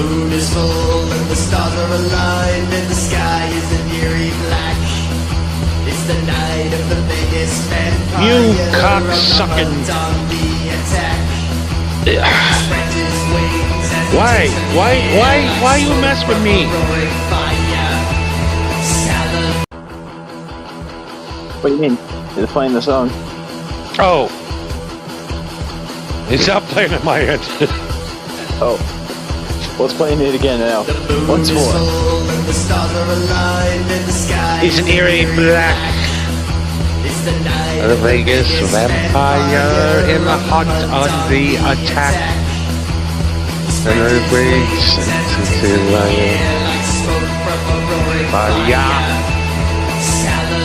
moon is full and the stars are aligned and the sky is an eerie black. It's the night of the biggest vampire. You cocksucking. Why you mess with me? What do you mean? It's playing the song. Oh. It's not playing at my end. Oh. Let's play it again now. Once more. He's an eerie black. The Vegas vampire in the hunt on the attack. And earthquakes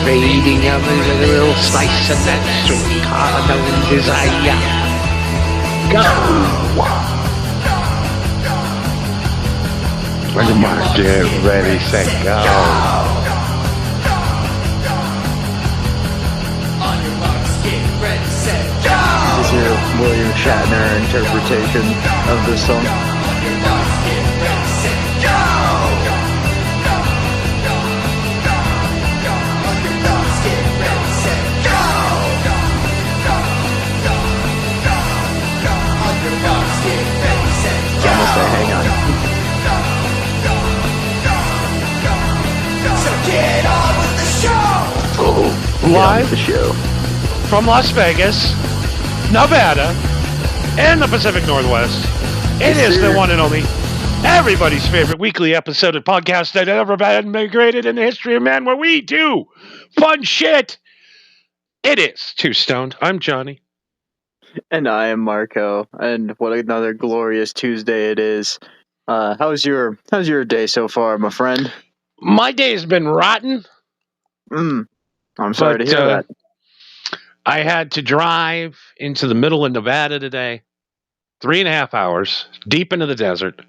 fading of a little slice of that sweet cardinal desire. Go! When the mark, get ready, set, go! This is your William Shatner interpretation of this song. It's almost a hang on. So get on with the show! Live the show. from Las Vegas, Nevada, and the Pacific Northwest. It is the one and only, everybody's favorite weekly episode of podcast that ever been created in the history of man, where we do fun shit. It is Two Stoned. I'm Johnny. And I am Marco. And what another glorious Tuesday it is. How's your day so far, my friend? My day has been rotten. I'm sorry to hear that. I had to drive into the middle of Nevada today, 3.5 hours, deep into the desert,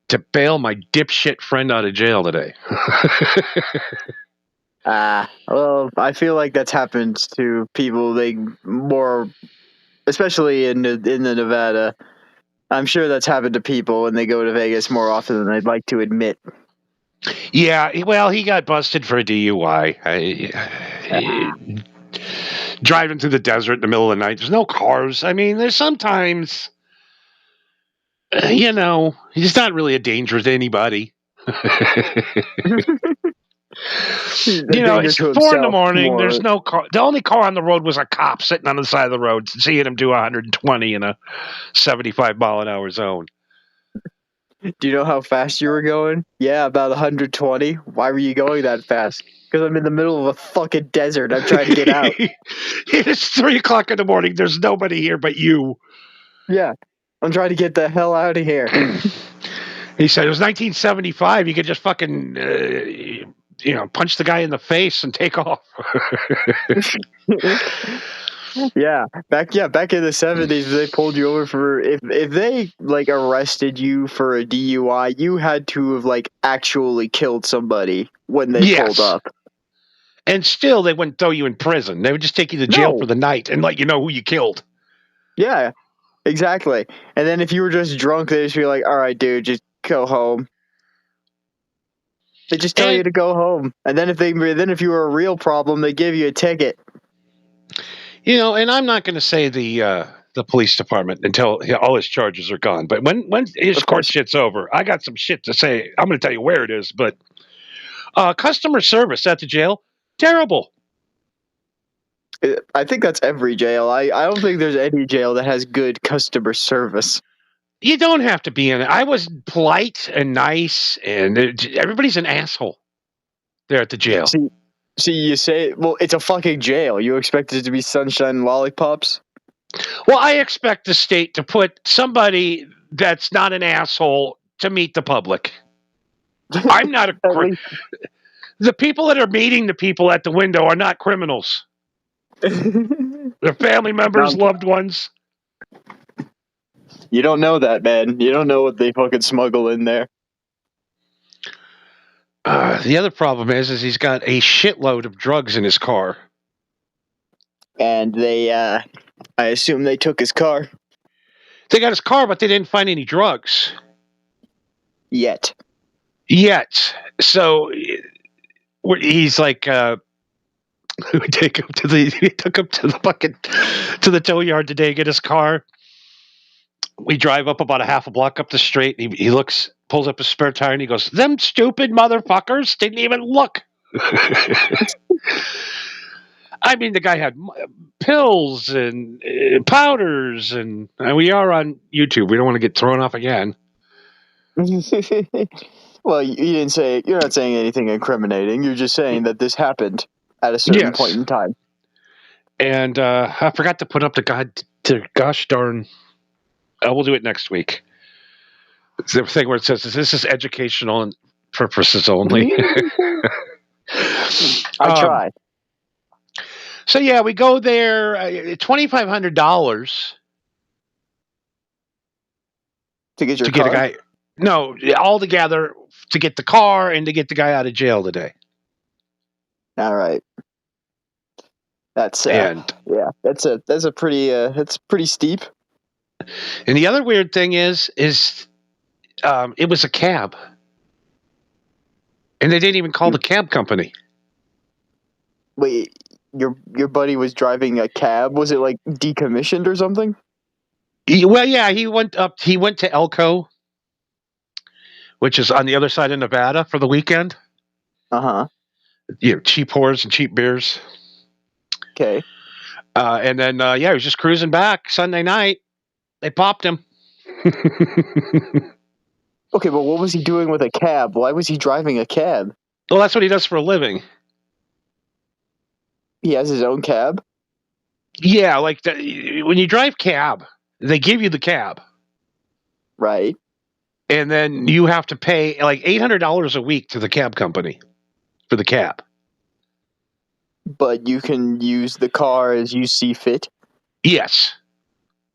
to bail my dipshit friend out of jail today. Well, I feel like that's happened to people. Especially in the Nevada. I'm sure that's happened to people when they go to Vegas more often than they'd like to admit. Yeah, well, he got busted for a DUI. Driving through the desert in the middle of the night. There's no cars. I mean, there's sometimes, he's not really a danger to anybody. It's 4 a.m. There's no car. The only car on the road was a cop sitting on the side of the road, seeing him do 120 in a 75-mile-an-hour zone. Do you know how fast you were going? Yeah, about 120. Why were you going that fast? Because I'm in the middle of a fucking desert. I'm trying to get out. It's 3 o'clock in the morning. There's nobody here but you. Yeah, I'm trying to get the hell out of here. He said it was 1975. You could just fucking, punch the guy in the face and take off. Yeah, back in the 70s, they pulled you over for if they arrested you for a DUI, you had to have actually killed somebody when they pulled up. And still, they wouldn't throw you in prison. They would just take you to jail for the night and let you know who you killed. Yeah, exactly. And then if you were just drunk, they'd just be like, "All right, dude, just go home." They just tell you to go home. And then if you were a real problem, they give you a ticket. And I'm not going to say the police department until all his charges are gone. But when his court shit's over, I got some shit to say. I'm going to tell you where it is. But customer service at the jail, terrible. I think that's every jail. I don't think there's any jail that has good customer service. You don't have to be in it. I was polite and nice, and everybody's an asshole there at the jail. See, you say, well, it's a fucking jail. You expect it to be sunshine and lollipops? Well, I expect the state to put somebody that's not an asshole to meet the public. I'm not the people that are meeting the people at the window are not criminals. They're family members, loved ones. You don't know that, man. You don't know what they fucking smuggle in there. The other problem is he's got a shitload of drugs in his car. And I assume they took his car. They got his car, but they didn't find any drugs. Yet. So he's like, we took him to the fucking to the tow yard today to get his car. We drive up about a half a block up the street. He looks, pulls up his spare tire, and he goes, "Them stupid motherfuckers didn't even look." I mean, the guy had pills and powders, and we are on YouTube. We don't want to get thrown off again. Well, you didn't say, you're not saying anything incriminating. You're just saying that this happened at a certain point in time. And I forgot to put up the gosh darn. We'll do it next week. It's the thing where it says this is educational purposes only. I tried. So yeah, we go there. $2,500 to get your get car? a guy. No, all together to get the car and to get the guy out of jail today. All right. That's that's a pretty it's pretty steep. And the other weird thing is it was a cab, and they didn't even call the cab company. Wait, your buddy was driving a cab? Was it like decommissioned or something? He went to Elko, which is on the other side of Nevada, for the weekend. Cheap whores and cheap beers. Okay. And then he was just cruising back Sunday night. They popped him. Okay, but what was he doing with a cab? Why was he driving a cab? Well, that's what he does for a living. He has his own cab? Yeah, like when you drive cab, they give you the cab. Right. And then you have to pay like $800 a week to the cab company for the cab. But you can use the car as you see fit? Yes.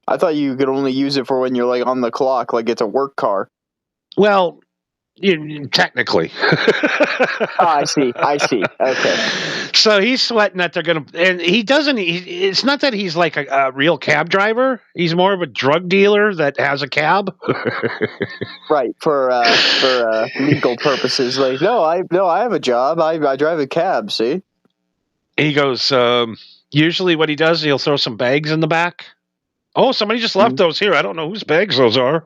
I thought you could only use it for when you're like on the clock, like it's a work car. Well, technically. I see. Okay. So he's sweating that they're going to, and he doesn't, it's not that he's like a real cab driver. He's more of a drug dealer that has a cab. Right. For legal purposes. Like, no, I have a job. I drive a cab. See? He goes, usually what he does, he'll throw some bags in the back. Oh, somebody just left those here. I don't know whose bags those are.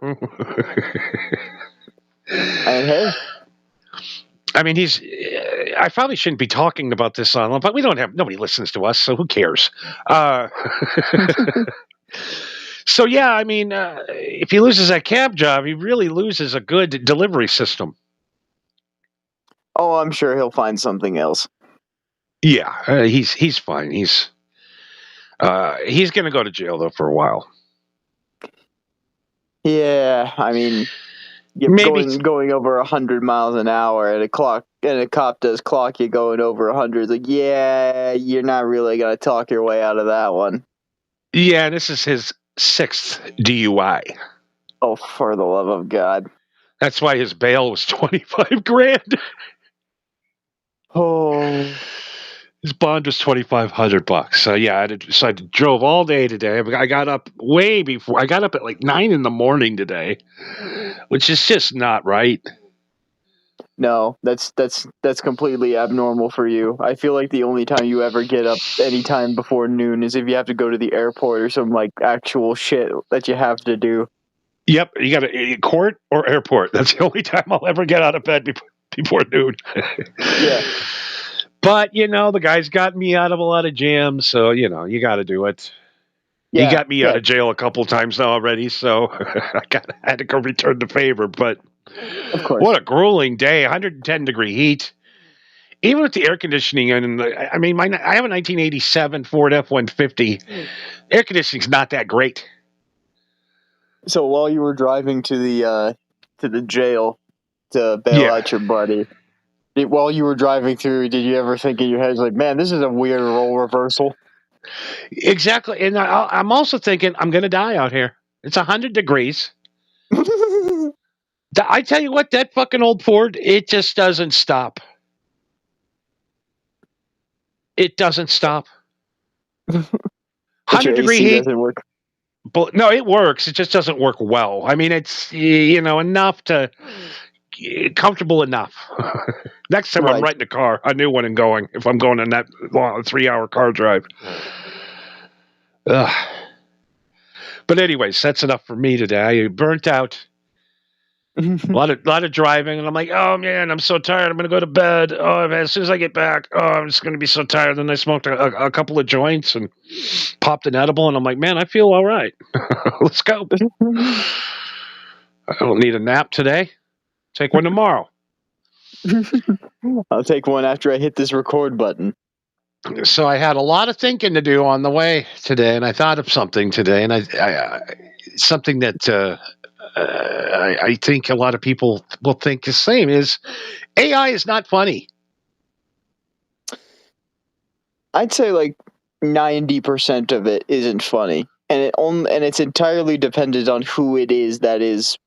And hey, I mean, I probably shouldn't be talking about this on, but nobody listens to us, so who cares? So yeah, I mean, if he loses that cab job, he really loses a good delivery system. Oh, I'm sure he'll find something else. Yeah, he's fine. He's going to go to jail though for a while. Yeah, I mean, going over 100 miles an hour and a cop does clock you going over 100. Like, yeah, you're not really gonna talk your way out of that one. Yeah, this is his 6th DUI. Oh, for the love of God! That's why his bail was $25,000. Oh. His bond was $2,500. So yeah, I drove all day today. I got up way before. I got up at like 9 a.m. today, which is just not right. No, that's completely abnormal for you. I feel like the only time you ever get up any time before noon is if you have to go to the airport or some like actual shit that you have to do. Yep, you got to court or airport. That's the only time I'll ever get out of bed before noon. Yeah. But, the guy's got me out of a lot of jams, so, you got to do it. Yeah, he got me out of jail a couple times now already, so I had to go return the favor. But of course, what a grueling day, 110-degree heat. Even with the air conditioning, I have a 1987 Ford F-150. Air conditioning's not that great. So while you were driving to the jail to bail out your buddy, while you were driving through, did you ever think in your head, like, man, this is a weird role reversal? Exactly. And I'm also thinking, I'm going to die out here. It's 100 degrees. I tell you what, that fucking old Ford, it just doesn't stop. It doesn't stop. 100-degree heat doesn't work. But no, it works. It just doesn't work well. I mean, it's enough to comfortable enough. Next time I'm Right. renting a car, a new one, and going. If I'm going on that long 3-hour car drive. Ugh. But anyways, that's enough for me today. I burnt out. A lot of driving, and I'm like, oh man, I'm so tired. I'm gonna go to bed. Oh man, as soon as I get back, oh, I'm just gonna be so tired. Then I smoked a couple of joints and popped an edible, and I'm like, man, I feel all right. Let's go. I don't need a nap today. Take one tomorrow. I'll take one after I hit this record button. So I had a lot of thinking to do on the way today, and I thought of something today, and I something that I think a lot of people will think the same is AI is not funny. I'd say like 90% of it isn't funny, and it's entirely dependent on who it is that is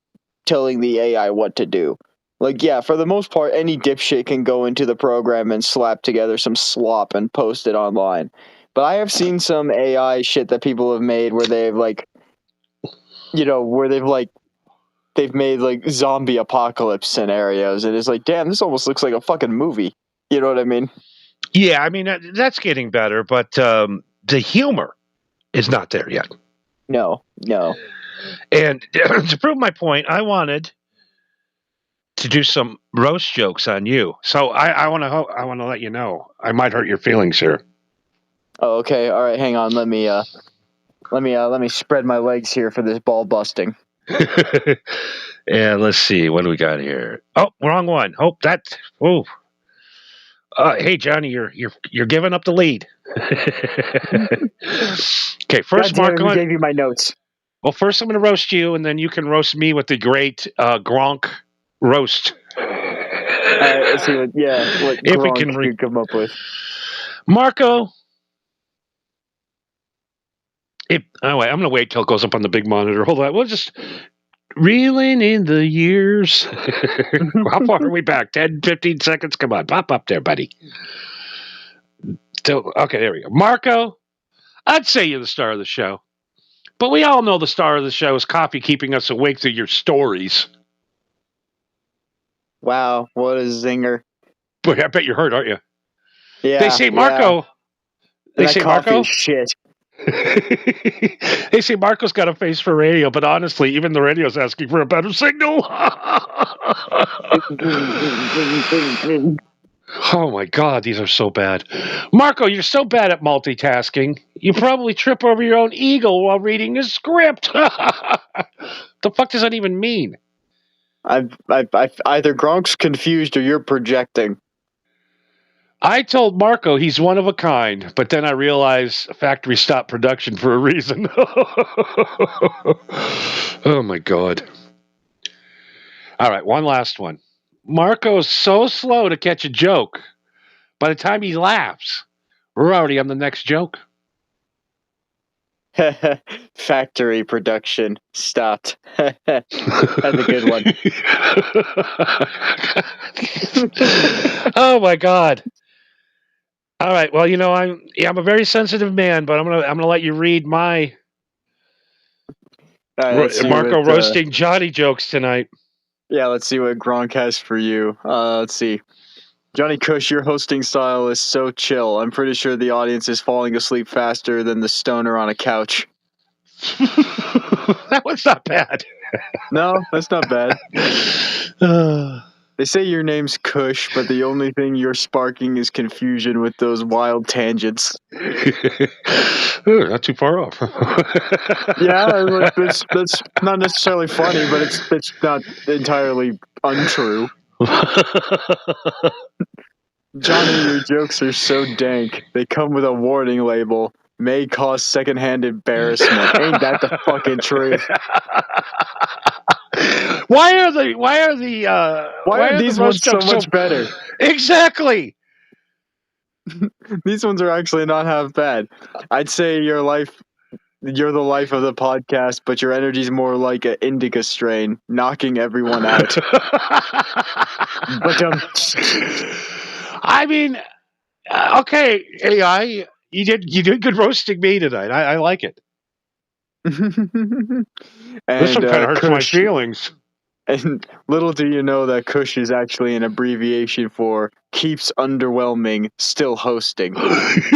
telling the AI what to do. Like, yeah, for the most part, any dipshit can go into the program and slap together some slop and post it online. But I have seen some AI shit that people have made where they've they've made like zombie apocalypse scenarios, and it's like, damn, this almost looks like a fucking movie. You know what I mean? Yeah, I mean that's getting better, but the humor is not there yet. No. And to prove my point, I wanted to do some roast jokes on you. So I want to let you know I might hurt your feelings here. Oh, okay. All right. Hang on. Let me spread my legs here for this ball busting. And let's see, what do we got here? Oh, wrong one. Oh, that. Oh. Hey Johnny, you're giving up the lead. Okay, first, Marco. Who gave you my notes? Well, first I'm going to roast you, and then you can roast me with the great Gronk roast. All right, let's see what if Gronk we can come up with. Marco. Wait, I'm going to wait till it goes up on the big monitor. Hold on, we'll just reeling in the years. How far are we back? 10, 15 seconds? Come on, pop up there, buddy. So, okay, there we go. Marco, I'd say you're the star of the show. But we all know the star of the show is coffee keeping us awake through your stories. Wow, what a zinger. Boy, I bet you're hurt, aren't you? Yeah. They say Marco. Yeah. They that say coffee Marco. is shit. They say Marco's got a face for radio, but honestly, even the radio's asking for a better signal. Oh my God, these are so bad. Marco, you're so bad at multitasking. You probably trip over your own eagle while reading the script. The fuck does that even mean? I've either Gronk's confused or you're projecting. I told Marco he's one of a kind, but then I realized factory stopped production for a reason. Oh my God. All right, one last one. Marco's so slow to catch a joke. By the time he laughs, we're already on the next joke. Factory production stopped. That's a good one. Oh my God. All right. Well, I'm a very sensitive man, but I'm gonna let you read my Marco roasting Johnny jokes tonight. Yeah, let's see what Gronk has for you. Let's see. Johnny Cush, your hosting style is so chill. I'm pretty sure the audience is falling asleep faster than the stoner on a couch. That was not bad. No, that's not bad. They say your name's Cush, but the only thing you're sparking is confusion with those wild tangents. Not too far off. Yeah, that's not necessarily funny, but it's not entirely untrue. Johnny, your jokes are so dank. They come with a warning label. May cause secondhand embarrassment. Ain't that the fucking truth? Why are these ones so much better? Exactly. These ones are actually not half bad. I'd say you're the life of the podcast, but your energy's more like an indica strain, knocking everyone out. But I mean, okay, AI, you did good roasting me tonight. I like it. And, this one kind of hurts my feelings. And little do you know that Kush is actually an abbreviation for keeps underwhelming, still hosting. That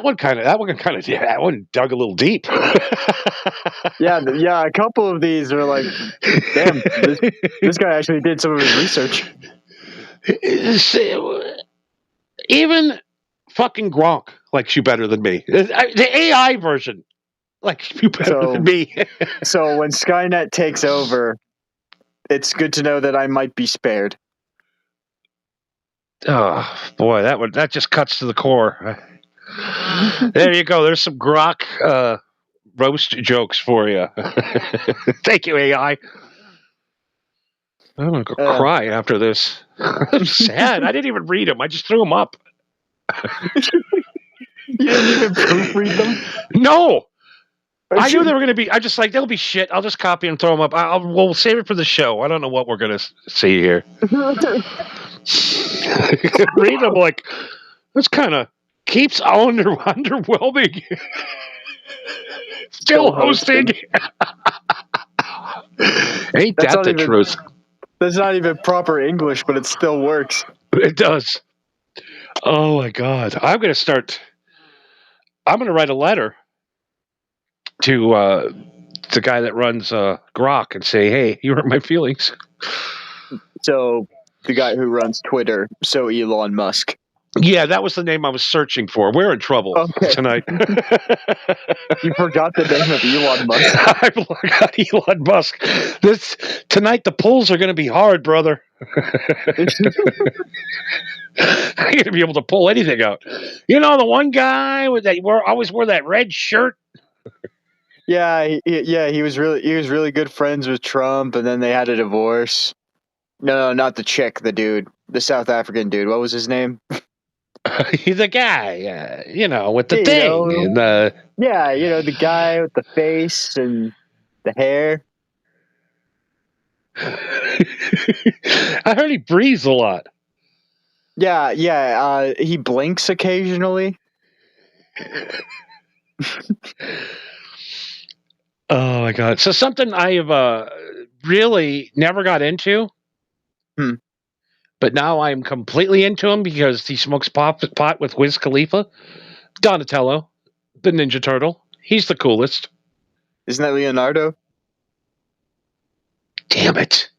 one dug a little deep. Yeah, a couple of these are like, damn, this guy actually did some of his research. Even fucking Gronk likes you better than me. The AI version likes you better than me. So when Skynet takes over, it's good to know that I might be spared. Oh boy, that just cuts to the core. There you go. There's some Grok roast jokes for you. Thank you, AI. I'm gonna go cry after this. I'm sad. I didn't even read them. I just threw them up. You didn't even proofread them? No. I knew they were going to be. I just like they'll be shit. I'll just copy and throw them up. We'll save it for the show. I don't know what we're going to see here. Read them like this kind of keeps underwhelming. Still hosting. Ain't that the truth? That's not even proper English, but it still works. It does. Oh my God! I'm going to write a letter to the guy that runs Grok and say, "Hey, you hurt my feelings." So the guy who runs Twitter, so Elon Musk. Yeah, that was the name I was searching for. We're in trouble tonight. You forgot the name of Elon Musk. I forgot Elon Musk. Tonight the pulls are going to be hard, brother. I'm going to be able to pull anything out. You know, the one guy always wore that red shirt. Yeah, he was really good friends with Trump, and then they had a divorce. No, not the chick, the dude, the South African dude. What was his name? He's a guy, with the thing. And the guy with the face and the hair. I heard he breathes a lot. Yeah. He blinks occasionally. Oh my God! So something I have really never got into, but now I'm completely into him because he smokes pot with Wiz Khalifa. Donatello, the Ninja Turtle. He's the coolest. Isn't that Leonardo? Damn it!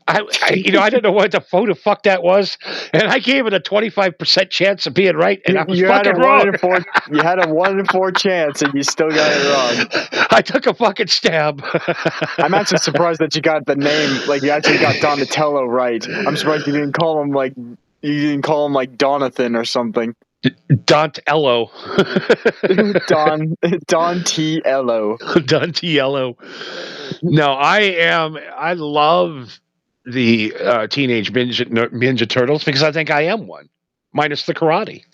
I didn't know what the fuck that was, and I gave it a 25% chance of being right, and I was fucking wrong. You had a 1 in 4 chance, and you still got it wrong. I took a fucking stab. I'm actually surprised that you got the name, like you actually got Donatello right. I'm surprised you didn't call him like Donathan or something. Dontello. Don T. Ello. Don T. Ello. No, I love the Teenage Ninja Turtles because I think I am one, minus the karate.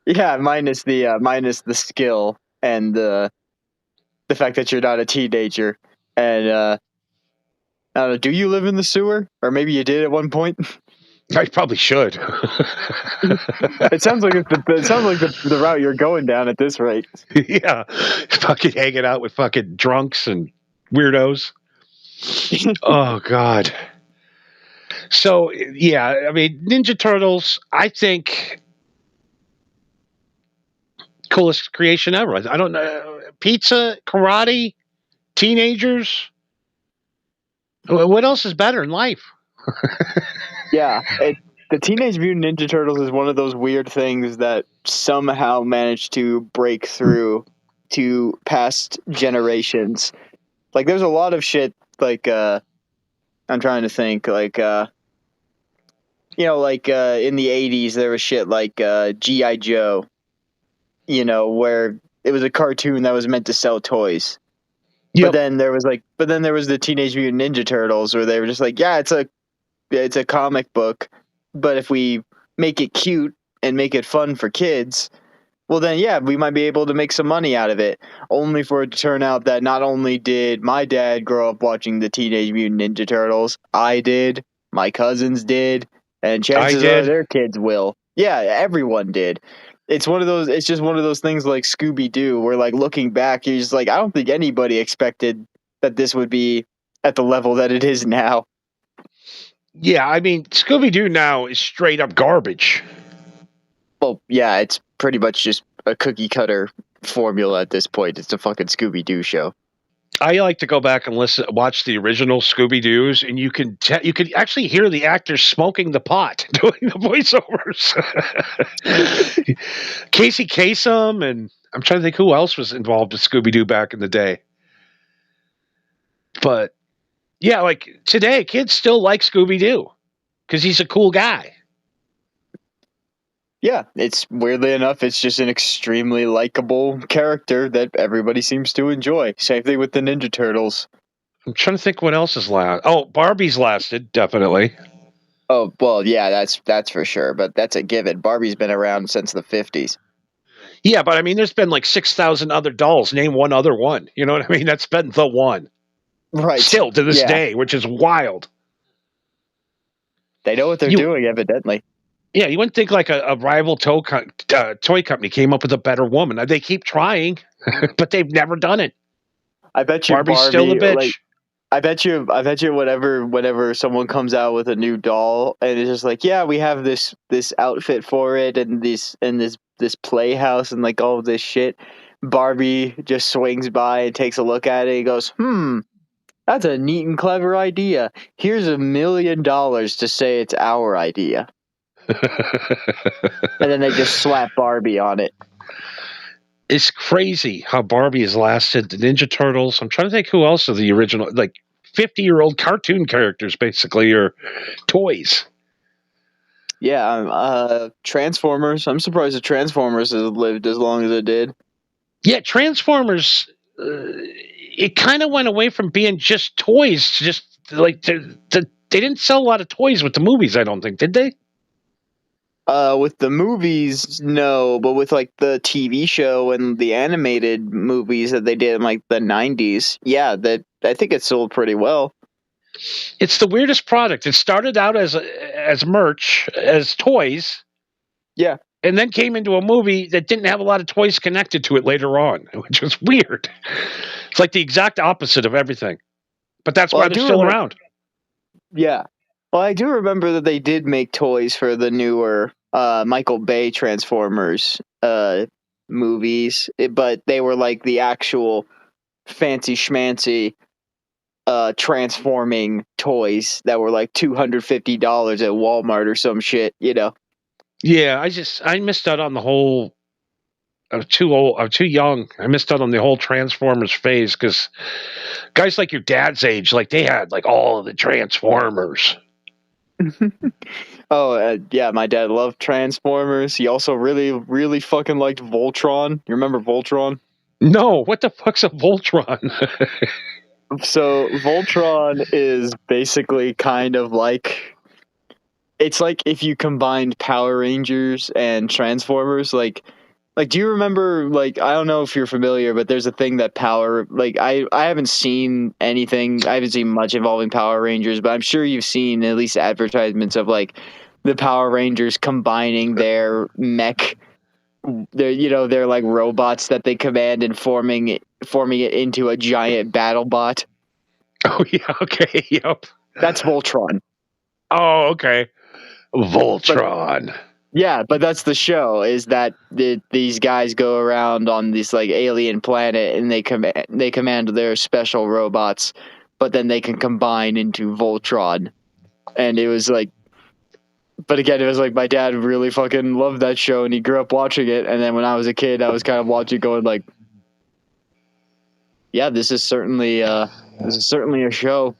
Yeah, minus the skill and the fact that you're not a teenager. And I don't know, do you live in the sewer, or maybe you did at one point? I probably should. It sounds like the route you're going down at this rate. Yeah, fucking hanging out with fucking drunks and weirdos. Oh God. So yeah, I mean, Ninja Turtles, I think coolest creation ever. I don't know, pizza, karate, teenagers. What else is better in life? Yeah, the Teenage Mutant Ninja Turtles is one of those weird things that somehow managed to break through to past generations. Like, there's a lot of shit, like, I'm trying to think, like, in the 80s, there was shit like G.I. Joe, where it was a cartoon that was meant to sell toys. Yep. But then there was the Teenage Mutant Ninja Turtles, where they were just like, yeah, it's a comic book, but if we make it cute and make it fun for kids, well then, yeah, we might be able to make some money out of it. Only for it to turn out that not only did my dad grow up watching the Teenage Mutant Ninja Turtles, I did, my cousins did, and chances are their kids will. Yeah, everyone did. it's one of those. It's just one of those things like Scooby Doo, where like looking back, you're just like, I don't think anybody expected that this would be at the level that it is now. Yeah, I mean, Scooby Doo now is straight up garbage. Well, yeah, it's pretty much just a cookie cutter formula at this point. It's a fucking Scooby Doo show. I like to go back and watch the original Scooby Doo's, and you can actually hear the actors smoking the pot doing the voiceovers. Casey Kasem, and I'm trying to think who else was involved with Scooby Doo back in the day. But yeah, like today, kids still like Scooby Doo because he's a cool guy. Yeah, it's weirdly enough, it's just an extremely likable character that everybody seems to enjoy. Same thing with the Ninja Turtles. I'm trying to think what else is last. Oh, Barbie's lasted, definitely. Oh, well, yeah, that's for sure, but that's a given. Barbie's been around since the 50s. Yeah, but I mean, there's been like 6,000 other dolls. Name one other one. You know what I mean? That's been the one. Right. Still to this day, which is wild. They know what they're doing, evidently. Yeah, you wouldn't think like a rival toy company came up with a better woman. They keep trying, but they've never done it. I bet you Barbie's still the bitch. Like, I bet you whenever someone comes out with a new doll and it's just like, yeah, we have this outfit for it and this playhouse and like all of this shit. Barbie just swings by and takes a look at it and goes, that's a neat and clever idea. Here's $1 million to say it's our idea. And then they just slap Barbie on it. It's crazy how Barbie has lasted. The Ninja Turtles. I'm trying to think who else are the original, like 50-year-old cartoon characters, basically, or toys. Yeah, Transformers. I'm surprised the Transformers has lived as long as it did. Yeah, Transformers. It kind of went away from being just toys to just like they didn't sell a lot of toys with the movies. I don't think, did they? With the movies, no, but with like the TV show and the animated movies that they did in like the 90s, yeah, that I think it sold pretty well. It's the weirdest product. It started out as merch, as toys. Yeah. And then came into a movie that didn't have a lot of toys connected to it later on, which was weird. It's like the exact opposite of everything. But that's why they're still around. Yeah. Well, I do remember that they did make toys for the newer Michael Bay Transformers movies, but they were like the actual fancy schmancy transforming toys that were like $250 at Walmart or some shit, you know. Yeah, I missed out on the whole. I was too old. I was too young. I missed out on the whole Transformers phase because guys like your dad's age, like they had like all of the Transformers. Yeah, my dad loved Transformers. He also really, really fucking liked Voltron. You remember Voltron? No, what the fuck's a Voltron? So Voltron is basically kind of like, it's like if you combined Power Rangers and Transformers. Like, do you remember, like, I don't know if you're familiar, but there's a thing that I haven't seen anything, I haven't seen much involving Power Rangers, but I'm sure you've seen at least advertisements of, like, the Power Rangers combining their mech, their like robots that they command and forming it into a giant battle bot. Oh, yeah, okay, yep. That's Voltron. Oh, okay. Voltron. But that's the show, is that these guys go around on this like alien planet and they command their special robots, but then they can combine into Voltron. And it was like, but again, it was like my dad really fucking loved that show and he grew up watching it. And then when I was a kid, I was kind of watching going like, yeah, this is certainly a show.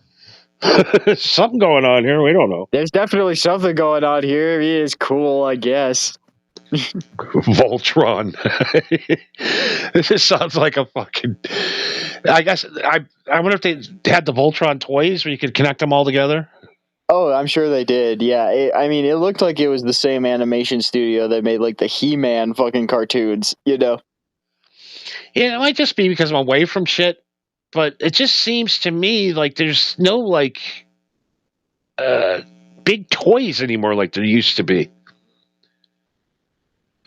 Something going on here. We don't know. There's definitely something going on here. He is cool, I guess. Voltron. This just sounds like a fucking. I guess I wonder if they had the Voltron toys where you could connect them all together. Oh, I'm sure they did. Yeah, it looked like it was the same animation studio that made like the He-Man fucking cartoons. You know. Yeah, it might just be because I'm away from shit. But it just seems to me like there's no like big toys anymore like there used to be.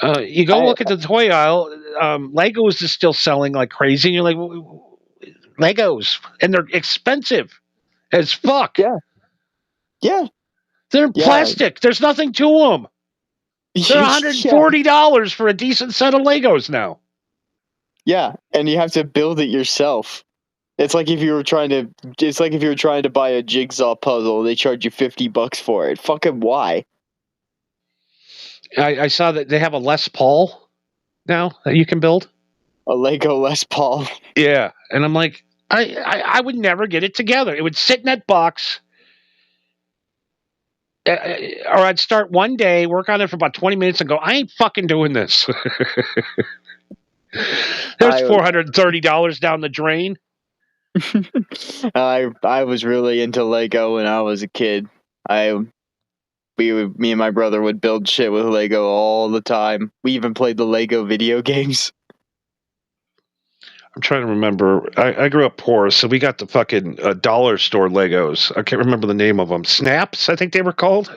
You go look at the toy aisle. Legos is still selling like crazy. And you're like, Legos, and they're expensive as fuck. Yeah. Yeah. They're Yeah. plastic. There's nothing to them. They're $140 for a decent set of Legos now. Yeah, and you have to build it yourself. It's like if you were trying to buy a jigsaw puzzle, they charge you $50 for it. Fucking why? I saw that they have a Les Paul now that you can build. A Lego Les Paul. Yeah, and I'm like, I would never get it together. It would sit in that box, or I'd start one day, work on it for about 20 minutes, and go, I ain't fucking doing this. There's $430 down the drain. I was really into Lego when I was a kid. Me and my brother would build shit with Lego all the time. We even played the Lego video games. I'm trying to remember. I grew up poor, so we got the fucking dollar store Legos. I can't remember the name of them. Snaps, I think they were called.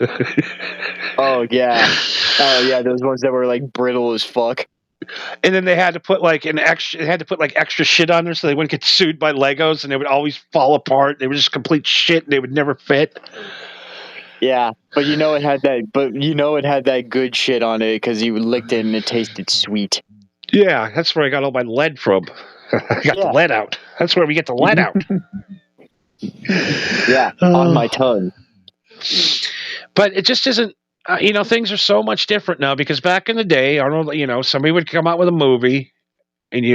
Oh yeah, those ones that were like brittle as fuck. And then they had to put like extra shit on there so they wouldn't get sued by Legos, and they would always fall apart. They were just complete shit, and they would never fit. Yeah, but it had that good shit on it because you licked it and it tasted sweet. Yeah, that's where I got all my lead from. I got the lead out. That's where we get the lead out. Yeah, on my tongue. But it just isn't. Things are so much different now because back in the day, somebody would come out with a movie, and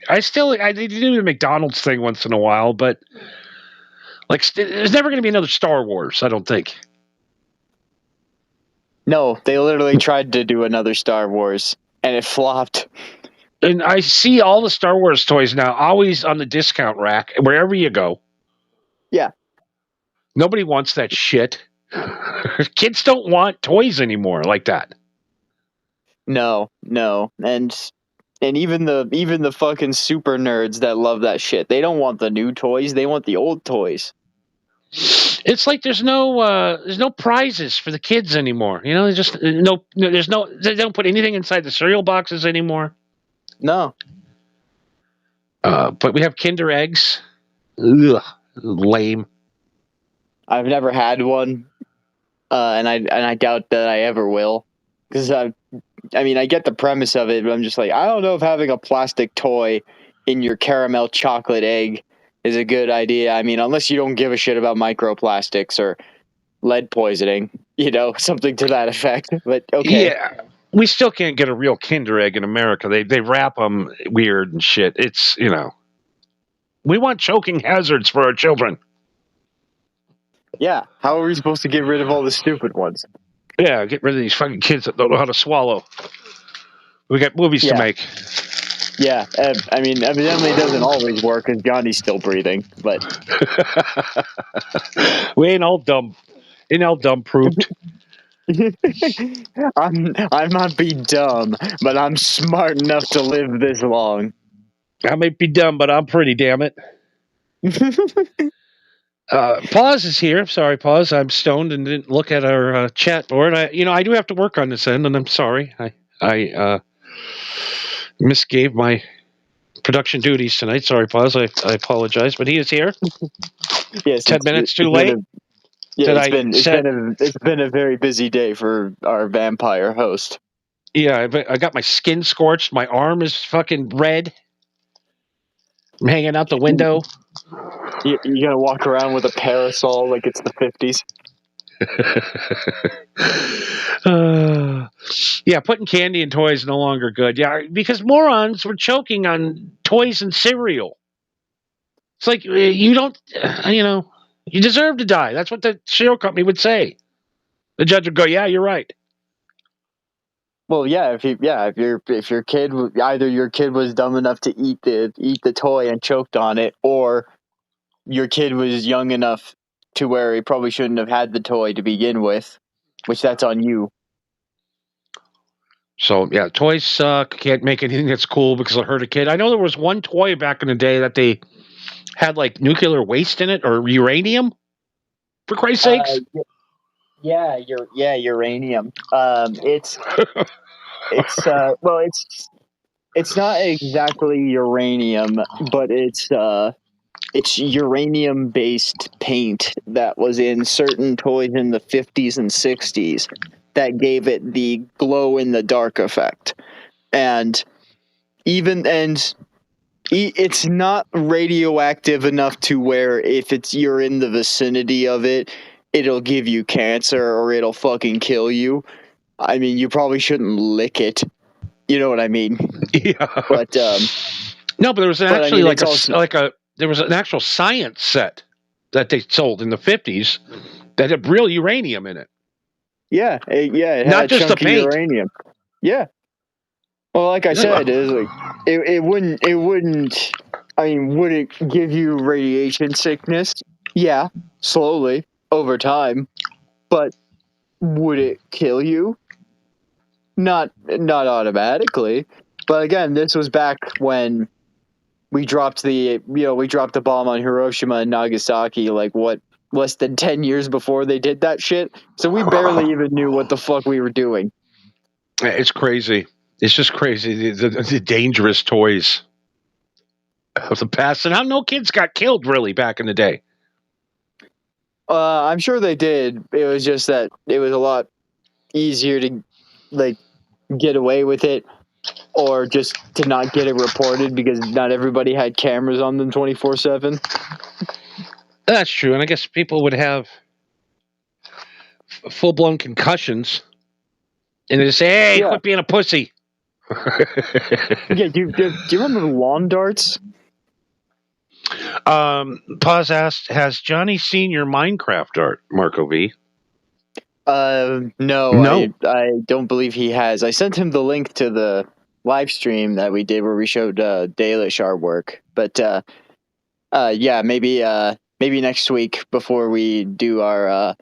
I do the McDonald's thing once in a while, but like, there's never going to be another Star Wars. I don't think. No, they literally tried to do another Star Wars, and it flopped. And I see all the Star Wars toys now, always on the discount rack, wherever you go. Yeah. Nobody wants that shit. Kids don't want toys anymore like that. No, and even the fucking super nerds that love that shit, they don't want the new toys. They want the old toys. It's like there's no prizes for the kids anymore. There's just they don't put anything inside the cereal boxes anymore. No. But we have Kinder eggs. Ugh, lame. I've never had one, and I doubt that I ever will, because I get the premise of it, but I'm just like, I don't know if having a plastic toy in your caramel chocolate egg is a good idea. I mean, unless you don't give a shit about microplastics or lead poisoning, something to that effect. But okay. Yeah, we still can't get a real Kinder egg in America. They wrap them weird and shit. It's we want choking hazards for our children. Yeah, how are we supposed to get rid of all the stupid ones? Yeah, get rid of these fucking kids that don't know how to swallow. We got movies to make. Yeah, evidently it doesn't always work because Johnny's still breathing, but we ain't all dumb. Ain't all dumb proved. I might be dumb, but I'm smart enough to live this long. I may be dumb, but I'm pretty, damn it. Pause is here. Sorry, Pause. I'm stoned and didn't look at our chat board. I do have to work on this end, and I'm sorry. I misgave my production duties tonight. Sorry, Pause. I apologize, but he is here. Yes, 10 minutes too late. It's been a very busy day for our vampire host. Yeah, I got my skin scorched. My arm is fucking red. I'm hanging out the window. You're gonna walk around with a parasol like it's the 50s. Yeah, putting candy in toys is no longer good. Yeah, because morons were choking on toys and cereal. It's like you don't, you deserve to die. That's what the cereal company would say. The judge would go, "Yeah, you're right." Well, yeah, if your kid, either your kid was dumb enough to eat the toy and choked on it, or your kid was young enough to where he probably shouldn't have had the toy to begin with, which that's on you. So yeah, toys suck. Can't make anything that's cool because it'll hurt a kid. I know there was one toy back in the day that they had like nuclear waste in it or uranium. For Christ's sakes. Uranium. It's well, it's not exactly uranium, but it's uranium based paint that was in certain toys in the 50s and 60s that gave it the glow in the dark effect. And it's not radioactive enough to where if you're in the vicinity of it, it'll give you cancer or it'll fucking kill you. I mean, you probably shouldn't lick it. You know what I mean? Yeah. But no, but there was but, I mean, there was an actual science set that they sold in the 50s that had real uranium in it. Yeah, it had Not a just the chunk of paint. uranium. Yeah. Well, like I said, it was like it wouldn't. I mean, would it give you radiation sickness? Yeah, slowly over time, but would it kill you? Not automatically. But again, this was back when we dropped the bomb on Hiroshima and Nagasaki. Like what? Less than 10 years before they did that shit. So we barely even knew what the fuck we were doing. It's crazy. It's just crazy. The dangerous toys of the past, and how no kids got killed really back in the day. I'm sure they did. It was just that it was a lot easier to like get away with it, or just to not get it reported because not everybody had cameras on them 24/7. That's true, and I guess people would have full-blown concussions, and they just say, "Hey, quit being a pussy." Yeah, do you remember lawn darts? Paz asked, "Has Johnny seen your Minecraft art, Marco V?" No. I don't believe he has. I sent him the link to the live stream that we did where we showed Dalish artwork. But yeah, maybe next week before we do our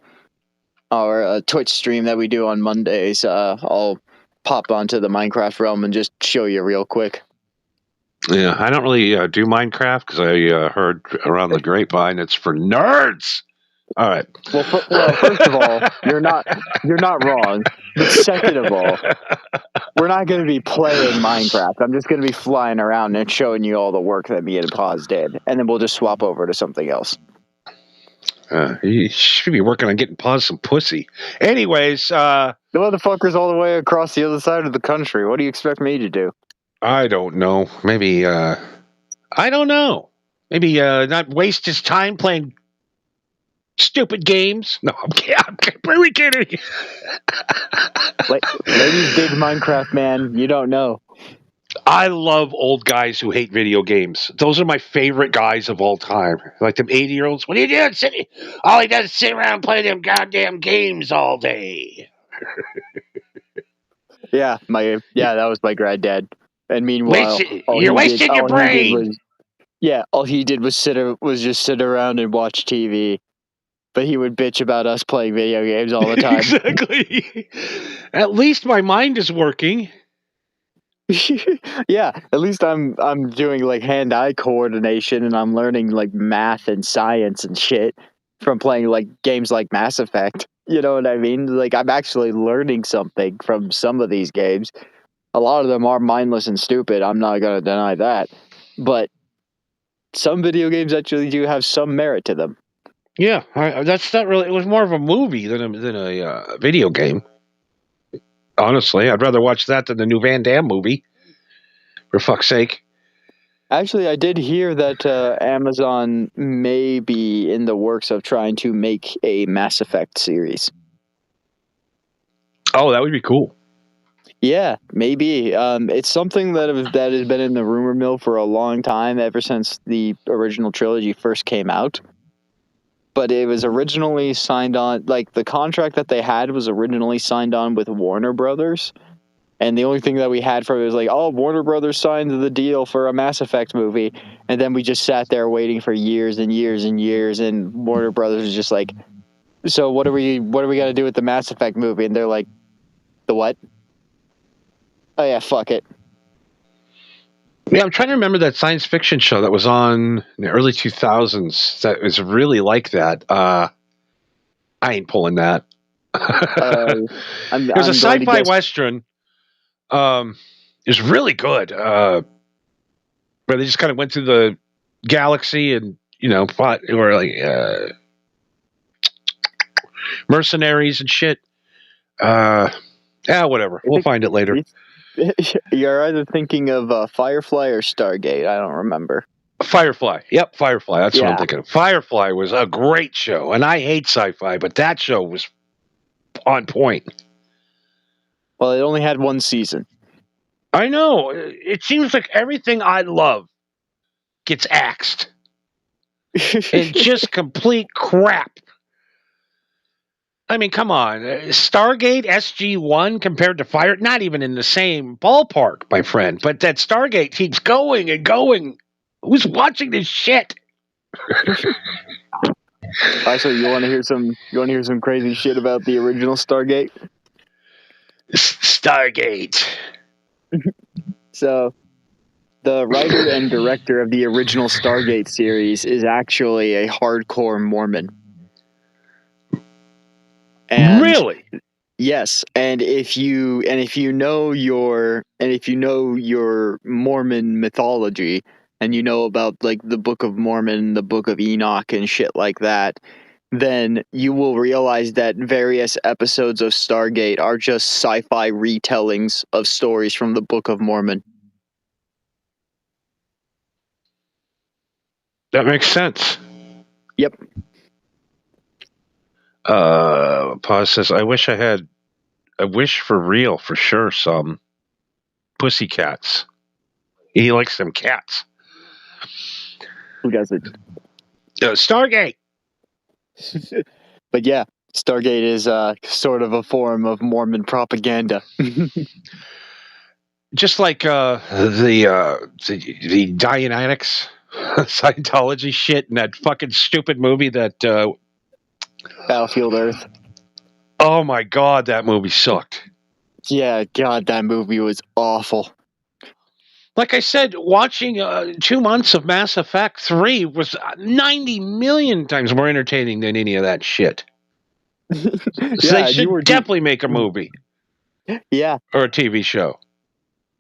Twitch stream that we do on Mondays, I'll pop onto the Minecraft realm and just show you real quick. Yeah, I don't really do Minecraft because I heard around the grapevine it's for nerds. All right. Well, first of all, you're not wrong. But second of all, we're not going to be playing Minecraft. I'm just going to be flying around and showing you all the work that me and Paz did, and then we'll just swap over to something else. You should be working on getting Paz some pussy. Anyways, the motherfucker's all the way across the other side of the country. What do you expect me to do? I don't know. Maybe I don't know. Maybe not waste his time playing stupid games. No, I'm really kidding. Ladies dig Minecraft, man. You don't know. I love old guys who hate video games. Those are my favorite guys of all time. Like them 80-year-olds. What are you doing? All he does is sit around and play them goddamn games all day. Yeah, that was my granddad. And meanwhile, you're wasting your brain. All he did was just sit around and watch TV. But he would bitch about us playing video games all the time. Exactly. At least my mind is working. Yeah, at least I'm doing like hand-eye coordination and I'm learning like math and science and shit from playing like games like Mass Effect. You know what I mean? Like I'm actually learning something from some of these games. A lot of them are mindless and stupid. I'm not going to deny that. But some video games actually do have some merit to them. Yeah, that's not really. It was more of a movie than a video game. Honestly, I'd rather watch that than the new Van Damme movie. For fuck's sake. Actually, I did hear that Amazon may be in the works of trying to make a Mass Effect series. Oh, that would be cool. Yeah, maybe. It's something that has been in the rumor mill for a long time, ever since the original trilogy first came out. But it was originally signed on, like the contract that they had was originally signed on with Warner Brothers. And the only thing that we had from it was like, oh, Warner Brothers signed the deal for a Mass Effect movie. And then we just sat there waiting for years and years and years. And Warner Brothers was just like, so what are we going to do with the Mass Effect movie? And they're like, the what? Oh, yeah, fuck it. Yeah, I'm trying to remember that science fiction show that was on in the early 2000s that was really like that. I ain't pulling that. It was a sci-fi western is really good. Where they just kind of went through the galaxy and fought or like mercenaries and shit. Whatever. We'll find it later. You're either thinking of Firefly or Stargate. I don't remember. Firefly. Yep, Firefly. That's what I'm thinking of. Firefly was a great show, and I hate sci-fi, but that show was on point. Well, it only had one season. I know. It seems like everything I love gets axed. And just complete crap. I mean, come on. Stargate SG-1 compared to Fire, not even in the same ballpark, my friend. But that Stargate keeps going and going. Who's watching this shit? Also, you want to hear some crazy shit about the original Stargate? Stargate. So, the writer and director of the original Stargate series is actually a hardcore Mormon. And really? Yes, and if you know your Mormon mythology, and you know about like the Book of Mormon, the Book of Enoch, and shit like that, then you will realize that various episodes of Stargate are just sci-fi retellings of stories from the Book of Mormon. That makes sense. Yep. Pause says, I wish for real, for sure, some pussycats. He likes them cats. Who doesn't? Stargate. But yeah, Stargate is sort of a form of Mormon propaganda. Just like the Dianetics Scientology shit and that fucking stupid movie that Battlefield Earth. Oh my god, that movie sucked. Yeah, God, that movie was awful. Like I said, watching 2 months of Mass Effect 3 was 90 million times more entertaining than any of that shit. So they should definitely make a movie. Yeah. Or a TV show.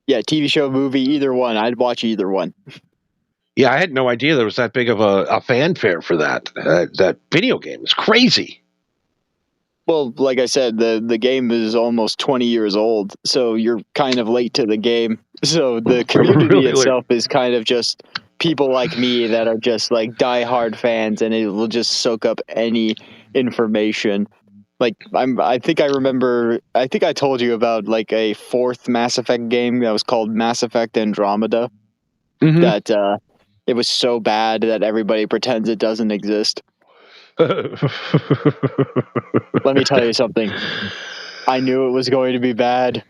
Yeah, TV show, movie, either one. I'd watch either one. Yeah, I had no idea there was that big of a fanfare for that. That video game is crazy. Well, like I said, the game is almost 20 years old, so you're kind of late to the game. So the community really itself is kind of just people like me that are just like diehard fans, and it will just soak up any information. Like I think I told you about like a fourth Mass Effect game that was called Mass Effect Andromeda. Mm-hmm. That it was so bad that everybody pretends it doesn't exist. Let me tell you something. I knew it was going to be bad,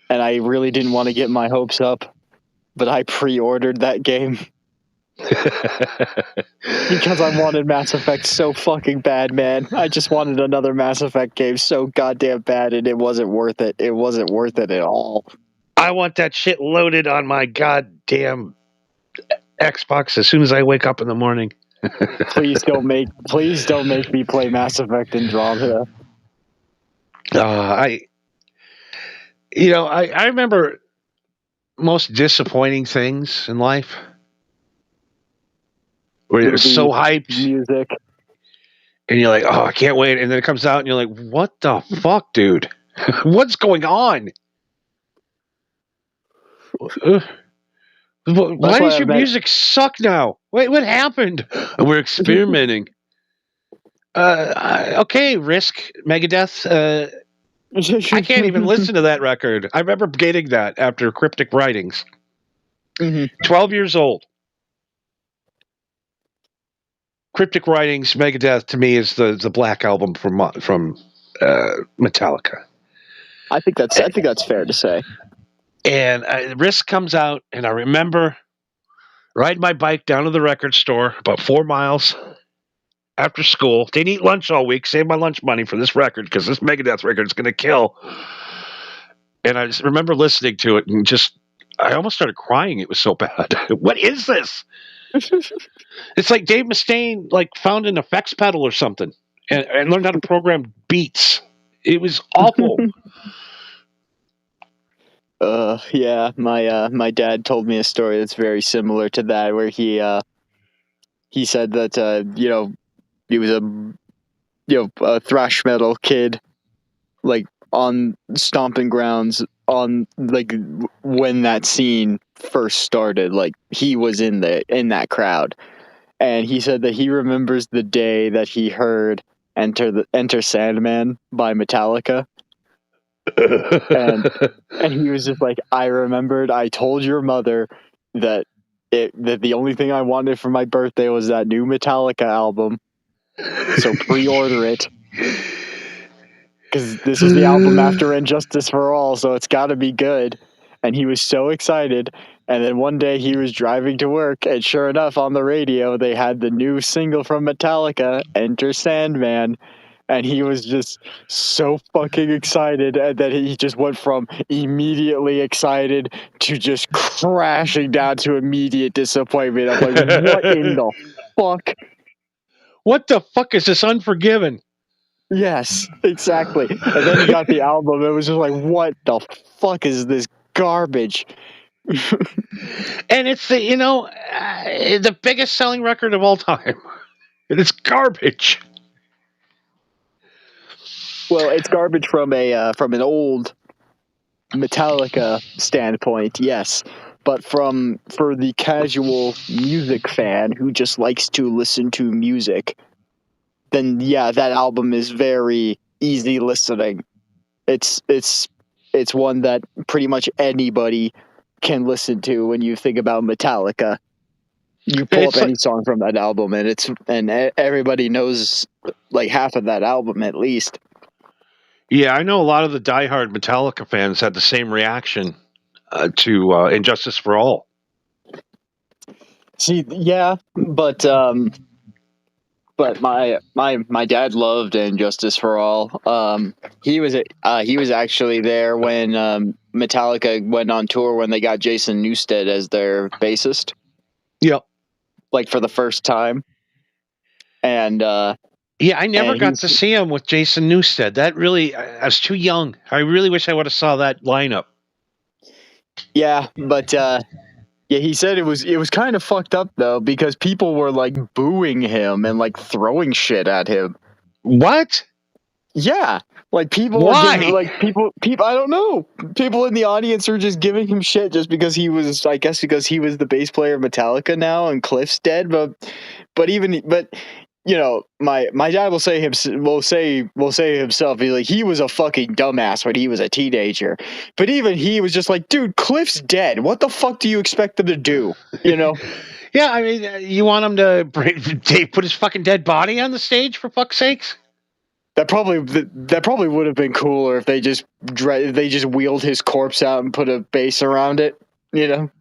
and I really didn't want to get my hopes up, but I pre-ordered that game. Because I wanted Mass Effect so fucking bad, man. I just wanted another Mass Effect game so goddamn bad, and it wasn't worth it. It wasn't worth it at all. I want that shit loaded on my goddamn Xbox as soon as I wake up in the morning. Please don't make me play Mass Effect Andromeda. I remember most disappointing things in life. Where you're so hyped. Music. And you're like, oh, I can't wait. And then it comes out and you're like, what the fuck, dude? What's going on? Why does your music suck now? Wait, what happened? We're experimenting. Okay, Risk, Megadeth. I can't even listen to that record. I remember getting that after Cryptic Writings. Mm-hmm. 12 years old. Cryptic Writings, Megadeth, to me is the Black Album from Metallica. I think that's fair to say. And Risk comes out, and I remember riding my bike down to the record store about 4 miles after school. Didn't eat lunch all week, saved my lunch money for this record because this Megadeth record is going to kill. And I just remember listening to it and I almost started crying. It was so bad. What is this? It's like Dave Mustaine found an effects pedal or something and learned how to program beats. It was awful. Yeah, my dad told me a story that's very similar to that, where he said that he was a thrash metal kid, like on stomping grounds on like when that scene first started, like he was in that crowd, and he said that he remembers the day that he heard Enter Sandman by Metallica, and he was just like, I told your mother that that the only thing I wanted for my birthday was that new Metallica album, so pre-order it, because this is the album after Injustice for All, so it's got to be good. And he was so excited. And then one day he was driving to work, and sure enough, on the radio they had the new single from Metallica, Enter Sandman. And he was just so fucking excited that he just went from immediately excited to just crashing down to immediate disappointment. I'm like, what in the fuck? What the fuck is this Unforgiven? Yes, exactly. And then he got the album. It was just like, what the fuck is this garbage? And it's the biggest selling record of all time. And it's garbage. Well, it's garbage from an old Metallica standpoint, yes. But for the casual music fan who just likes to listen to music, then yeah, that album is very easy listening. It's one that pretty much anybody can listen to when you think about Metallica. You pull up any song from that album, and everybody knows like half of that album at least. Yeah, I know a lot of the diehard Metallica fans had the same reaction to Injustice for All. See, yeah, but my dad loved Injustice for All. He was actually there when Metallica went on tour when they got Jason Newsted as their bassist. Yep. Like for the first time. And yeah, I never got to see him with Jason Newsted. That really, I was too young. I really wish I would have saw that lineup. Yeah, but yeah, he said it was kind of fucked up though, because people were like booing him and like throwing shit at him. What? Yeah, like people Why? were giving, like people. I don't know. People in the audience are just giving him shit just because he was, I guess, because he was the bass player of Metallica now and Cliff's dead. But you know, my dad will say himself. He's like, he was a fucking dumbass when he was a teenager. But even he was just like, dude, Cliff's dead. What the fuck do you expect them to do? You know? Yeah, I mean, you want him to put his fucking dead body on the stage, for fuck's sakes? That probably would have been cooler if they just wheeled his corpse out and put a bass around it. You know.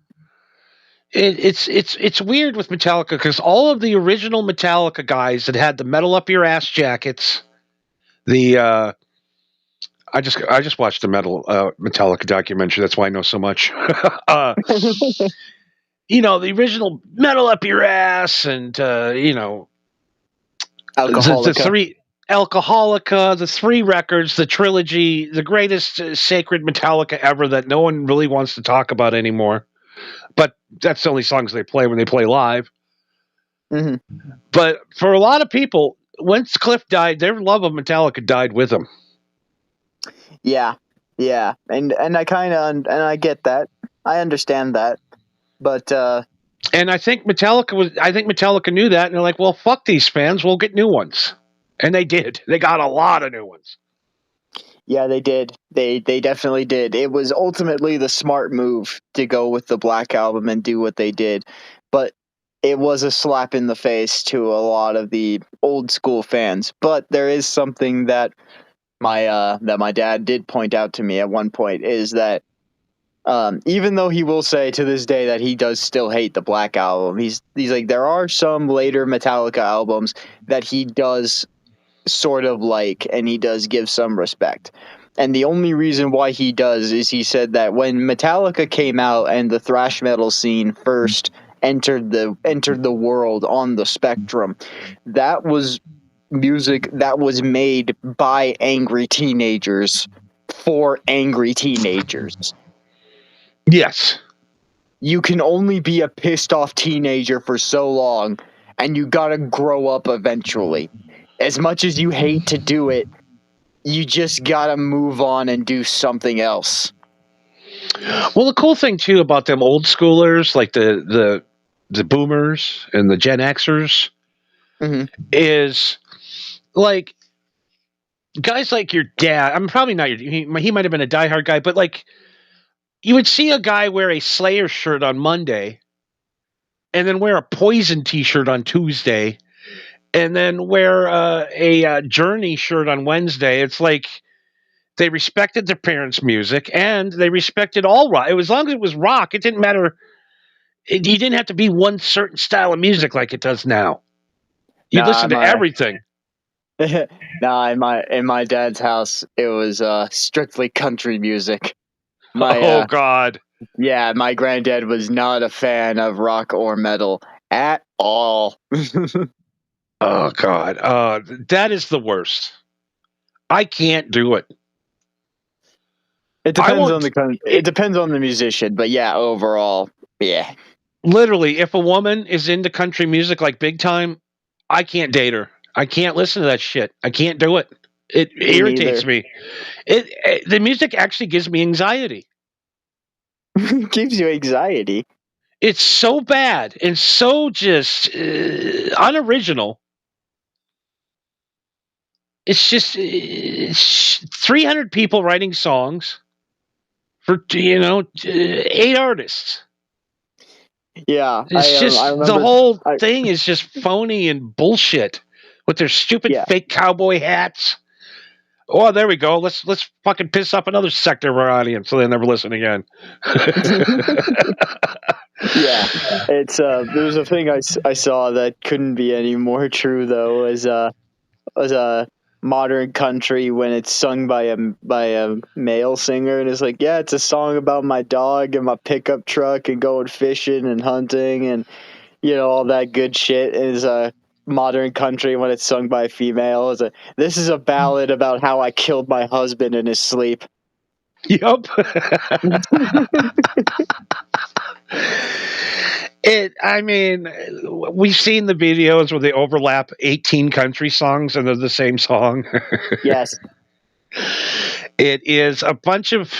It's weird with Metallica because all of the original Metallica guys that had the metal up your ass jackets, I just watched the Metallica documentary. That's why I know so much. The original metal up your ass, and Alcoholica. The three records, the trilogy, the greatest sacred Metallica ever that no one really wants to talk about anymore. But that's the only songs they play when they play live. Mm-hmm. But for a lot of people, once Cliff died, their love of Metallica died with him. Yeah, and I get that. I understand that, but and I think Metallica knew that, and they're like, "Well, fuck these fans, we'll get new ones," and they did. They got a lot of new ones. Yeah, they did. They definitely did. It was ultimately the smart move to go with the Black Album and do what they did. But it was a slap in the face to a lot of the old school fans. But there is something that my dad did point out to me at one point, is that even though he will say to this day that he does still hate the Black Album, he's like, there are some later Metallica albums that he does sort of like, and he does give some respect. And the only reason why he does is he said that when Metallica came out and the thrash metal scene first entered the world on the spectrum, that was music that was made by angry teenagers for angry teenagers. Yes. You can only be a pissed off teenager for so long, and you gotta grow up eventually. As much as you hate to do it, you just gotta move on and do something else. Well, the cool thing too about them old schoolers, like the boomers and the Gen Xers, Mm-hmm. is like guys like your dad. I'm probably not your. He might have been a diehard guy, but like you would see a guy wear a Slayer shirt on Monday, and then wear a Poison T-shirt on Tuesday, and then wear a Journey shirt on Wednesday. It's like they respected their parents' music and they respected all rock. It was, as long as it was rock, it didn't matter. You didn't have to be one certain style of music like it does now. You Nah, listen to everything. nah, in my dad's house, it was strictly country music. Oh God. Yeah, my granddad was not a fan of rock or metal at all. Oh God. That is the worst. I can't do it. It depends on it depends on the musician, but yeah, overall, yeah. Literally, if a woman is into country music like big time, I can't date her. I can't listen to that shit. I can't do it. It irritates me. The music actually gives me anxiety. Gives you anxiety. It's so bad and so just unoriginal. It's just 300 people writing songs for 8 artists. Yeah, It's I just the remember. whole thing is just phony and bullshit with their stupid fake cowboy hats. Oh, there we go. Let's fucking piss off another sector of our audience so they'll never listen again. Yeah, it's there was a thing I saw that couldn't be any more true though, as a modern country when it's sung by a male singer, and it's like, yeah, it's a song about my dog and my pickup truck and going fishing and hunting and all that good shit. Is a modern country when it's sung by a female. This is a ballad about how I killed my husband in his sleep. Yup. We've seen the videos where they overlap 18 country songs and they're the same song. Yes. It is a bunch of,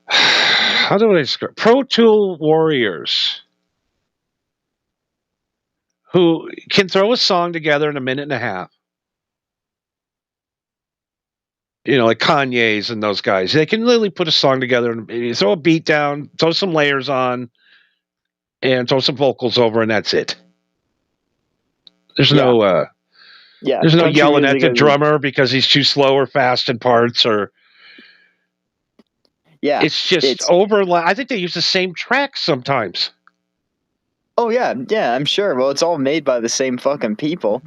how do I describe, Pro Tool warriors who can throw a song together in a minute and a half. Like Kanye's and those guys. They can literally put a song together and throw a beat down, throw some layers on, and throw some vocals over, and that's it. There's no there's no yelling at the drummer because he's too slow or fast in parts, or it's just overlap. I think they use the same track sometimes. Oh yeah, I'm sure. Well, it's all made by the same fucking people.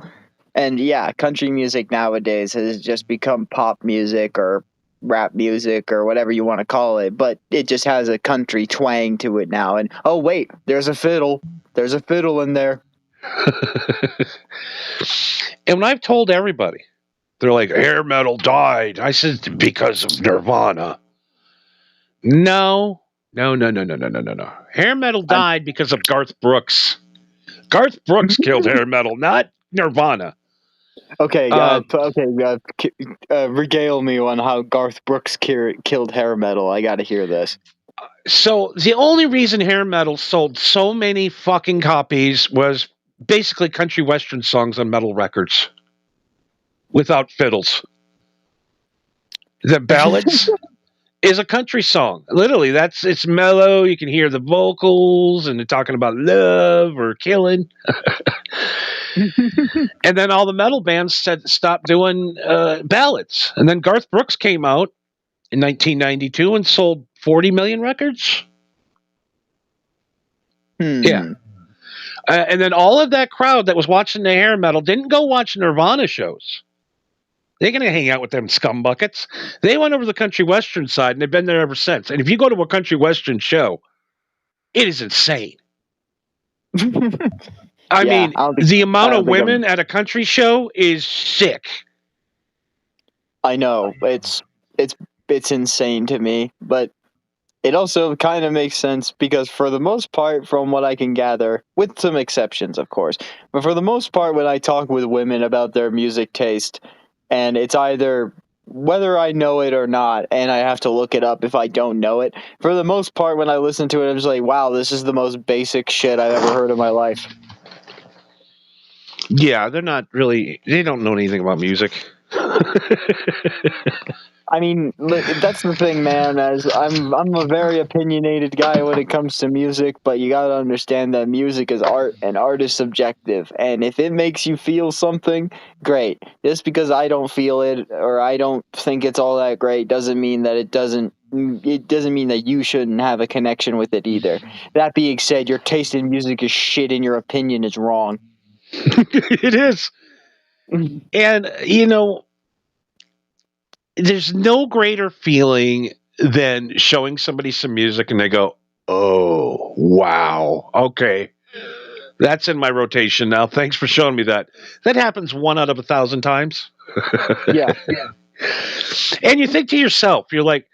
And yeah, country music nowadays has just become pop music or rap music or whatever you want to call it, but it just has a country twang to it now. And oh wait, there's a fiddle. There's a fiddle in there. And when I've told everybody, they're like, hair metal died. I said, because of Nirvana. No. Hair metal died because of Garth Brooks. Garth Brooks killed hair metal, not Nirvana. Okay, regale me on how Garth Brooks killed hair metal. I got to hear this. So the only reason hair metal sold so many fucking copies was basically country western songs on metal records without fiddles. The ballads is a country song. Literally, it's mellow. You can hear the vocals, and they're talking about love or killing. And then all the metal bands said stop doing ballads. And then Garth Brooks came out in 1992 and sold 40 million records. Yeah. And then all of that crowd that was watching the hair metal didn't go watch Nirvana shows. They're going to hang out with them scumbuckets. They went over to the country western side, and they've been there ever since. And if you go to a country western show, it is insane. I mean, the amount of women at a country show is sick. I know. It's insane to me, but It also kind of makes sense because for the most part, from what I can gather, with some exceptions, of course, but for the most part, when I talk with women about their music taste, and it's either whether I know it or not, and I have to look it up if I don't know it, for the most part, when I listen to it, I'm just like, wow, this is the most basic shit I've ever heard in my life. Yeah, they don't know anything about music. I mean, that's the thing, man. As I'm a very opinionated guy when it comes to music, but you gotta understand that music is art, and art is subjective. And if it makes you feel something, great. Just because I don't feel it or I don't think it's all that great doesn't mean that it doesn't. It doesn't mean that you shouldn't have a connection with it either. That being said, your taste in music is shit, and your opinion is wrong. It is, and there's no greater feeling than showing somebody some music and they go, "Oh, wow. Okay. That's in my rotation now. Thanks for showing me that." That happens 1 out of 1,000 times. Yeah. And you think to yourself, you're like,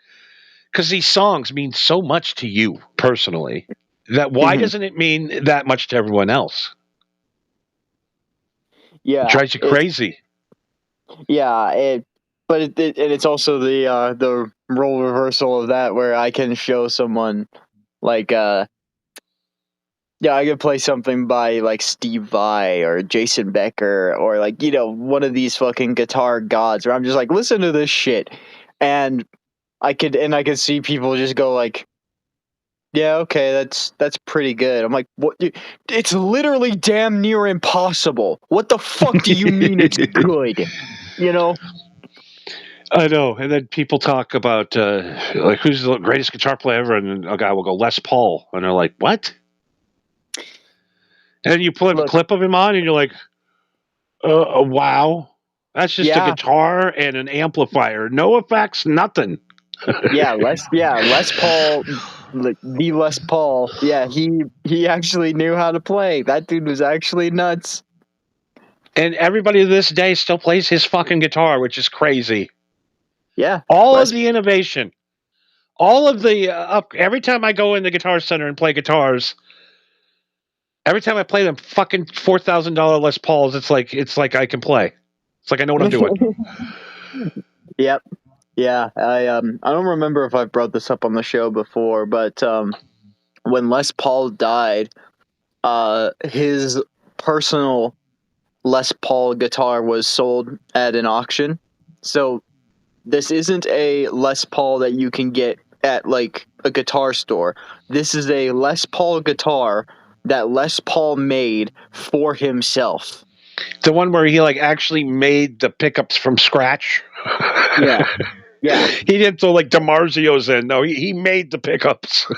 because these songs mean so much to you personally, that why Mhm. doesn't it mean that much to everyone else? It Yeah. drives you crazy. But and it's also the role reversal of that where I can show someone like I could play something by like Steve Vai or Jason Becker or like one of these fucking guitar gods where I'm just like, listen to this shit, and I could see people just go like, yeah, okay, that's pretty good. I'm like, what? It's literally damn near impossible. What the fuck do you mean it's good? You know? I know. And then people talk about like who's the greatest guitar player ever, and a guy will go Les Paul, and they're like, "What?" And then you put a Look, clip of him on, and you're like, "Wow, that's just a yeah, guitar and an amplifier, no effects, nothing." Les Paul, the Les Paul. Yeah, he actually knew how to play. That dude was actually nuts. And everybody to this day still plays his fucking guitar, which is crazy. Yeah, All of Les. the innovation, all of the every time I go in the Guitar Center and play guitars, every time I play them fucking $4,000 Les Pauls, it's like I can play. It's like I know what I'm doing. Yep. Yeah, I don't remember if I've brought this up on the show before, but when Les Paul died, his personal Les Paul guitar was sold at an auction. So this isn't a Les Paul that you can get at like a guitar store. This is a Les Paul guitar that Les Paul made for himself. The one where he like actually made the pickups from scratch. Yeah. Yeah. He didn't throw like DiMarzio's in. No, he made the pickups.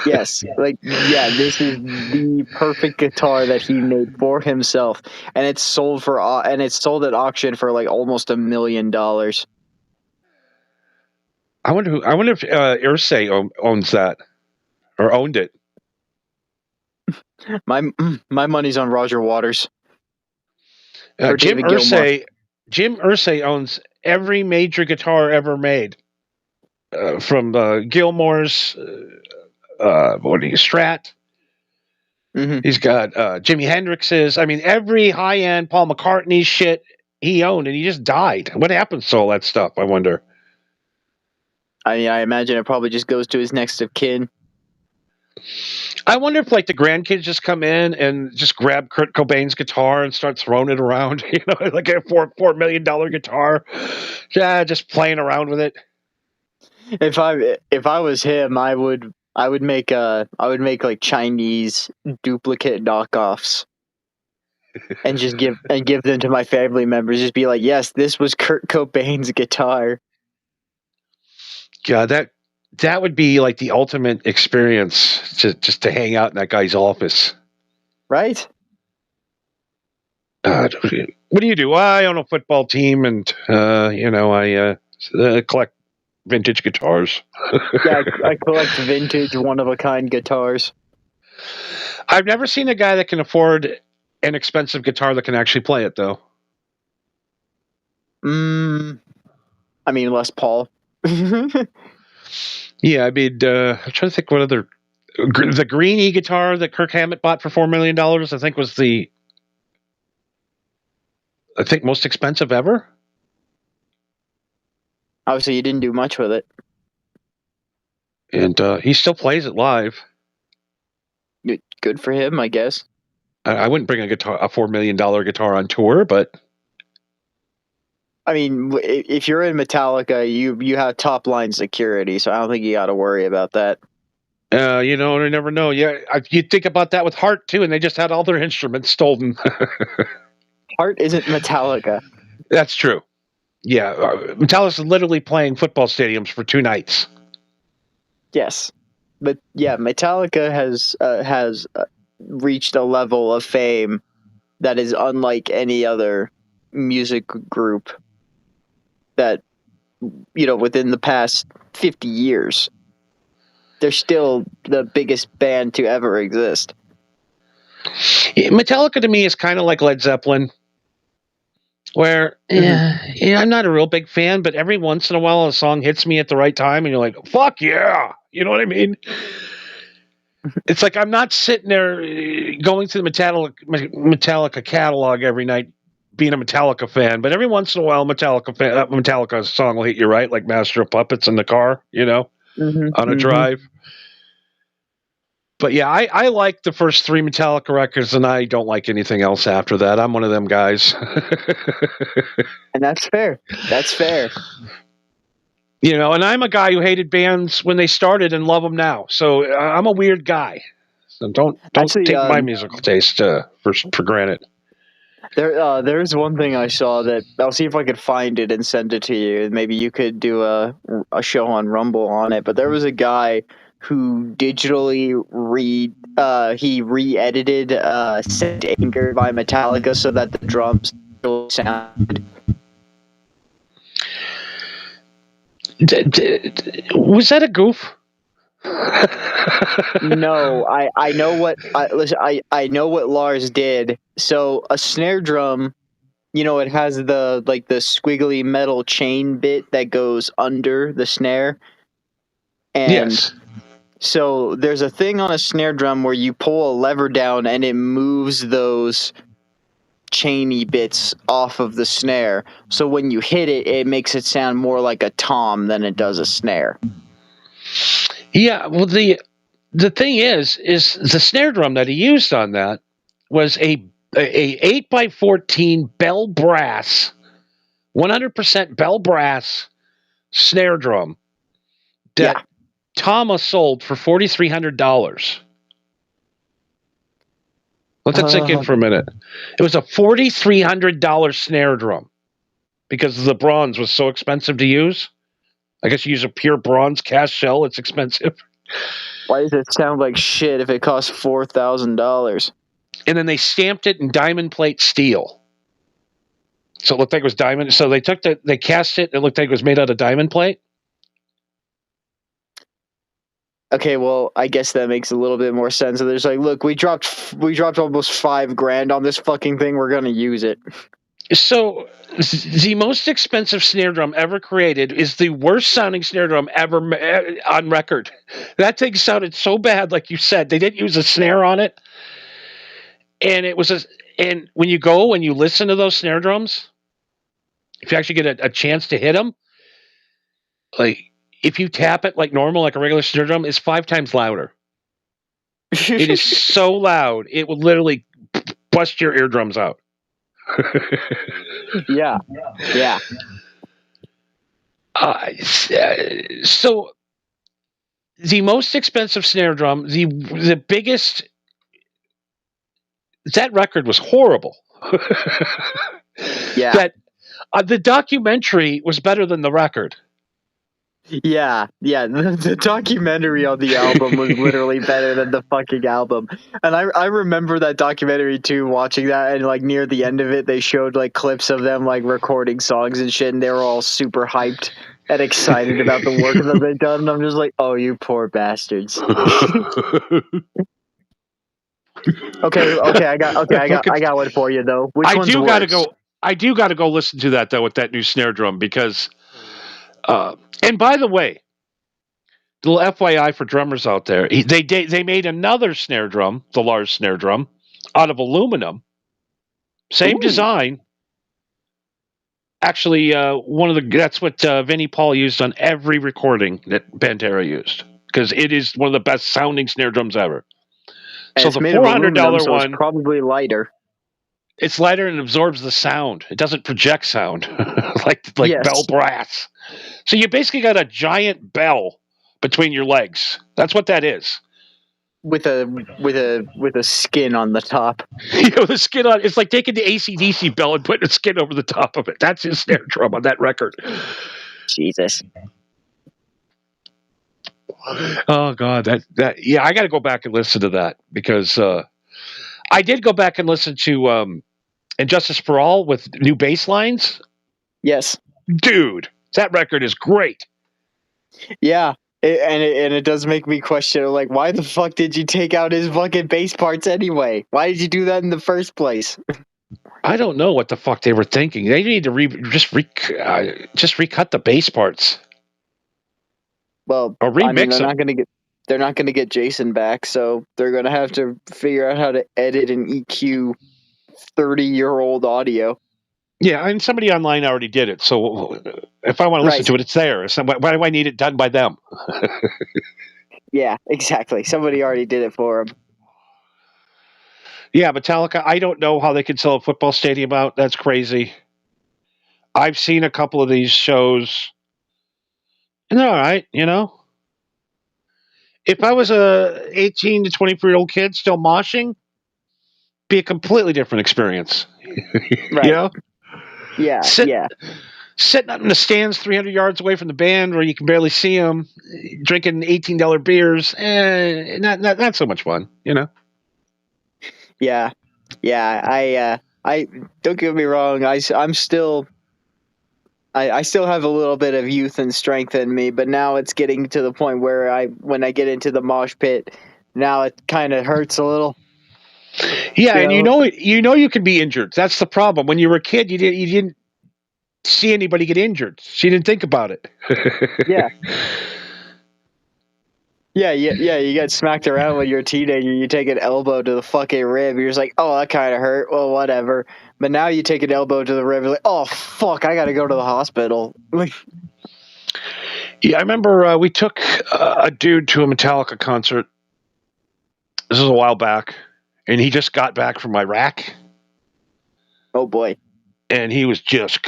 Yes. Like, yeah, this is the perfect guitar that he made for himself. And it's sold at auction for like almost $1 million. I wonder if Irsay owns that or owned it. My money's on Roger Waters. Or Jim David Gilmour. Irsay owns every major guitar ever made, from Gilmour's Strat. Mm-hmm. He's got Jimi Hendrix's. I mean, every high end Paul McCartney shit he owned, and he just died. What happens to all that stuff? I wonder. I mean, I imagine it probably just goes to his next of kin. I wonder if like the grandkids just come in and just grab Kurt Cobain's guitar and start throwing it around, like a $4 million guitar. Yeah, just playing around with it. If I was him, I would make like Chinese duplicate knockoffs and just give them to my family members. Just be like, yes, this was Kurt Cobain's guitar. Yeah, that would be like the ultimate experience, just to hang out in that guy's office. Right? What do you do? I own a football team, and I collect vintage guitars. Yeah, I collect vintage, one of a kind guitars. I've never seen a guy that can afford an expensive guitar that can actually play it, though. I mean, Les Paul. Yeah, I mean, I'm trying to think what other. The green E guitar that Kirk Hammett bought for $4 million, I think, was most expensive ever. Obviously, you didn't do much with it. And he still plays it live. Good for him, I guess. I wouldn't bring a $4 million guitar on tour, but I mean, if you're in Metallica, you have top line security, so I don't think you got to worry about that. you never know. Yeah, you think about that with Heart too, and they just had all their instruments stolen. Heart isn't Metallica. That's true. Yeah, Metallica's literally playing football stadiums for 2 nights. Yes, but yeah, Metallica has reached a level of fame that is unlike any other music group that, within the past 50 years. They're still the biggest band to ever exist. Metallica to me is kind of like Led Zeppelin, where I'm not a real big fan, but every once in a while a song hits me at the right time, and you're like, "Fuck yeah!" You know what I mean? It's like I'm not sitting there going through the Metallica catalog every night, being a Metallica fan, but every once in a while, Metallica song will hit you right, like Master of Puppets in the car, on a drive. But yeah, I like the first 3 Metallica records, and I don't like anything else after that. I'm one of them guys. And that's fair. That's fair. And I'm a guy who hated bands when they started and love them now. So I'm a weird guy. So don't Actually, take my musical taste for granted. There's one thing I saw that I'll see if I could find it and send it to you. Maybe you could do a show on Rumble on it. But there was a guy who digitally re-edited "Sent Anger" by Metallica so that the drums still sounded. Was that a goof? No, I know what. Listen, I know what Lars did. So a snare drum, it has the squiggly metal chain bit that goes under the snare. And yes. So there's a thing on a snare drum where you pull a lever down and it moves those chainy bits off of the snare. So when you hit it, it makes it sound more like a tom than it does a snare. Yeah, well, the thing is the snare drum that he used on that was a 8x14 bell brass, 100% bell brass snare drum that Thomas sold for $4,300. Let that sink in for a minute. It was a $4,300 snare drum because the bronze was so expensive to use. I guess you use a pure bronze cast shell. It's expensive. Why does it sound like shit if it costs $4,000? And then they stamped it in diamond plate steel. So it looked like it was diamond. So they cast it. It looked like it was made out of diamond plate. Okay, well, I guess that makes a little bit more sense. So there's like, look, we dropped almost $5,000 on this fucking thing. We're gonna use it. So the most expensive snare drum ever created is the worst sounding snare drum ever on record. That thing sounded so bad, like you said. They didn't use a snare on it, and it was and when you listen to those snare drums, if you actually get a chance to hit them, like if you tap it like normal, like a regular snare drum, it's 5 times louder. It is so loud, it will literally bust your eardrums out. Yeah. So the most expensive snare drum, the biggest, that record was horrible. Yeah. That the documentary was better than the record. Yeah. The documentary on the album was literally better than the fucking album. And I remember that documentary too, watching that, and like near the end of it, they showed like clips of them like recording songs and shit, and they were all super hyped and excited about the work that they'd done. And I'm just like, oh, you poor bastards. Okay, I got one for you though. Which one's worse? I do gotta go listen to that though with that new snare drum because and by the way, little FYI for drummers out there. They made another snare drum, the Lars snare drum, out of aluminum. Same Ooh. design. Actually, that's what Vinnie Paul used on every recording that Pantera used, because it is one of the best sounding snare drums ever. And So it's the made of aluminum, $400 so it's one, probably lighter. it's lighter and absorbs the sound. It doesn't project sound like Yes. bell brass. So you basically got a giant bell between your legs. That's what that is. With a skin on the top. The skin on it's like taking the AC/DC bell and putting a skin over the top of it. That's his snare drum on that record. Jesus. Oh God, that yeah, I got to go back and listen to that, because I did go back and listen to Injustice for All with new bass lines. Yes. Dude, that record is great. Yeah. It does make me question, like, why the fuck did you take out his fucking bass parts anyway? Why did you do that in the first place? I don't know what the fuck they were thinking. They need to just recut the bass parts. Well, Or remix I mean, them. they're not gonna get Jason back, so they're gonna have to figure out how to edit and EQ 30-year-old audio. Yeah, and somebody online already did it. So if I want to listen Right. to it, it's there. So why do I need it done by them? Yeah, exactly. Somebody already did it for him. Yeah, Metallica, I don't know how they could sell a football stadium out. That's crazy. I've seen a couple of these shows, and they're all right, you know? If I was a 18 to 24-year-old kid still moshing, be a completely different experience. Right. You know? Yeah, yeah. Sitting up in the stands 300 yards away from the band where you can barely see them, drinking $18 beers, not so much fun, you know? Yeah. Yeah, I don't get me wrong, I'm still I still have a little bit of youth and strength in me, but now it's getting to the point where when I get into the mosh pit, now it kind of hurts a little. Yeah, You and you know you can be injured. That's the problem. When you were a kid, you didn't see anybody get injured. So you didn't think about it. Yeah. Yeah, you get smacked around when you're a teenager, you take an elbow to the fucking rib, you're just like, oh, that kind of hurt, well, whatever. But now you take an elbow to the rib, you're like, oh, fuck, I gotta go to the hospital. Yeah, I remember we took a dude to a Metallica concert. This was a while back, and he just got back from Iraq. Oh, boy. And he was just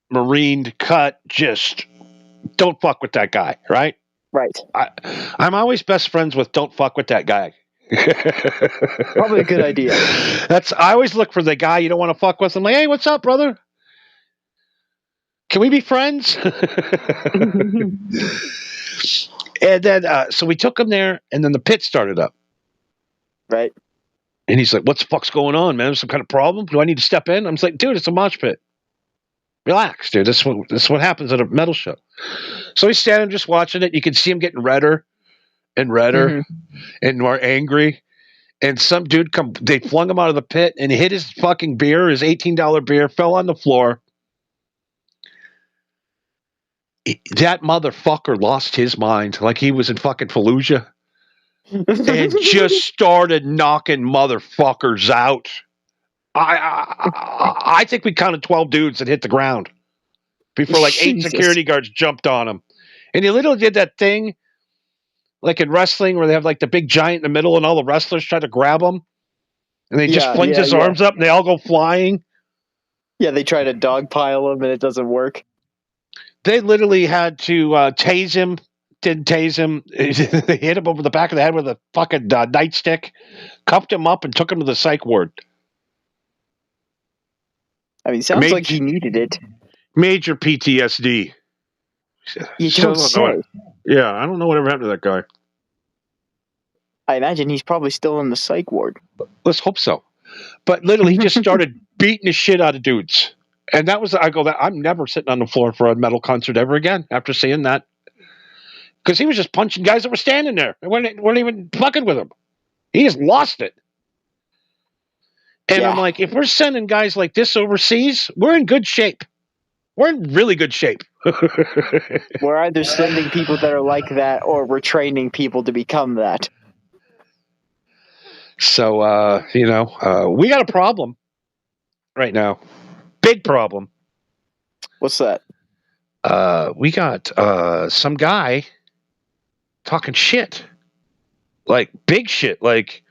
marined, just don't fuck with that guy, right? Right. I'm always best friends with don't fuck with that guy. Probably a good idea. I always look for the guy you don't want to fuck with. I'm like, hey, what's up, brother? Can we be friends? And then, so we took him there, and then the pit started up. Right. And he's like, what the fuck's going on, man? Some kind of problem? Do I need to step in? I'm just like, dude, it's a mosh pit. Relax, dude. This is what happens at a metal show. So he's standing just watching it. You can see him getting redder and redder and more angry. And some dude they flung him out of the pit and hit his fucking beer, his $18 beer, fell on the floor. That motherfucker lost his mind like he was in fucking Fallujah and just started knocking motherfuckers out. I think we counted 12 dudes that hit the ground before like 8 security guards jumped on him. And he literally did that thing like in wrestling where they have like the big giant in the middle and all the wrestlers try to grab him. And they just flings his arms up and they all go flying. Yeah, they try to dogpile him and it doesn't work. They literally had to tase him. Didn't tase him. They hit him over the back of the head with a fucking nightstick, cuffed him up, and took him to the psych ward. I mean, sounds like he needed it. Major PTSD. You don't say. Yeah, I don't know whatever happened to that guy. I imagine he's probably still in the psych ward. Let's hope so. But literally, he just started beating the shit out of dudes. And that was, I'm never sitting on the floor for a metal concert ever again after seeing that. Because he was just punching guys that were standing there. They weren't even fucking with him. He just lost it. And I'm like, if we're sending guys like this overseas, we're in good shape. we're in really good shape. We're either sending people that are like that, or we're training people to become that. So, we got a problem right now. Big problem. What's that? We got some guy talking shit. Like, big shit. Like,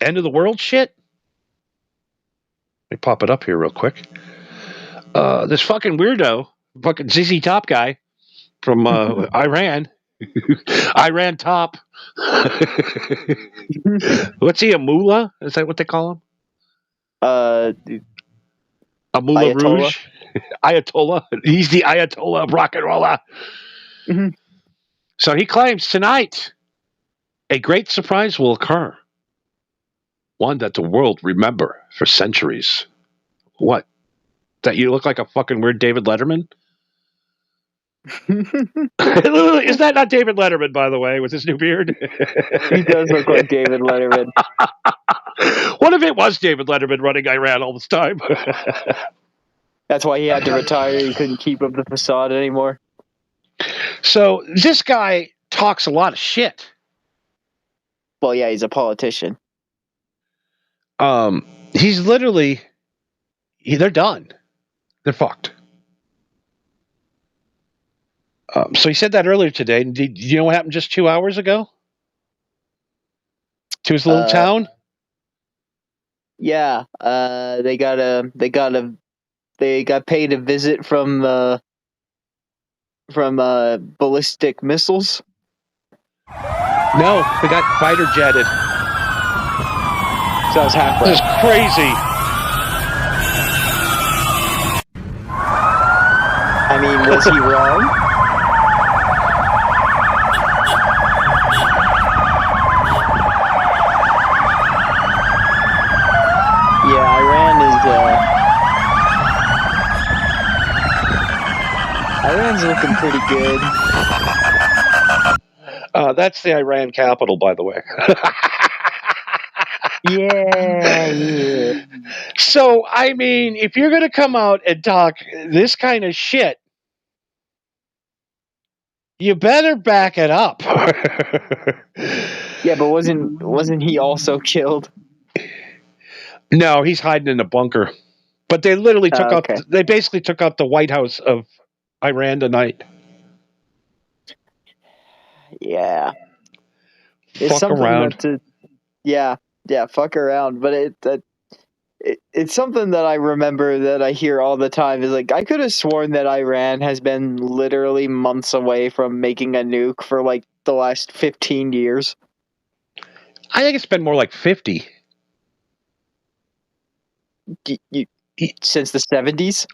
end of the world shit. Let me pop it up here real quick. This fucking weirdo, fucking ZZ Top guy from Iran. Iran Top. What's he, a mullah? Is that what they call him? A mullah Ayatollah. rouge? Ayatollah. He's the Ayatollah of rock and roller. Mm-hmm. So he claims tonight a great surprise will occur. One that the world remember for centuries. What? That you look like a fucking weird David Letterman? Is that not David Letterman, by the way, with his new beard? He does look like David Letterman. What if it was David Letterman running Iran all this time? That's why he had to retire. He couldn't keep up the facade anymore. So this guy talks a lot of shit. Well, yeah, he's a politician. He's literally, they're done. They're fucked. So he said that earlier today. Did you know what happened just 2 hours ago? To his little town? Yeah. They got paid a visit from ballistic missiles. No, they got fighter jetted. So I was half right. This is crazy. I mean, was he wrong? Yeah, Iran's looking pretty good. That's the Iran capital, by the way. Yeah. So, I mean, if you're going to come out and talk this kind of shit, you better back it up. Yeah, but wasn't he also killed? No, he's hiding in a bunker. But they literally took out. They basically took out the White House of Iran tonight. Yeah, it's fuck around. Fuck around. But it's something that I remember that I hear all the time. Is like, I could have sworn that Iran has been literally months away from making a nuke for like the last 15 years. I think it's been more like 50. Since the 70s?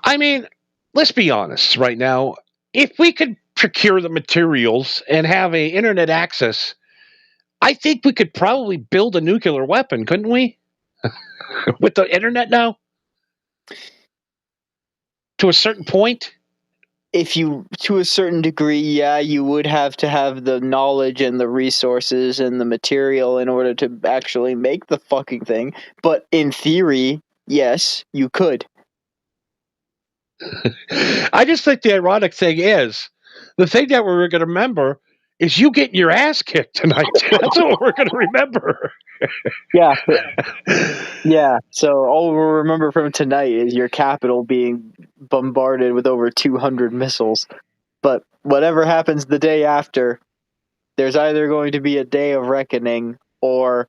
I mean, let's be honest right now. If we could procure the materials and have a internet access, I think we could probably build a nuclear weapon, couldn't we? With the internet now? To a certain point? To a certain degree, yeah, you would have to have the knowledge and the resources and the material in order to actually make the fucking thing. But in theory, yes, you could. I just think the ironic thing is, the thing that we're going to remember is you getting your ass kicked tonight. That's what we're going to remember. Yeah. Yeah. So all we'll remember from tonight is your capital being bombarded with over 200 missiles. But whatever happens the day after, there's either going to be a day of reckoning or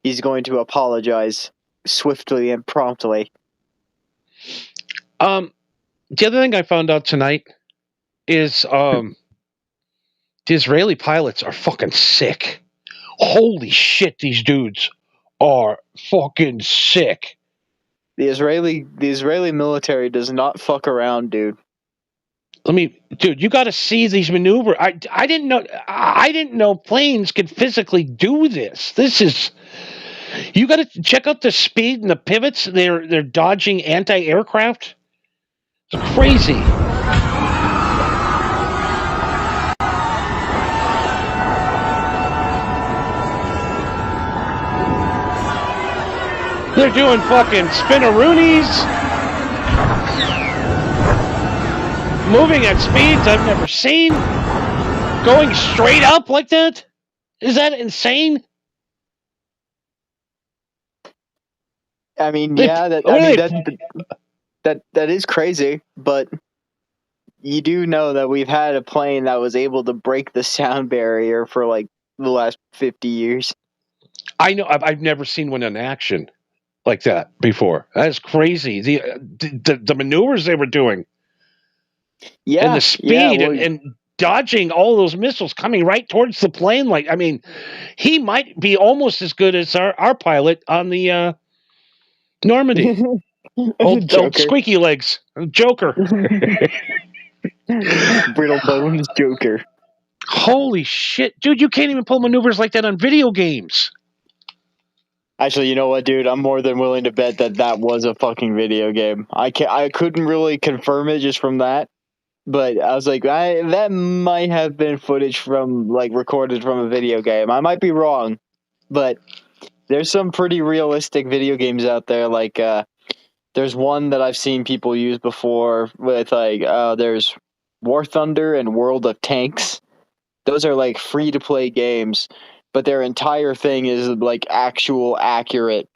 he's going to apologize swiftly and promptly. The other thing I found out tonight is the Israeli pilots are fucking sick. Holy shit, these dudes are fucking sick. The Israeli military does not fuck around, dude. Dude, you got to see these maneuvers. I didn't know planes could physically do this. You got to check out the speed and the pivots. They're dodging anti-aircraft. It's crazy. They're doing fucking spinaroonies. moving at speeds I've never seen, going straight up like that. Is that insane? I mean, yeah, that is crazy, but you do know that we've had a plane that was able to break the sound barrier for like the last 50 years. I know. I've never seen one in action like that before. That's crazy. The maneuvers they were doing, Yeah, and the yeah. speed, Well, and dodging all those missiles coming right towards the plane. Like, I mean, he might be almost as good as our pilot on the Normandy. Old Joker, squeaky legs, Joker. brittle bones, Joker. Holy shit, dude! You can't even pull maneuvers like that on video games. Actually, you know what, dude? I'm more than willing to bet that was a fucking video game. I couldn't really confirm it just from that, but I was like, that might have been footage from like recorded from a video game. I might be wrong, but there's some pretty realistic video games out there. Like, there's one that I've seen people use before with like, there's War Thunder and World of Tanks. Those are like free to play games, but their entire thing is like actual accurate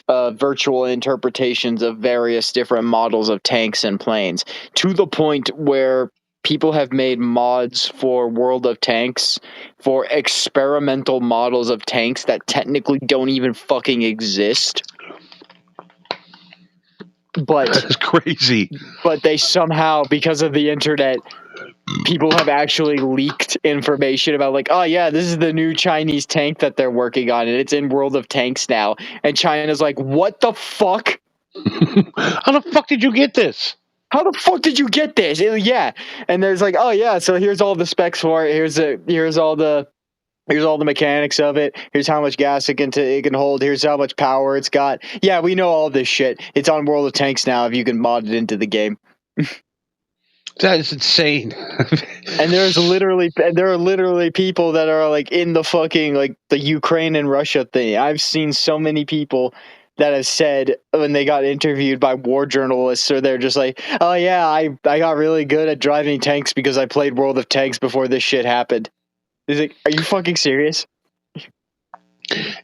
virtual interpretations of various different models of tanks and planes, to the point where people have made mods for World of Tanks for experimental models of tanks that technically don't even fucking exist. But That's crazy. But they somehow, because of the internet, people have actually leaked information about like, oh yeah, this is the new Chinese tank that they're working on, and it's in World of Tanks now. And China's like, what the fuck? How the fuck did you get this? How the fuck did you get this? Yeah. And there's like, oh yeah, so here's all the specs for it. Here's all the mechanics of it. Here's how much gas it can hold. Here's how much power it's got. Yeah, we know all this shit. It's on World of Tanks now if you can mod it into the game. That is insane. And there are literally people that are like in the fucking like the Ukraine and Russia thing. I've seen so many people that have said when they got interviewed by war journalists, or they're just like, oh yeah, I got really good at driving tanks because I played World of Tanks before this shit happened. He's like, are you fucking serious?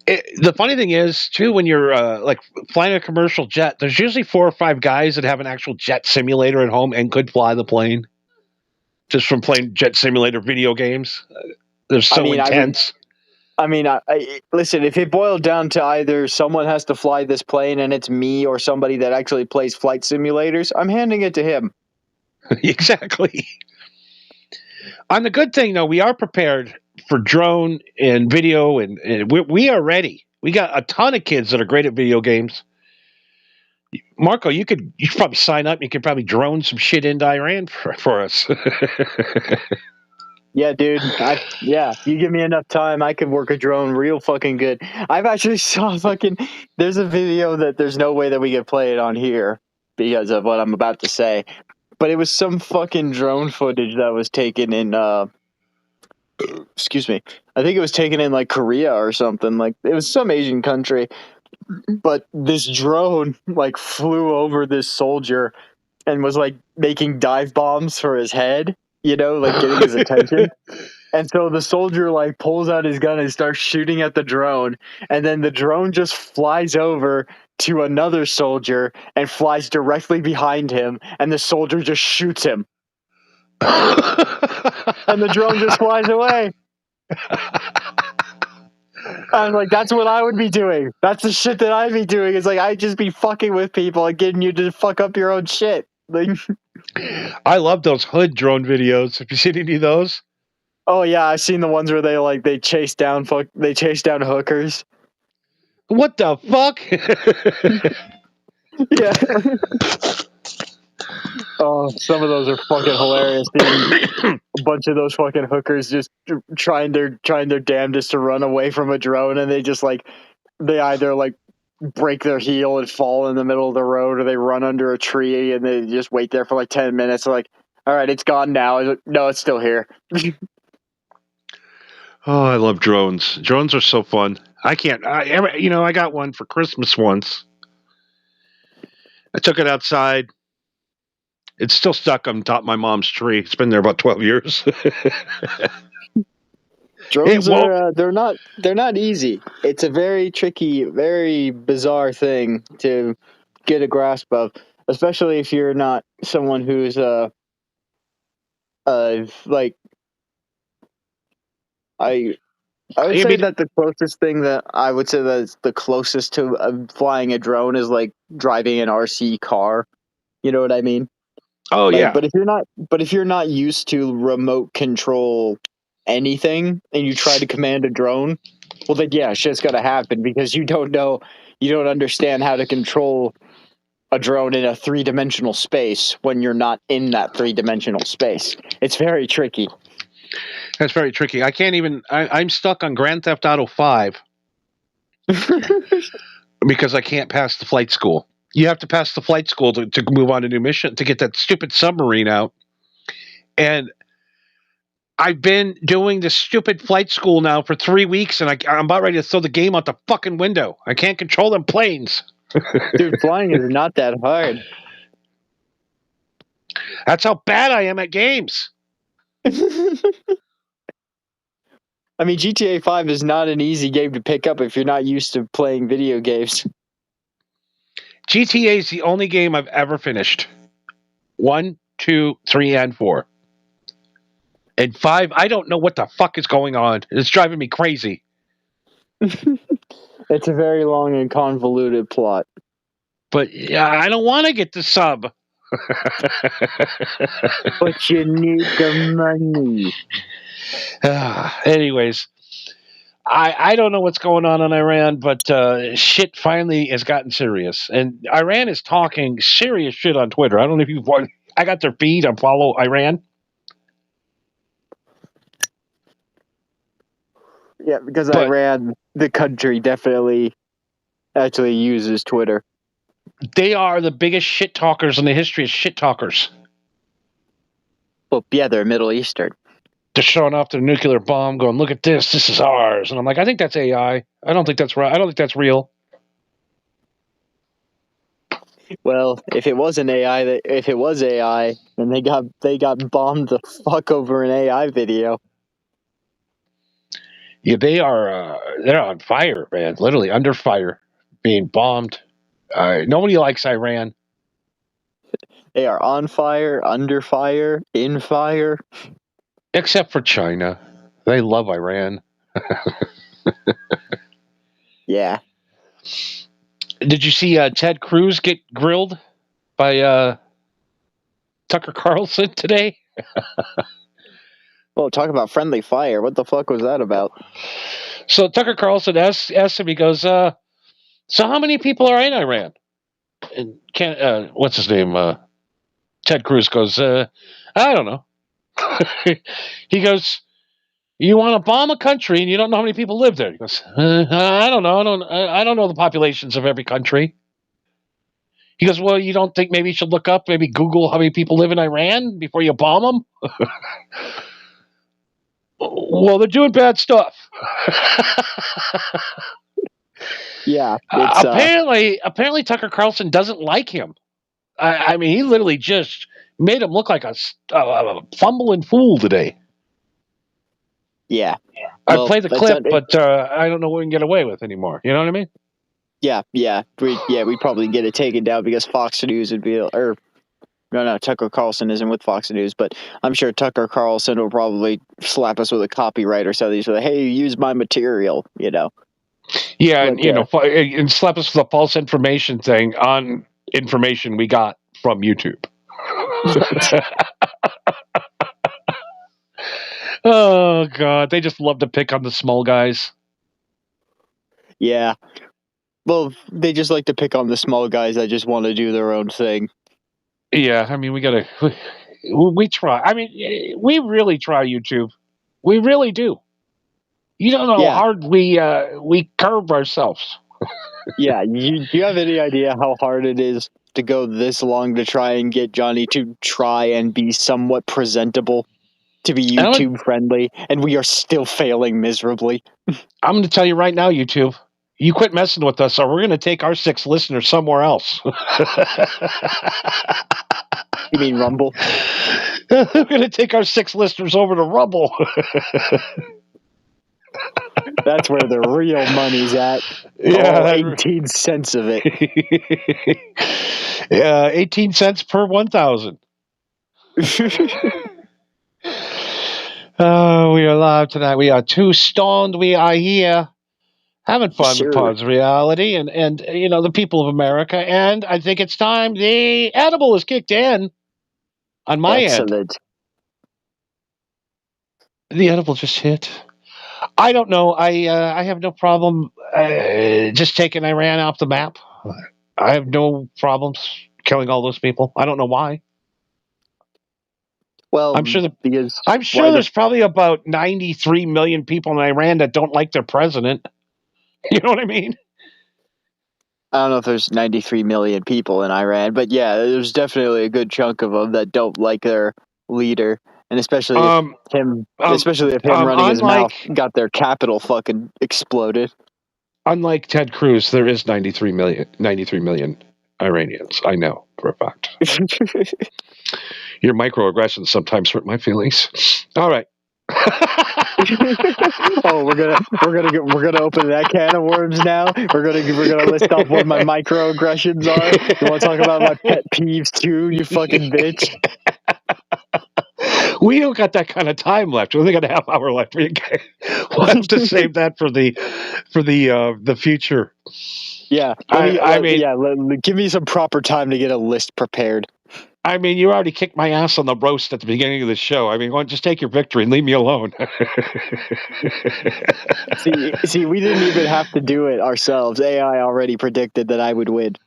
The funny thing is, too, when you're like flying a commercial jet, there's usually 4 or 5 guys that have an actual jet simulator at home and could fly the plane just from playing jet simulator video games. They're so intense. Listen, if it boiled down to either someone has to fly this plane and it's me or somebody that actually plays flight simulators, I'm handing it to him. Exactly. On the good thing, though, we are prepared for drone and video, and we are ready. We got a ton of kids that are great at video games. Marco, you could probably sign up. You could probably drone some shit into Iran for us. Yeah, dude. You give me enough time, I could work a drone real fucking good. I've actually saw there's a video that there's no way that we could play it on here because of what I'm about to say. But it was some fucking drone footage that was taken in excuse me. I think it was taken in like Korea or something. Like it was some Asian country. But this drone like flew over this soldier and was like making dive bombs for his head, like getting his attention. And so the soldier like pulls out his gun and starts shooting at the drone, and then the drone just flies over to another soldier and flies directly behind him, and the soldier just shoots him. And the drone just flies away. I'm like, that's what I would be doing. That's the shit that I'd be doing. It's like I'd just be fucking with people and getting you to fuck up your own shit. Like, I love those hood drone videos. Have you seen any of those? Oh yeah, I've seen the ones where they chase down hookers. What the fuck? Yeah. Oh, some of those are fucking hilarious. Dude. A bunch of those fucking hookers just trying their damnedest to run away from a drone, and they either like break their heel and fall in the middle of the road, or they run under a tree and they just wait there for like 10 minutes. They're like, all right, it's gone now. Like, no, it's still here. Oh, I love drones. Drones are so fun. I got one for Christmas once. I took it outside. It's still stuck on top of my mom's tree. It's been there about 12 years. Drones are they're not easy. It's a very tricky, very bizarre thing to get a grasp of, especially if you're not someone who's like I would say that the closest thing that I would say that's the closest to flying a drone is like driving an RC car. You know what I mean? Oh Like, yeah. but if you're not used to remote control anything and you try to command a drone, well then yeah, shit's gonna happen because you don't understand how to control a drone in a 3-dimensional space when you're not in that 3-dimensional space. It's very tricky. That's very tricky. I can't even. I'm stuck on Grand Theft Auto 5 because I can't pass the flight school. You have to pass the flight school to move on to new mission to get that stupid submarine out. And I've been doing this stupid flight school now for 3 weeks, and I'm about ready to throw the game out the fucking window. I can't control them planes. Dude, flying is not that hard. That's how bad I am at games. I mean, GTA 5 is not an easy game to pick up if you're not used to playing video games. GTA is the only game I've ever finished. 1, 2, 3, and 4. And 5, I don't know what the fuck is going on. It's driving me crazy. It's a very long and convoluted plot. But yeah, I don't want to get the sub. But you need the money. Anyways, I don't know what's going on in Iran, but shit finally has gotten serious. And Iran is talking serious shit on Twitter. I don't know if you've watched. I got their feed. I follow Iran. Yeah, because Iran, the country, definitely actually uses Twitter. They are the biggest shit talkers in the history of shit talkers. Well, yeah, they're Middle Eastern. They're showing off their nuclear bomb, going, "Look at this. This is ours." And I'm like, I think that's AI. I don't think that's right. I don't think that's real. Well, if it was AI, then they got bombed the fuck over an AI video. Yeah, they're on fire, man. Literally under fire, being bombed. Nobody likes Iran. They are on fire, under fire, in fire. Except for China. They love Iran. Yeah. Did you see Ted Cruz get grilled by Tucker Carlson today? Well, talk about friendly fire. What the fuck was that about? So Tucker Carlson asked him, he goes, so how many people are in Iran? And what's his name? Ted Cruz goes, I don't know. He goes, you want to bomb a country and you don't know how many people live there. He goes, I don't know. I don't know the populations of every country. He goes, well, you don't think maybe you should look up, maybe Google how many people live in Iran before you bomb them? Well, they're doing bad stuff. Yeah. Apparently Tucker Carlson doesn't like him. I mean, he literally just made him look like a fumbling fool today. Yeah. I played the clip, but I don't know what we can get away with anymore. You know what I mean? Yeah. We'd probably get it taken down because Fox News would be, or no, Tucker Carlson isn't with Fox News, but I'm sure Tucker Carlson will probably slap us with a copyright or something. So, hey, you use my material, you know. Yeah, and slap us with a false information thing on information we got from YouTube. Oh God, they just love to pick on the small guys. Yeah. Well, they just like to pick on the small guys that just want to do their own thing. Yeah, I mean, we try. I mean, we really try, YouTube. We really do. You don't know how hard we curve ourselves. Yeah, you have any idea how hard it is to go this long to try and get Johnny to try and be somewhat presentable, to be YouTube friendly, and we are still failing miserably. I'm going to tell you right now, YouTube. You quit messing with us, or we're going to take our 6 listeners somewhere else. You mean Rumble? We're going to take our 6 listeners over to Rumble. That's where the real money's at. Yeah, 18 cents of it. Yeah, 18 cents per 1,000. Oh, we are live tonight. We are too stoned. We are here having fun with Pod's Reality and you know, the people of America. And I think it's time the edible is kicked in on my end. The edible just hit. I don't know. I have no problem just taking Iran off the map. I have no problems killing all those people. I don't know why. Well, I'm sure there's probably about 93 million people in Iran that don't like their president. You know what I mean? I don't know if there's 93 million people in Iran, but yeah, there's definitely a good chunk of them that don't like their leader, and especially if him running his mouth got their capital fucking exploded. Unlike Ted Cruz, there is 93 million Iranians. I know for a fact. Your microaggressions sometimes hurt my feelings. All right. Oh, we're gonna open that can of worms now. We're gonna list off what my microaggressions are. You want to talk about my pet peeves too? You fucking bitch. We don't got that kind of time left. We only got a half hour left. We'll have to save that for the future. Yeah, give me some proper time to get a list prepared. I mean, you already kicked my ass on the roast at the beginning of the show. I mean, why don't you just take your victory and leave me alone? see, we didn't even have to do it ourselves. AI already predicted that I would win.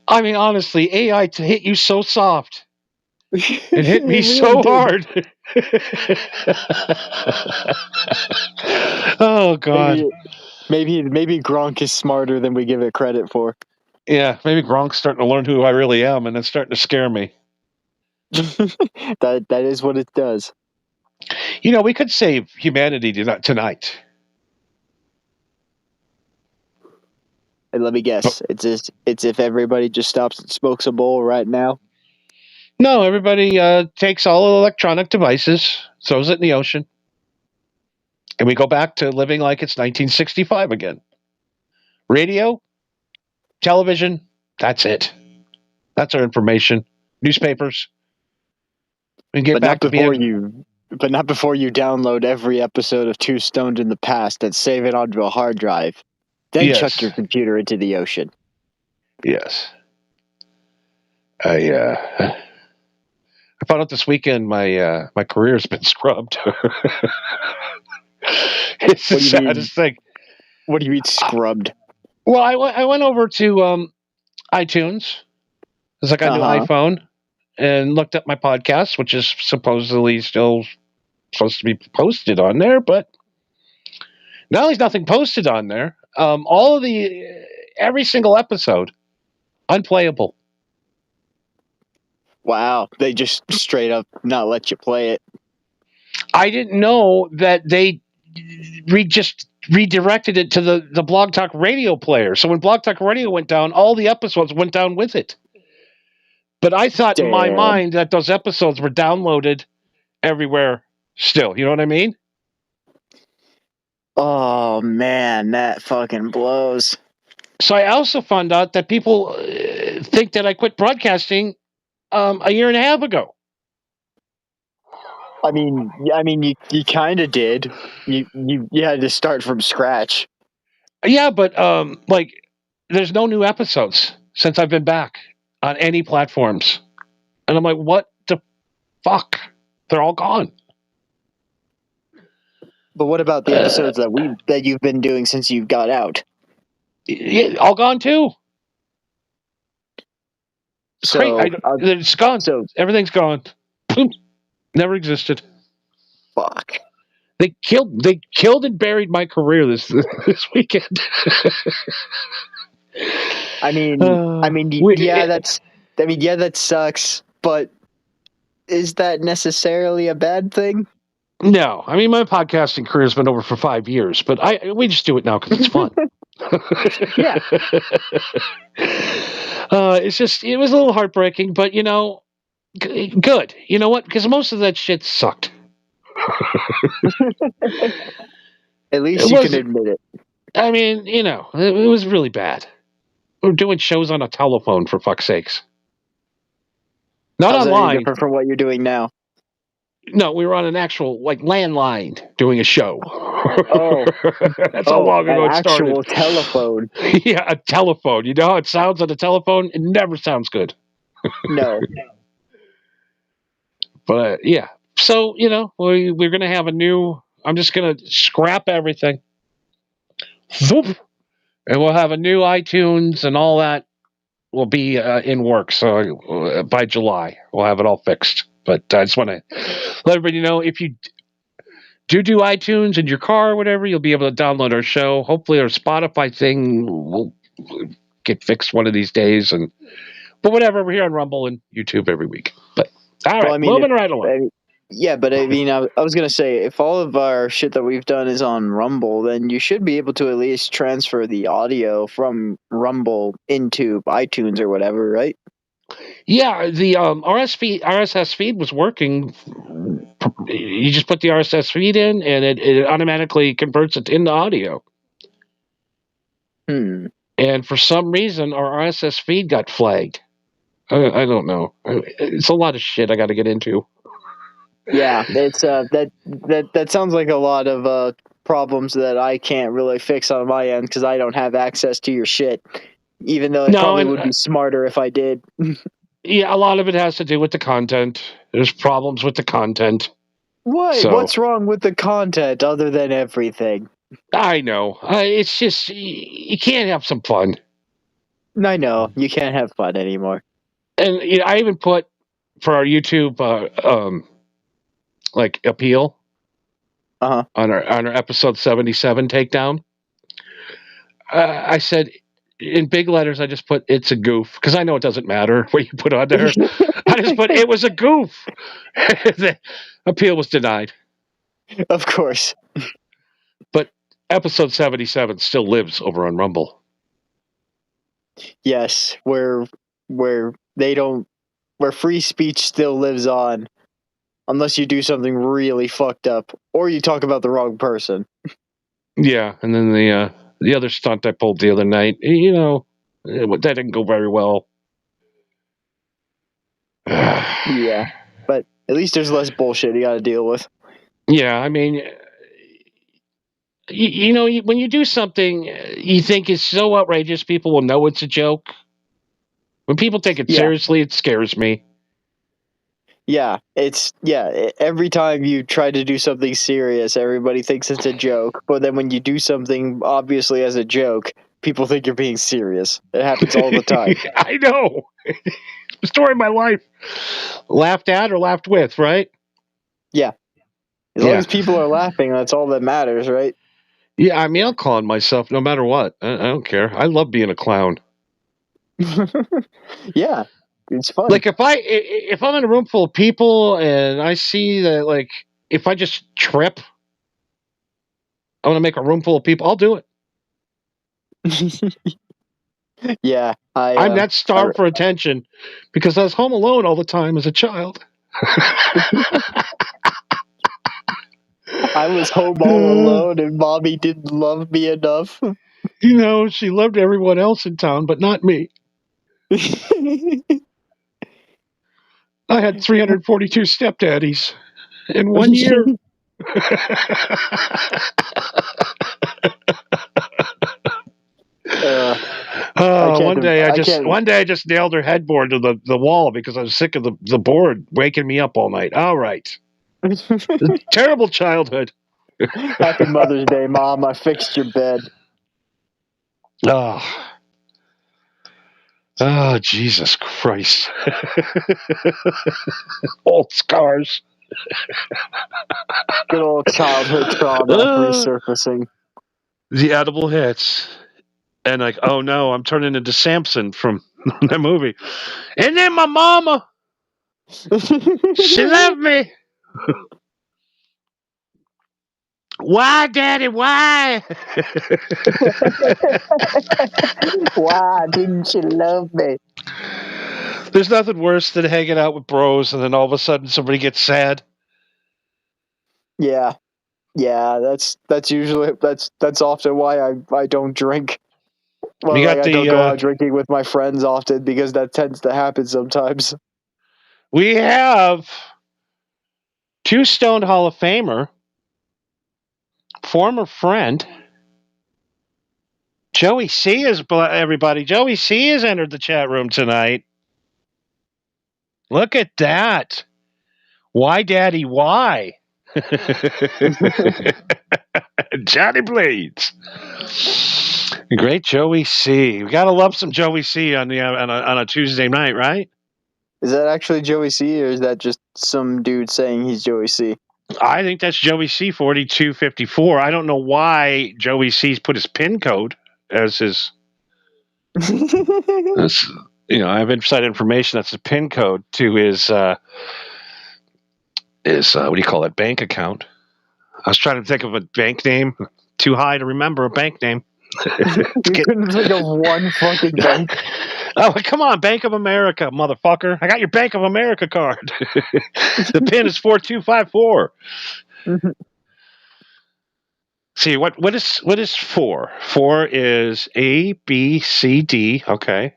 I mean, honestly, AI hit you so soft. It hit me so hard. Oh, God. Maybe Gronk is smarter than we give it credit for. Yeah, maybe Gronk's starting to learn who I really am, and it's starting to scare me. That is what it does. You know, we could save humanity tonight. And let me guess, it's if everybody just stops and smokes a bowl right now. No, everybody takes all electronic devices, throws it in the ocean, and we go back to living like it's 1965 again. Radio, television, that's it. That's our information. Newspapers. We get back to being... But not before you download every episode of Too Stoned in the Past and save it onto a hard drive. Then chuck your computer into the ocean. Yes. I found out this weekend my career's been scrubbed. It's the saddest thing. What do you mean scrubbed? Well, I went over to iTunes because I got a new iPhone and looked up my podcast, which is supposedly still supposed to be posted on there, but now there's nothing posted on there. Every single episode, unplayable. Wow, they just straight up not let you play it. I didn't know that they just redirected it to the Blog Talk Radio player. So when Blog Talk Radio went down, all the episodes went down with it. But I thought in my mind that those episodes were downloaded everywhere still. You know what I mean? Oh, man, that fucking blows. So I also found out that people think that I quit broadcasting a year and a half ago. I mean, you kind of did. You had to start from scratch. Yeah, but there's no new episodes since I've been back on any platforms, and I'm like, what the fuck? They're all gone. But what about the episodes that you've been doing since you got out? Yeah, all gone too. So it's gone. So everything's gone. Never existed. Fuck. They killed and buried my career this weekend. That sucks. But is that necessarily a bad thing? No, I mean my podcasting career has been over for 5 years, but we just do it now because it's fun. Yeah. It was a little heartbreaking, but you know, Good. You know what? Because most of that shit sucked. At least It you can was. admit it. I mean, it was really bad. We were doing shows on a telephone, for fuck's sakes. Not How's that any online. different from what you're doing now? No, we were on an actual landline doing a show. Oh, That's how long ago an it started. actual telephone. Yeah, a telephone. You know how it sounds on a telephone? It never sounds good. No. But yeah. So, we're going to have a new. I'm just going to scrap everything. Whoop, and we'll have a new iTunes and all that will be in work. So by July, we'll have it all fixed. But I just want to let everybody know, if you do iTunes in your car or whatever, you'll be able to download our show. Hopefully our Spotify thing will get fixed one of these days. But whatever, we're here on Rumble and YouTube every week. But all right, moving right along. But I mean, I was going to say, if all of our shit that we've done is on Rumble, then you should be able to at least transfer the audio from Rumble into iTunes or whatever, right? Yeah, the RSS feed was working. You just put the RSS feed in, and it automatically converts it into audio. And for some reason, our RSS feed got flagged. I don't know. It's a lot of shit I got to get into. Yeah, it's that sounds like a lot of problems that I can't really fix on my end because I don't have access to your shit. Even though it probably would be smarter if I did. Yeah, a lot of it has to do with the content. There's problems with the content. What? So, what's wrong with the content other than everything? I know. It's just, you can't have some fun. I know. You can't have fun anymore. And I even put, for our YouTube appeal on our episode 77 takedown, I said, in big letters, I just put, it's a goof, because I know it doesn't matter what you put on there. I just put, it was a goof. The appeal was denied. Of course. But episode 77 still lives over on Rumble. Yes, where free speech still lives on, unless you do something really fucked up or you talk about the wrong person. Yeah, and then the other stunt I pulled the other night, that didn't go very well. Yeah, but at least there's less bullshit you got to deal with. Yeah, I mean, when you do something you think is so outrageous, people will know it's a joke. When people take it seriously, it scares me. Yeah, every time you try to do something serious, everybody thinks it's a joke. But then when you do something obviously as a joke, people think you're being serious. It happens all the time. I know. It's the story of my life. Laughed at or laughed with, right? Yeah. As long as people are laughing, that's all that matters, right? Yeah, I mean, I'll clown myself no matter what. I don't care. I love being a clown. Yeah, it's fun. Like if I'm in a room full of people and I see that, like, if I just trip, I want to make a room full of people, I'll do it. Yeah, I'm that starved for attention because I was home alone all the time as a child. I was home all alone and mommy didn't love me enough. She loved everyone else in town, but not me. I had 342 stepdaddies in 1 year. One day I just nailed her headboard to the wall because I was sick of the board waking me up all night. All right. Terrible childhood. Happy Mother's Day, Mom. I fixed your bed. Oh, Jesus Christ. Old scars. Good old childhood trauma resurfacing. The edible hits. And like, oh no, I'm turning into Samson from that movie. And then my mama, she left me. Why, Daddy? Why? Why didn't you love me? There's nothing worse than hanging out with bros and then all of a sudden somebody gets sad. Yeah. Yeah, that's usually that's often why I don't drink. Well, We like got I don't go the out drinking with my friends often because that tends to happen sometimes. we have two Stone Hall of Famer, former friend Joey C is everybody. Joey C has entered the chat room tonight. Look at that. Why, Daddy? Why? Johnny Blades. Great Joey C. We gotta love some Joey C on the on a Tuesday night, right? Is that actually Joey C, or is that just some dude saying he's Joey C? I think that's Joey C 4254. I don't know why Joey C's put his pin code as his. That's, I have inside information. That's the pin code to his what do you call it? Bank account. I was trying to think of a bank name. Too high to remember a bank name. You couldn't think of one fucking bank. Oh, come on, Bank of America, motherfucker! I got your Bank of America card. The pin is 4254. See what is 4? 4 is A, B, C, D. Okay.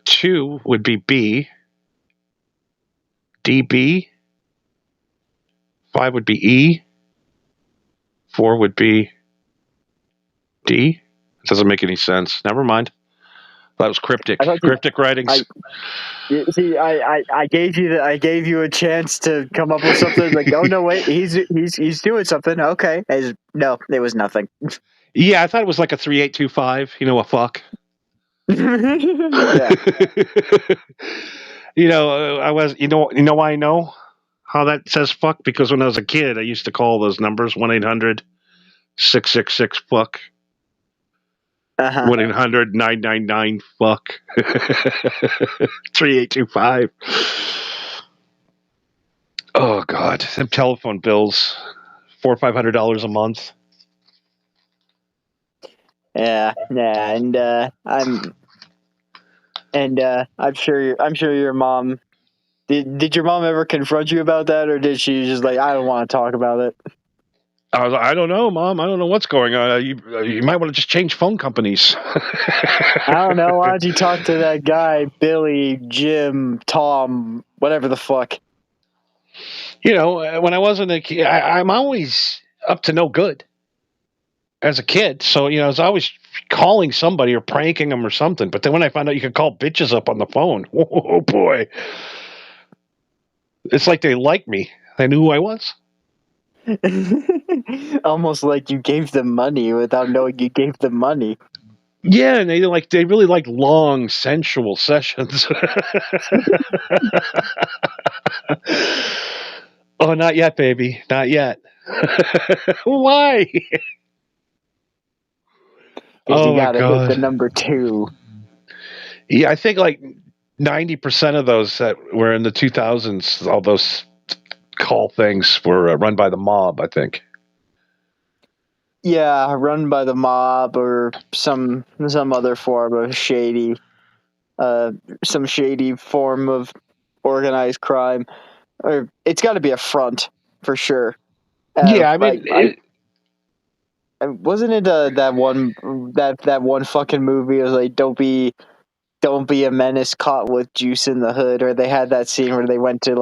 2 would be B. D, B. 5 would be E. 4 would be D. It doesn't make any sense. Never mind. That was cryptic. Cryptic writings. I gave you a chance to come up with something. Like, oh no, wait, he's doing something. Okay, no, it was nothing. Yeah, I thought it was like a 3825. A fuck. Yeah. I was. Why I know how that says fuck? Because when I was a kid, I used to call those numbers 1-800-666-fuck. 1-800-999-fuck. 3825. Oh God, them telephone bills, $400 or $500 a month. Yeah, and I'm sure your mom. Did your mom ever confront you about that, or did she just like, I don't want to talk about it? I was like, I don't know, Mom. I don't know what's going on. You might want to just change phone companies. I don't know. Why don't you talk to that guy, Billy, Jim, Tom, whatever the fuck? When I wasn't a kid, I'm always up to no good as a kid. So, I was always calling somebody or pranking them or something. But then when I found out you could call bitches up on the phone, oh boy. It's like they liked me. They knew who I was. Almost like you gave them money without knowing you gave them money. Yeah, and they really like long sensual sessions. Oh, not yet, baby. Not yet. Why? Because you gotta God. hit the number 2. Yeah, I think like 90% of those that were in the 2000s, all those call things were run by the mob, I think. Yeah, run by the mob or some other form of shady form of organized crime. Or it's got to be a front for sure. Yeah, I mean, wasn't it that one fucking movie? It was like, don't be a menace caught with juice in the hood. Or they had that scene where they went to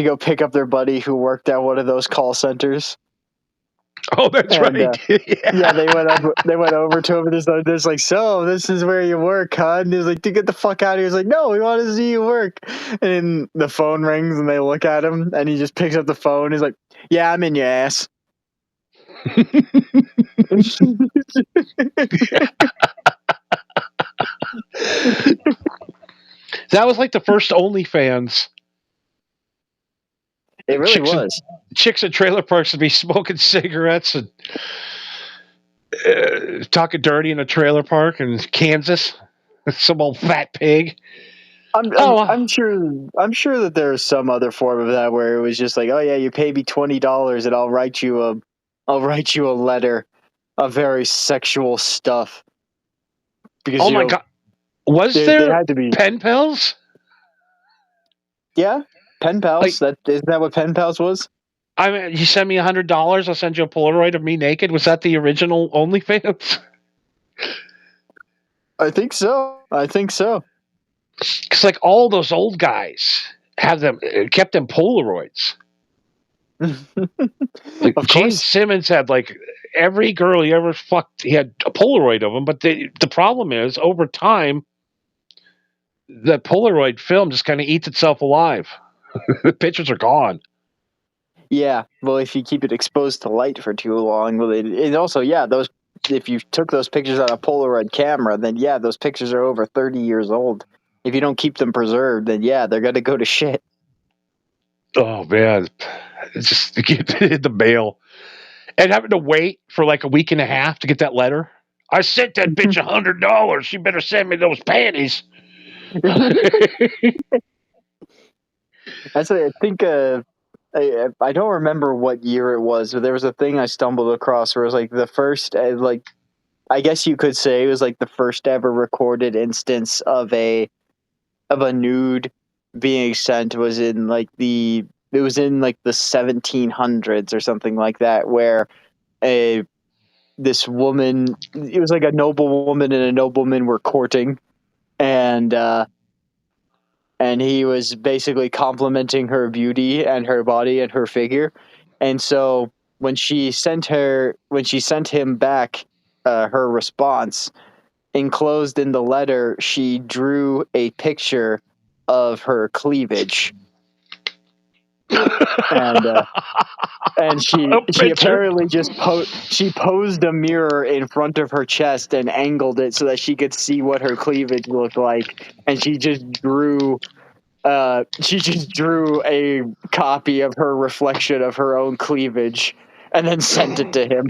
go pick up their buddy who worked at one of those call centers. Oh, that's right. Yeah, they went over to him and there's like, so this is where you work, huh? And he's like, dude, get the fuck out of here. He's like, no, we want to see you work. And then the phone rings and they look at him and he just picks up the phone. He's like, yeah, I'm in your ass. That was like the first OnlyFans. It really was. Chicks in trailer parks would be smoking cigarettes and talking dirty in a trailer park in Kansas. Some old fat pig. I'm sure that there's some other form of that where it was just like, oh yeah, you pay me $20 and I'll write you a letter of very sexual stuff. Because oh my God. Was They there had to be. pen pals? Yeah, pen pals. Like, Isn't that what pen pals was? I mean, you send me $100, I'll send you a Polaroid of me naked. Was that the original OnlyFans? I think so. Because like all those old guys have them kept them Polaroids. Like Of Gene course. Simmons had like every girl he ever fucked. He had a Polaroid of them, but the problem is over time, the Polaroid film just kind of eats itself alive. The pictures are gone. Yeah. Well, if you keep it exposed to light for too long, well, and also, yeah, those. If you took those pictures on a Polaroid camera, then yeah, those pictures are over 30 years old. If you don't keep them preserved, then yeah, they're gonna go to shit. Oh man, it's just to get in the mail and having to wait for like a week and a half to get that letter. I sent that bitch $100. She better send me those panties. That's I think I don't remember what year it was, but there was a thing I stumbled across where it was like the first like I guess you could say it was like the first ever recorded instance of a nude being sent was in like the 1700s or something like that, where a this woman, it was like a noblewoman and a nobleman were courting, and he was basically complimenting her beauty and her body and her figure. And so when she sent him back her response, enclosed in the letter, she drew a picture of her cleavage. And she apparently just posed a mirror in front of her chest and angled it so that she could see what her cleavage looked like, and she just drew a copy of her reflection of her own cleavage and then sent it to him.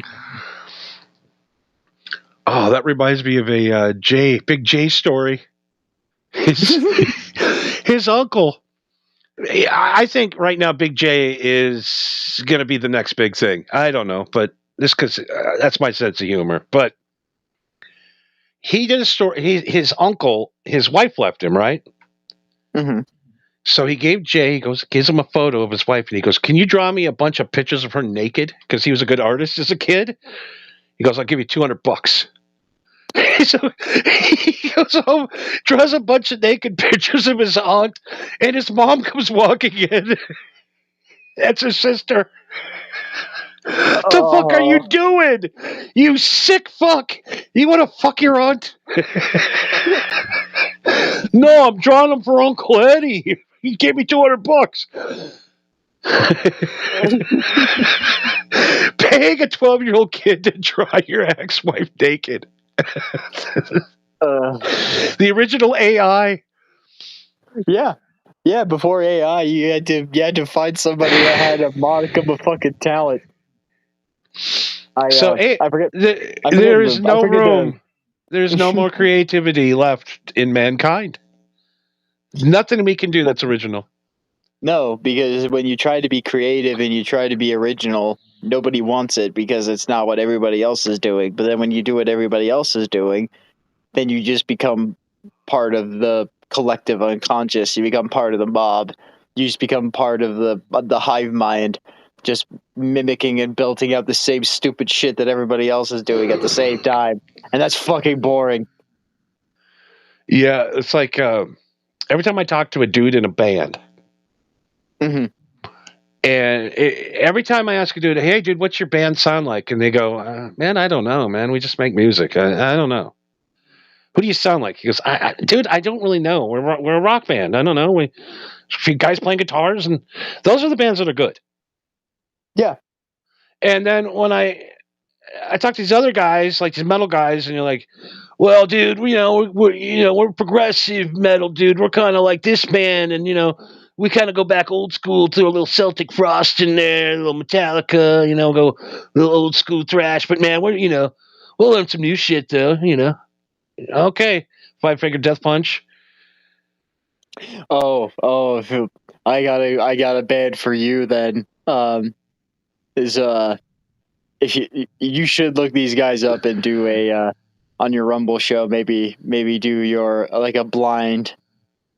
Oh, that reminds me of a Big J story. His uncle. I think right now Big J is going to be the next big thing. I don't know, but this because that's my sense of humor. But he did a story. His uncle, his wife left him, right? Mm-hmm. So he gave Jay, gives him a photo of his wife, and he goes, "Can you draw me a bunch of pictures of her naked?" Because he was a good artist as a kid. He goes, "I'll give you $200." So he goes home, draws a bunch of naked pictures of his aunt, and his mom comes walking in. That's her sister. The fuck are you doing? You sick fuck. You want to fuck your aunt? No, I'm drawing them for Uncle Eddie. He gave me $200. Paying a 12-year-old kid to draw your ex-wife naked. The original AI. Yeah, before AI, you had to find somebody that had a modicum of fucking talent. I forget. There is no room. There's no more creativity left in mankind. Nothing we can do that's original. No, because when you try to be creative and you try to be original, nobody wants it because it's not what everybody else is doing. But then when you do what everybody else is doing, then you just become part of the collective unconscious. You become part of the mob. You just become part of the hive mind, just mimicking and belting out the same stupid shit that everybody else is doing at the same time. And that's fucking boring. Yeah, it's like every time I talk to a dude in a band, Mm-hmm. and every time I ask a dude, "Hey, dude, what's your band sound like?" and they go, "Man, I don't know, man. We just make music. I don't know." Who do you sound like? He goes, "Dude, I don't really know. We're a rock band. I don't know. We few guys playing guitars, and those are the bands that are good." Yeah. And then when I talk to these other guys, like these metal guys, and you're like, "Well, dude, we're progressive metal, dude. We're kind of like this band, and we kind of go back old school to a little Celtic Frost in there, a little Metallica, go a little old school thrash. But man, we'll learn some new shit though, Okay, Five Finger Death Punch. Oh, I got a band for you then. Is if you should look these guys up and do Rumble show, maybe do your like a blind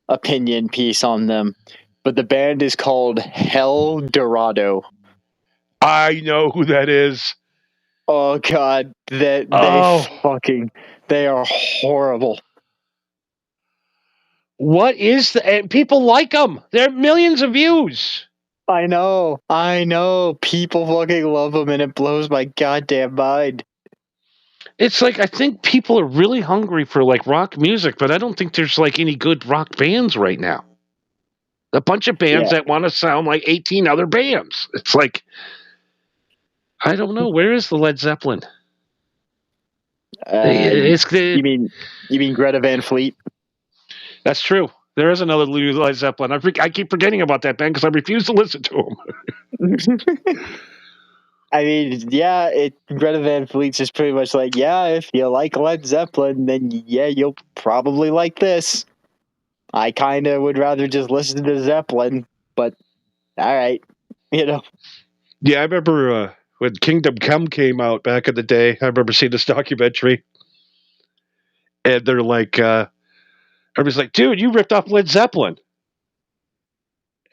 opinion piece on them. But the band is called Hell Dorado. I know who that is. Oh God, they are horrible. What is the? And people like them. They're millions of views. I know. People fucking love them, and it blows my goddamn mind. It's like I think people are really hungry for like rock music, but I don't think there's like any good rock bands right now. A bunch of bands that want to sound like 18 other bands. It's like I don't know. Where is the Led Zeppelin? You mean Greta Van Fleet? That's true. There is another Led Zeppelin. I keep forgetting about that band because I refuse to listen to them. I mean, yeah, Greta Van Fleet's just pretty much like, yeah, if you like Led Zeppelin, then yeah, you'll probably like this. I kind of would rather just listen to Zeppelin, but all right, you know. Yeah, I remember when Kingdom Come came out back in the day. I remember seeing this documentary, and they're like, everybody's like, dude, you ripped off Led Zeppelin.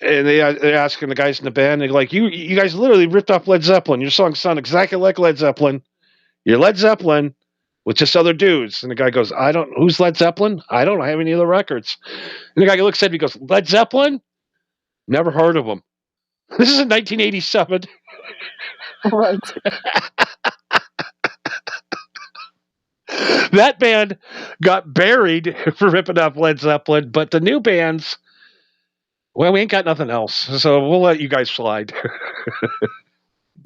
And they're asking the guys in the band, they're like, you guys literally ripped off Led Zeppelin. Your songs sound exactly like Led Zeppelin. You're Led Zeppelin with just other dudes. And the guy goes, who's Led Zeppelin? I don't have any other records. And the guy looks at me, he goes, Led Zeppelin? Never heard of them. This is in 1987. Right. That band got buried for ripping off Led Zeppelin, but the new bands, well, we ain't got nothing else, so we'll let you guys slide.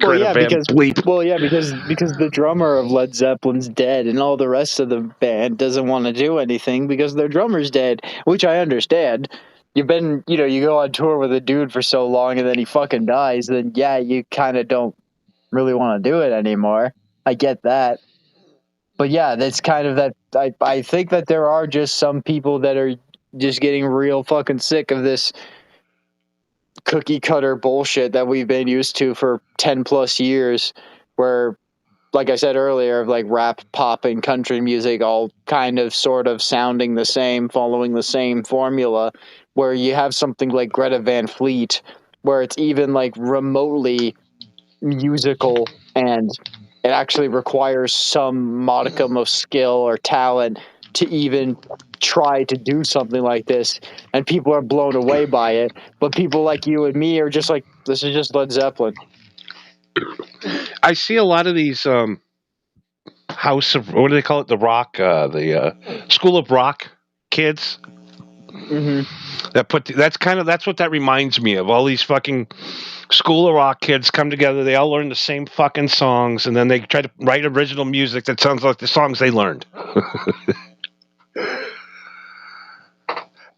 Well, yeah, because the drummer of Led Zeppelin's dead, and all the rest of the band doesn't want to do anything because their drummer's dead, which I understand. You go on tour with a dude for so long, and then he fucking dies. Then yeah, you kind of don't really want to do it anymore. I get that. But yeah, that's kind of that. I think that there are just some people that are just getting real fucking sick of this cookie cutter bullshit that we've been used to for 10 plus years, where, like I said earlier, of like rap, pop, and country music all kind of sort of sounding the same, following the same formula, where you have something like Greta Van Fleet, where it's even like remotely musical and it actually requires some modicum of skill or talent to even try to do something like this, and people are blown away by it. But people like you and me are just like, this is just Led Zeppelin. I see a lot of these house of, what do they call it? The rock, the School of Rock kids. Mm-hmm. That's what that reminds me of. All these fucking School of Rock kids come together. They all learn the same fucking songs, and then they try to write original music that sounds like the songs they learned.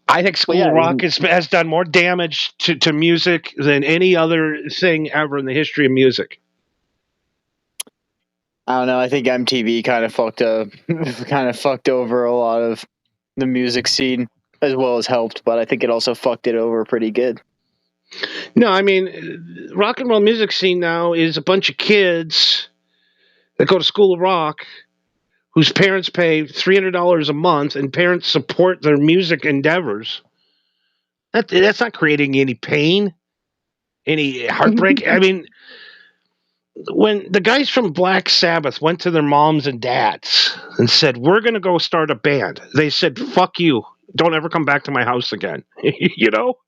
I think School of Rock has done more damage to music than any other thing ever in the history of music. I don't know. I think MTV kind of fucked over a lot of the music scene, as well as helped, but I think it also fucked it over pretty good. No, I mean, rock and roll music scene now is a bunch of kids that go to School of Rock whose parents pay $300 a month, and parents support their music endeavors. That's not creating any pain, any heartbreak. I mean, when the guys from Black Sabbath went to their moms and dads and said, we're going to go start a band, they said, fuck you. Don't ever come back to my house again. You know?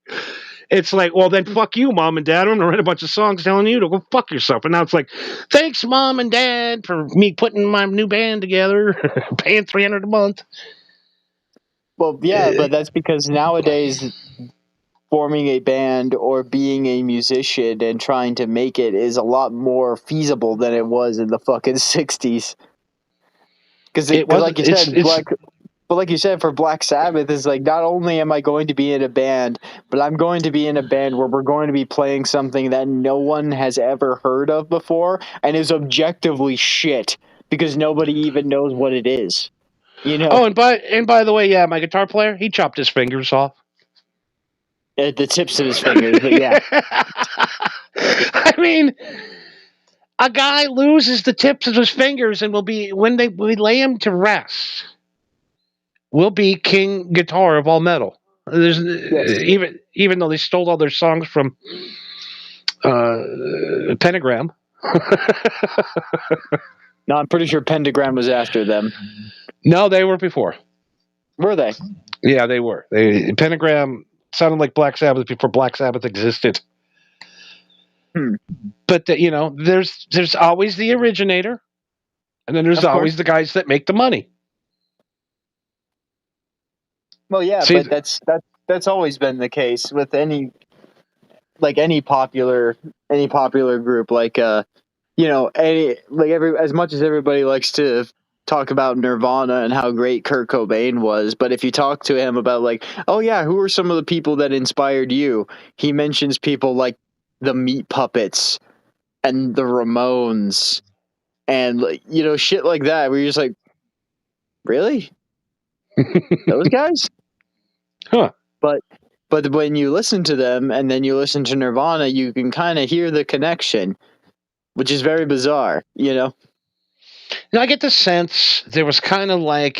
It's like, well, then fuck you, mom and dad. I'm going to write a bunch of songs telling you to go fuck yourself. And now it's like, thanks, mom and dad, for me putting my new band together, paying $300 a month. Well, yeah, but that's because nowadays forming a band or being a musician and trying to make it is a lot more feasible than it was in the fucking 60s. Because like you said, but like you said, for Black Sabbath, it's like, not only am I going to be in a band, but I'm going to be in a band where we're going to be playing something that no one has ever heard of before and is objectively shit because nobody even knows what it is. You know? Oh, and by the way, yeah, my guitar player, he chopped his fingers off. At the tips of his fingers, but yeah. I mean, a guy loses the tips of his fingers and will be, when we lay him to rest, will be king guitar of all metal. There's Yes. even though they stole all their songs from Pentagram. No, I'm pretty sure Pentagram was after them. No, they were before. Were they? Yeah, they were. Pentagram sounded like Black Sabbath before Black Sabbath existed. But there's always the originator, and then there's always the guys that make the money. Well, yeah, See, but that's always been the case with any popular group, as much as everybody likes to talk about Nirvana and how great Kurt Cobain was, but if you talk to him about oh yeah, who are some of the people that inspired you, he mentions people like the Meat Puppets and the Ramones and shit like that, where you're just like, really? Those guys? Huh. But when you listen to them and then you listen to Nirvana, you can kind of hear the connection, which is very bizarre, Now, I get the sense there was kind of I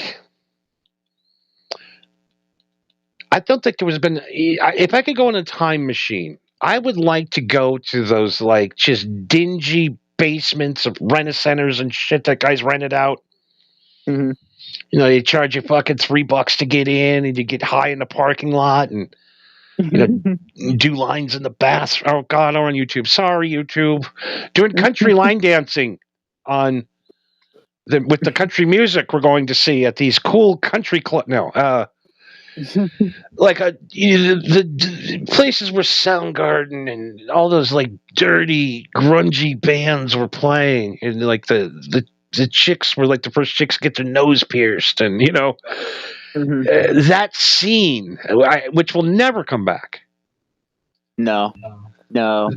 don't think there was been. If I could go in a time machine, I would like to go to those just dingy basements of rent-a-centers and shit that guys rented out. Mm-hmm. They charge you fucking $3 to get in, and you get high in the parking lot, and do lines in the bath. Oh God, or on YouTube. Sorry, YouTube. Doing country line dancing on with the country music we're going to see at these cool country club. No, the places where Soundgarden and all those dirty, grungy bands were playing, and the chicks were the first chicks to get their nose pierced, and that scene, which will never come back. No,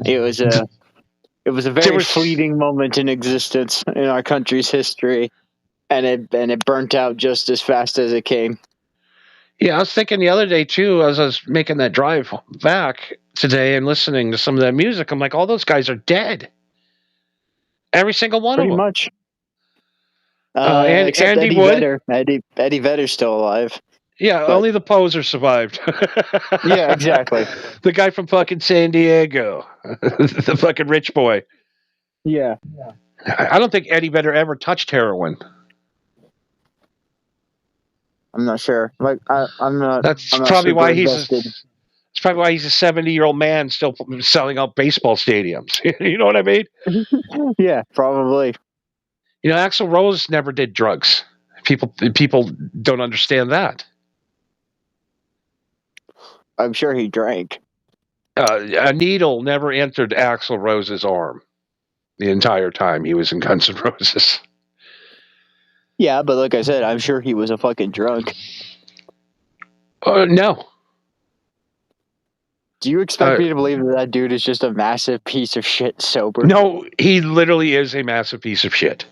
it was a very fleeting moment in existence in our country's history, and it burnt out just as fast as it came. Yeah, I was thinking the other day too, as I was making that drive back today and listening to some of that music, I'm like, all those guys are dead. Every single one of them. Pretty much. And Andy Eddie Wood. Vedder. Eddie Vedder's still alive. Yeah, only the poser survived. Yeah, exactly. The guy from fucking San Diego. The fucking rich boy. Yeah. I don't think Eddie Vedder ever touched heroin. I'm not sure. I'm not. That's I'm not probably why he's. invested. It's probably why he's a 70-year-old man still selling out baseball stadiums. You know what I mean? Yeah, probably. Axl Rose never did drugs. People don't understand that. I'm sure he drank. A needle never entered Axl Rose's arm the entire time he was in Guns N' Roses. Yeah, but like I said, I'm sure he was a fucking drunk. No. Do you expect me to believe that dude is just a massive piece of shit sober? No, he literally is a massive piece of shit.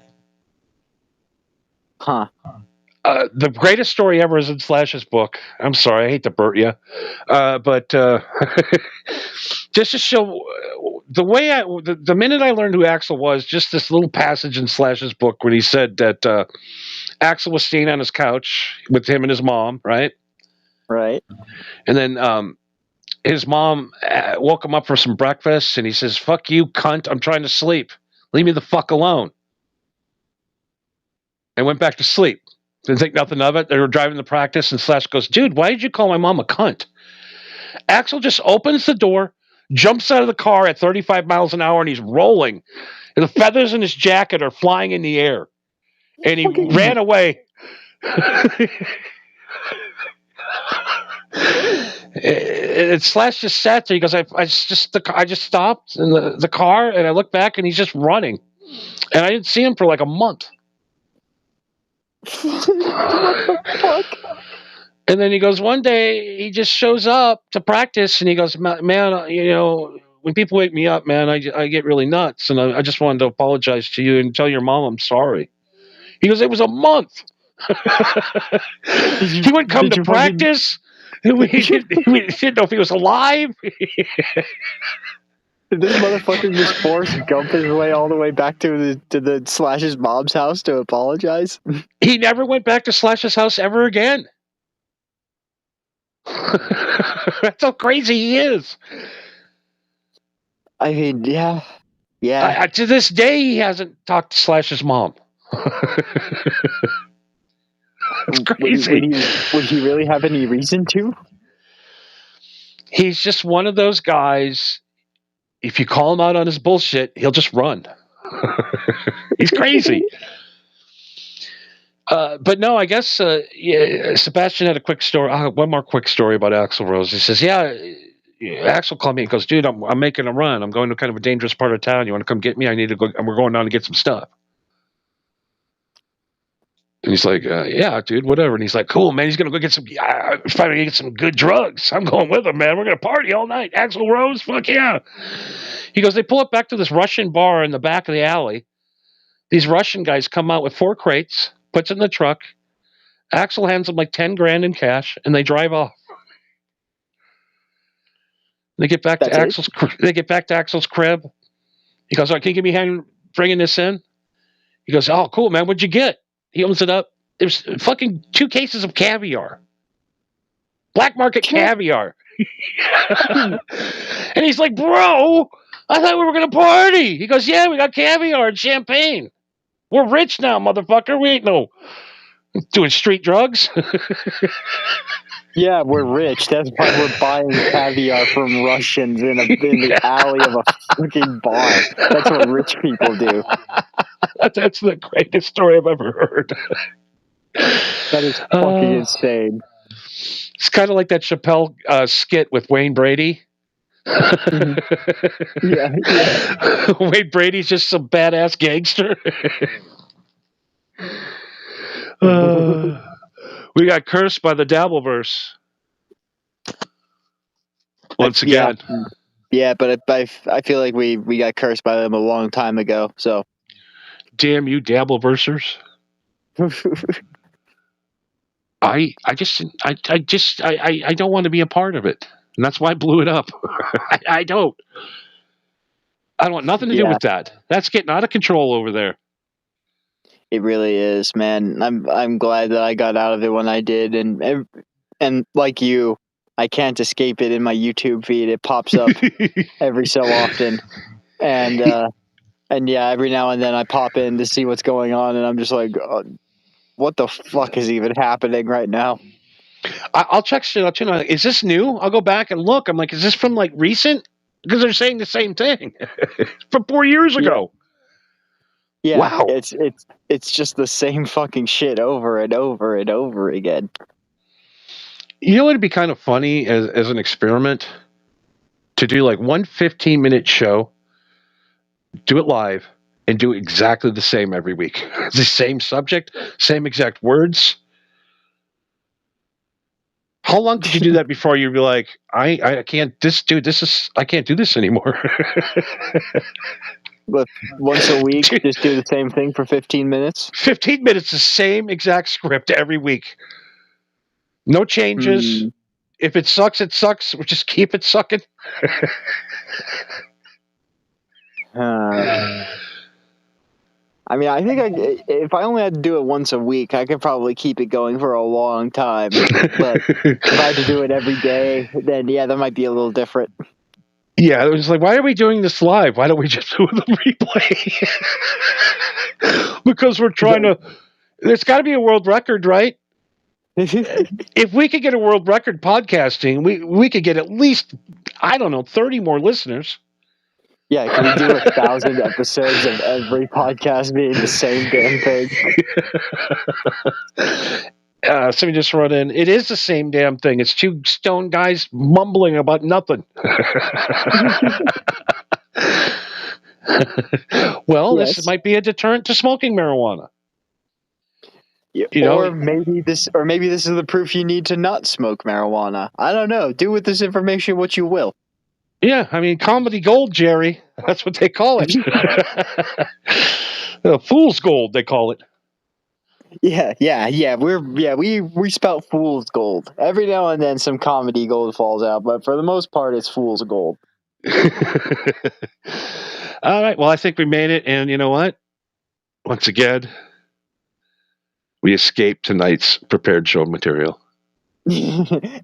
Huh. The greatest story ever is in Slash's book. I'm sorry, I hate to burt you. But just to show the way the minute I learned who Axl was, just this little passage in Slash's book when he said that Axl was staying on his couch with him and his mom, right? Right. And then his mom woke him up for some breakfast, and he says, "Fuck you, cunt, I'm trying to sleep. Leave me the fuck alone." And went back to sleep. Didn't think nothing of it. They were driving to practice, and Slash goes, "Dude, why did you call my mom a cunt?" Axl just opens the door, jumps out of the car at 35 miles an hour, and he's rolling. And the feathers in his jacket are flying in the air. And he ran away. And Slash just sat there. He goes, I just stopped in the car, and I looked back, and he's just running. And I didn't see him for like a month. What the fuck? And then he goes, one day he just shows up to practice, and he goes, "Man, when people wake me up, man, I get really nuts, and I just wanted to apologize to you and tell your mom I'm sorry." He goes, "It was a month." He wouldn't come to practice. We didn't know if he was alive. Did this motherfucker just Forrest Gump his way all the way back to the Slash's mom's house to apologize? He never went back to Slash's house ever again. That's how crazy he is. I mean, yeah. To this day, he hasn't talked to Slash's mom. It's crazy. Would he really have any reason to? He's just one of those guys. If you call him out on his bullshit, he'll just run. He's crazy. But no, I guess Sebastian had a quick story. One more quick story about Axl Rose. He says, "Yeah, Axl called me and goes, dude, I'm making a run. I'm going to kind of a dangerous part of town. You want to come get me? I need to go. And we're going down to get some stuff." And he's like, "Yeah, dude, whatever." And he's like, "Cool, man. He's gonna go get some. Finally get some good drugs. I'm going with him, man. We're gonna party all night. Axl Rose, fuck yeah." He goes, they pull up back to this Russian bar in the back of the alley. These Russian guys come out with 4 crates, puts it in the truck. Axl hands them like 10 grand in cash, and they drive off. They get back to Axl's crib. He goes, "All right, can you give me a hand bringing this in?" He goes, "Oh, cool, man. What'd you get?" He opens it up. There's fucking 2 cases of caviar. Black market caviar. And he's like, "Bro, I thought we were going to party." He goes, "Yeah, we got caviar and champagne. We're rich now, motherfucker. We ain't no doing street drugs." Yeah, we're rich. That's why we're buying caviar from Russians in the alley of a fucking bar. That's what rich people do. That's the greatest story I've ever heard. That is fucking insane. It's kind of like that Chappelle skit with Wayne Brady. Yeah. Wayne Brady's just some badass gangster. We got cursed by the Dabbleverse once again. Yeah, but I feel like we got cursed by them a long time ago. So, damn you, Dabbleversers! I don't want to be a part of it, and that's why I blew it up. I don't want nothing to do with that. That's getting out of control over there. It really is, man. I'm glad that I got out of it when I did, and like you, I can't escape it in my YouTube feed. It pops up every so often, and yeah, every now and then I pop in to see what's going on, and I'm just like, oh, what the fuck is even happening right now? I'll check shit out. Is this new? I'll go back and look. I'm like, is this from like recent? Because they're saying the same thing from 4 years ago. Yeah, wow. It's just the same fucking shit over and over and over again. You know, it'd be kind of funny as an experiment to do like one 15-minute show, do it live, and do exactly the same every week. The same subject, same exact words. How long did you do that before you'd be like, I can't do this anymore? But once a week, just do the same thing for 15 minutes? 15 minutes, the same exact script every week. No changes. If it sucks, it sucks. We'll just keep it sucking. I mean, I think if I only had to do it once a week, I could probably keep it going for a long time. But if I had to do it every day, then yeah, that might be a little different. Yeah, it was like, why are we doing this live? Why don't we just do the replay? Because we're trying to. There's got to be a world record, right? If we could get a world record podcasting, we could get at least, I don't know, 30 more listeners. Yeah, can we do 1,000 episodes of every podcast being the same damn thing? Somebody just wrote in, it is the same damn thing. It's 2 stone guys mumbling about nothing. Well, yes. This might be a deterrent to smoking marijuana. Yeah, or maybe this is the proof you need to not smoke marijuana. I don't know. Do with this information what you will. Yeah, I mean, comedy gold, Jerry. That's what they call it. Fool's gold, they call it. Yeah. We spout fool's gold. Every now and then some comedy gold falls out, but for the most part it's fool's gold. All right. Well, I think we made it. And you know what? Once again, we escaped tonight's prepared show material.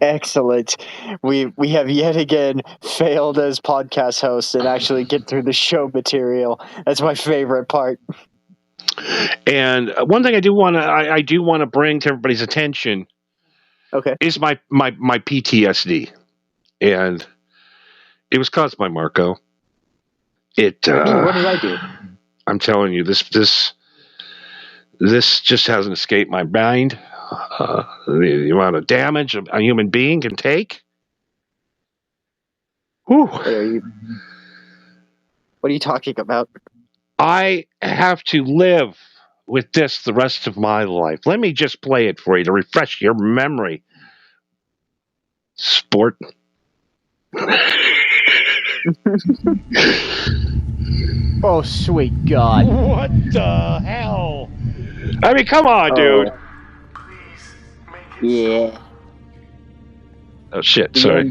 Excellent. We have yet again failed as podcast hosts and actually get through the show material. That's my favorite part. And one thing I do want to bring to everybody's attention is my PTSD, and it was caused by Marco. What did I do? I'm telling you, this just hasn't escaped my mind. The amount of damage a human being can take. Whew. What are you talking about? I have to live with this the rest of my life. Let me just play it for you to refresh your memory. Sport. Oh, sweet God. What the hell? I mean, come on, dude. Yeah. Oh, shit, sorry.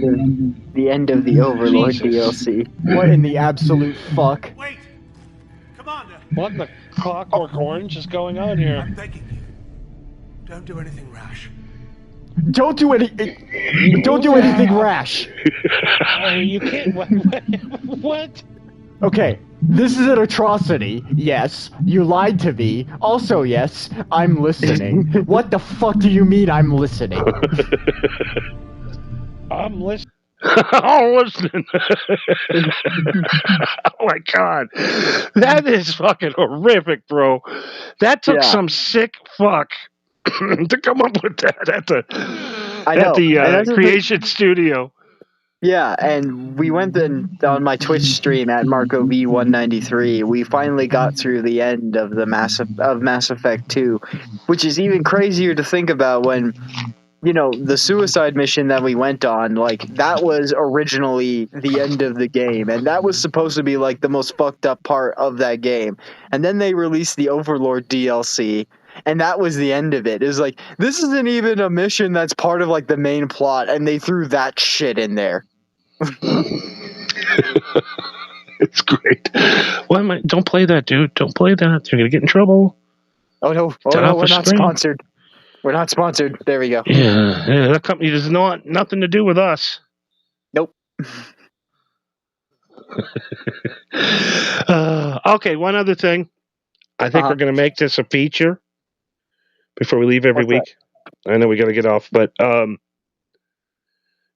The end of the Overlord Jesus. DLC. What in the absolute fuck? Wait! Commander! What in the clockwork orange is going on here? I'm begging you. Don't do anything rash. Don't do anything rash. You can't. What? Okay, this is an atrocity. Yes, you lied to me. Also, yes, I'm listening. What the fuck do you mean I'm listening? I'm listening. I'm listening. Oh my God, that is fucking horrific, bro. That took some sick fuck to come up with that at the creation studio. Yeah, and we went on my Twitch stream at Marco V193. We finally got through the end of the Mass Effect 2, which is even crazier to think about when, you know, the suicide mission that we went on, like, that was originally the end of the game, and that was supposed to be, like, the most fucked up part of that game. And then they released the Overlord DLC, and that was the end of it. It was like, this isn't even a mission that's part of, like, the main plot, and they threw that shit in there. It's great. Don't play that, dude. Don't play that. You're gonna get in trouble. Oh no, we're not sponsored. We're not sponsored. There we go. Yeah, that company does nothing to do with us. Nope. Okay, one other thing. I think we're going to make this a feature before we leave every week. I know we got to get off, but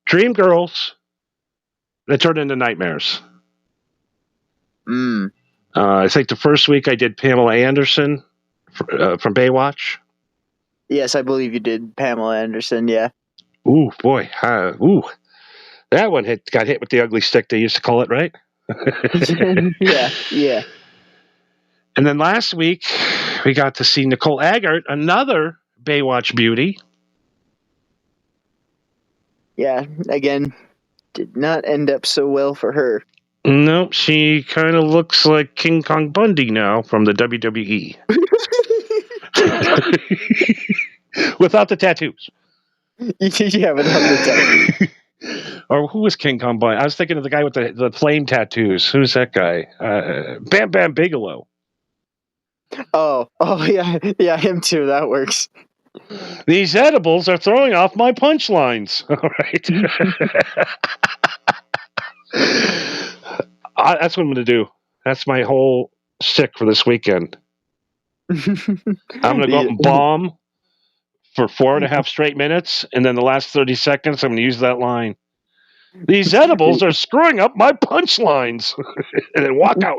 Dream Girls that turn into nightmares. I think the first week I did Pamela Anderson from Baywatch. Yes, I believe you did Pamela Anderson, yeah. Ooh, boy. That one got hit with the ugly stick, they used to call it, right? Yeah. And then last week, we got to see Nicole Aggart, another Baywatch beauty. Yeah, again, did not end up so well for her. Nope, she kind of looks like King Kong Bundy now from the WWE. Without the tattoos. Yeah, without the tattoos. Or who was King Kong Bundy? I was thinking of the guy with the flame tattoos. Who's that guy? Bam Bam Bigelow. Oh yeah, him too. That works. These edibles are throwing off my punchlines. All right. That's what I'm going to do. That's my whole stick for this weekend. I'm going to go up and bomb for 4.5 straight minutes, and then the last 30 seconds, I'm going to use that line. These edibles are screwing up my punchlines. And then walk out.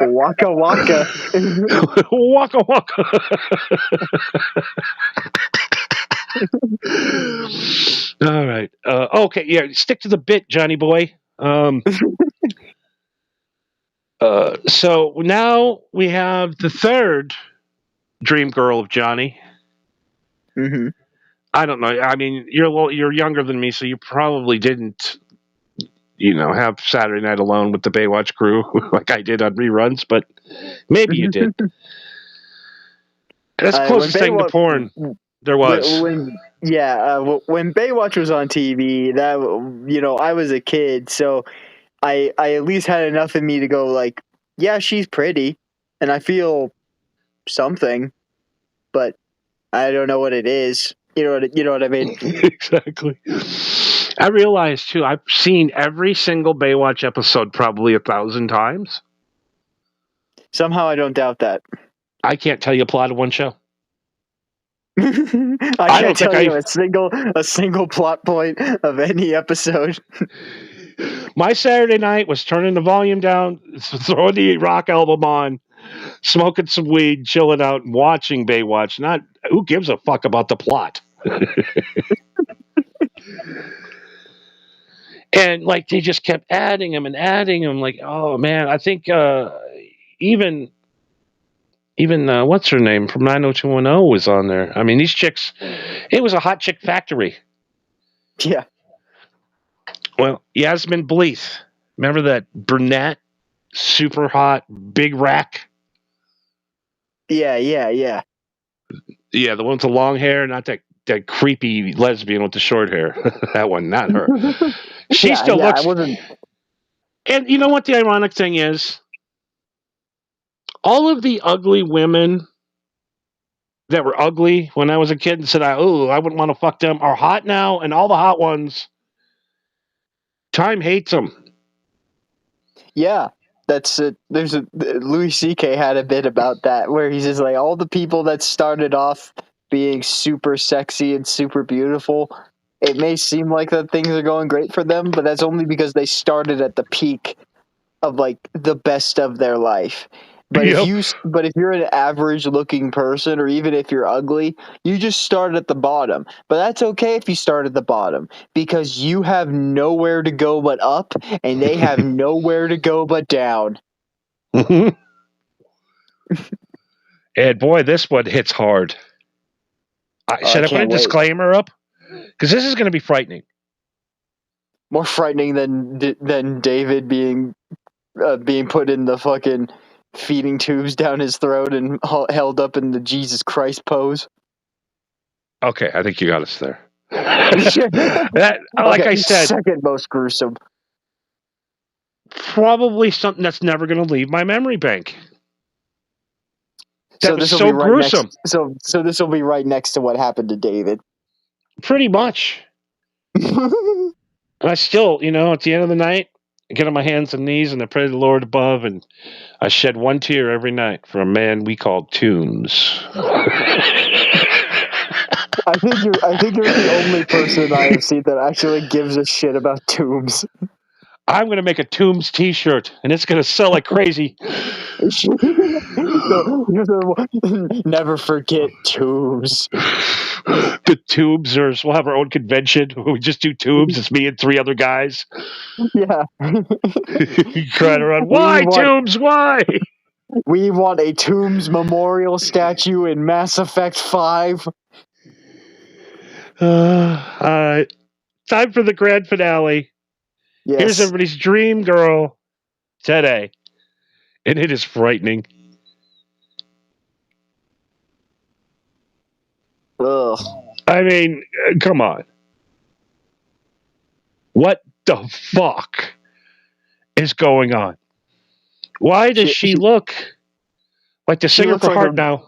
Waka waka. Waka waka. All right. Okay, yeah, stick to the bit, Johnny boy. So now we have the third dream girl of Johnny. Mm-hmm. I don't know. I mean, you're younger than me, so you probably didn't, have Saturday Night Alone with the Baywatch crew like I did on reruns, but maybe you did. That's the closest thing to porn there was. when Baywatch was on TV, that I was a kid, so I at least had enough in me to go like, yeah, she's pretty, and I feel something, but I don't know what it is. You know what I mean? Exactly. I realized too. I've seen every single Baywatch episode probably 1,000 times. Somehow I don't doubt that. I can't tell you a plot of one show. I can't tell you a single plot point of any episode. My Saturday night was turning the volume down, throwing the rock album on, smoking some weed, chilling out, and watching Baywatch. Not who gives a fuck about the plot. And like they just kept adding them and adding them. Like, oh man, I think even what's her name from 90210 was on there. I mean, these chicks, it was a hot chick factory. Yeah. Well, Yasmin Bleeth, remember that brunette, super hot, big rack? Yeah. Yeah, the one with the long hair, not that creepy lesbian with the short hair. That one, not her. She still looks. I wasn't... And you know what the ironic thing is? All of the ugly women that were ugly when I was a kid and said, I wouldn't want to fuck them, are hot now, and all the hot ones, time hates them. Yeah. That's it. Louis C.K. had a bit about that where he's just like, all the people that started off being super sexy and super beautiful, it may seem like that things are going great for them, but that's only because they started at the peak of like the best of their life. But if you're an average looking person, or even if you're ugly, you just start at the bottom. But that's okay if you start at the bottom, because you have nowhere to go but up, and they have nowhere to go but down. And boy, this one hits hard. Should I put a disclaimer up? Because this is going to be frightening. More frightening than David being put in the fucking feeding tubes down his throat and held up in the Jesus Christ pose. Okay, I think you got us there. Like I said, second most gruesome. Probably something that's never going to leave my memory bank. That was so right gruesome. So this will be right next to what happened to David. Pretty much. I still, at the end of the night, I get on my hands and knees and I pray to the Lord above, and I shed one tear every night for a man we called Tombs. I think you're the only person I have seen that actually gives a shit about Tombs. I'm going to make a Tombs t-shirt, and it's going to sell like crazy. Never forget Tombs. The Tombsers. We'll have our own convention. We just do Tombs. It's me and 3 other guys. Yeah. Crying around, why, Tombs? Why? We want a Tombs memorial statue in Mass Effect 5. All right. Time for the grand finale. Yes. Here's everybody's dream girl today. And it is frightening. Ugh. I mean, come on. What the fuck is going on? Why does she look like the singer for Heart Now?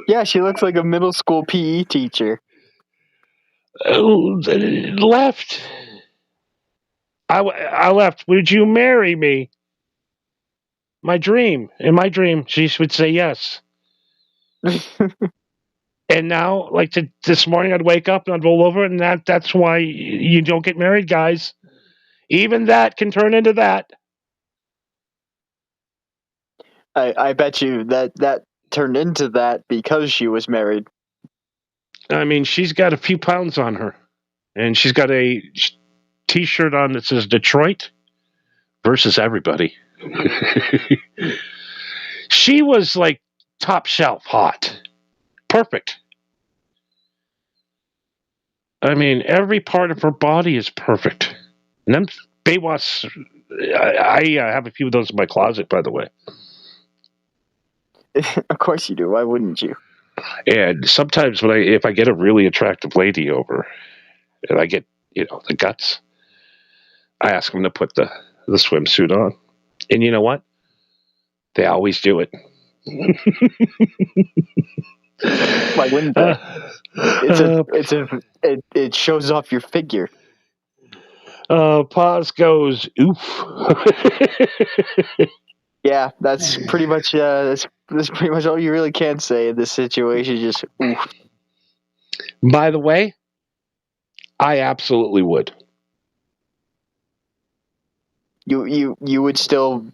Yeah, she looks like a middle school PE teacher. Left. I left. Would you marry me? In my dream, she would say yes. And now, like this morning, I'd wake up and I'd roll over, and that's why you don't get married, guys. Even that can turn into that. I bet you that turned into that because she was married. I mean, she's got a few pounds on her, and she's got a T-shirt on that says Detroit versus everybody. She was like top shelf hot. Perfect. I mean, every part of her body is perfect. And then Baywatch, I have a few of those in my closet, by the way. Of course you do. Why wouldn't you? And sometimes if I get a really attractive lady over and I get, the guts, I ask them to put the swimsuit on. And you know what? They always do it. Why wouldn't they? It shows off your figure. Paz goes, oof. Yeah, that's pretty much that's pretty much all you really can say in this situation. Just oof. By the way, I absolutely would. You would still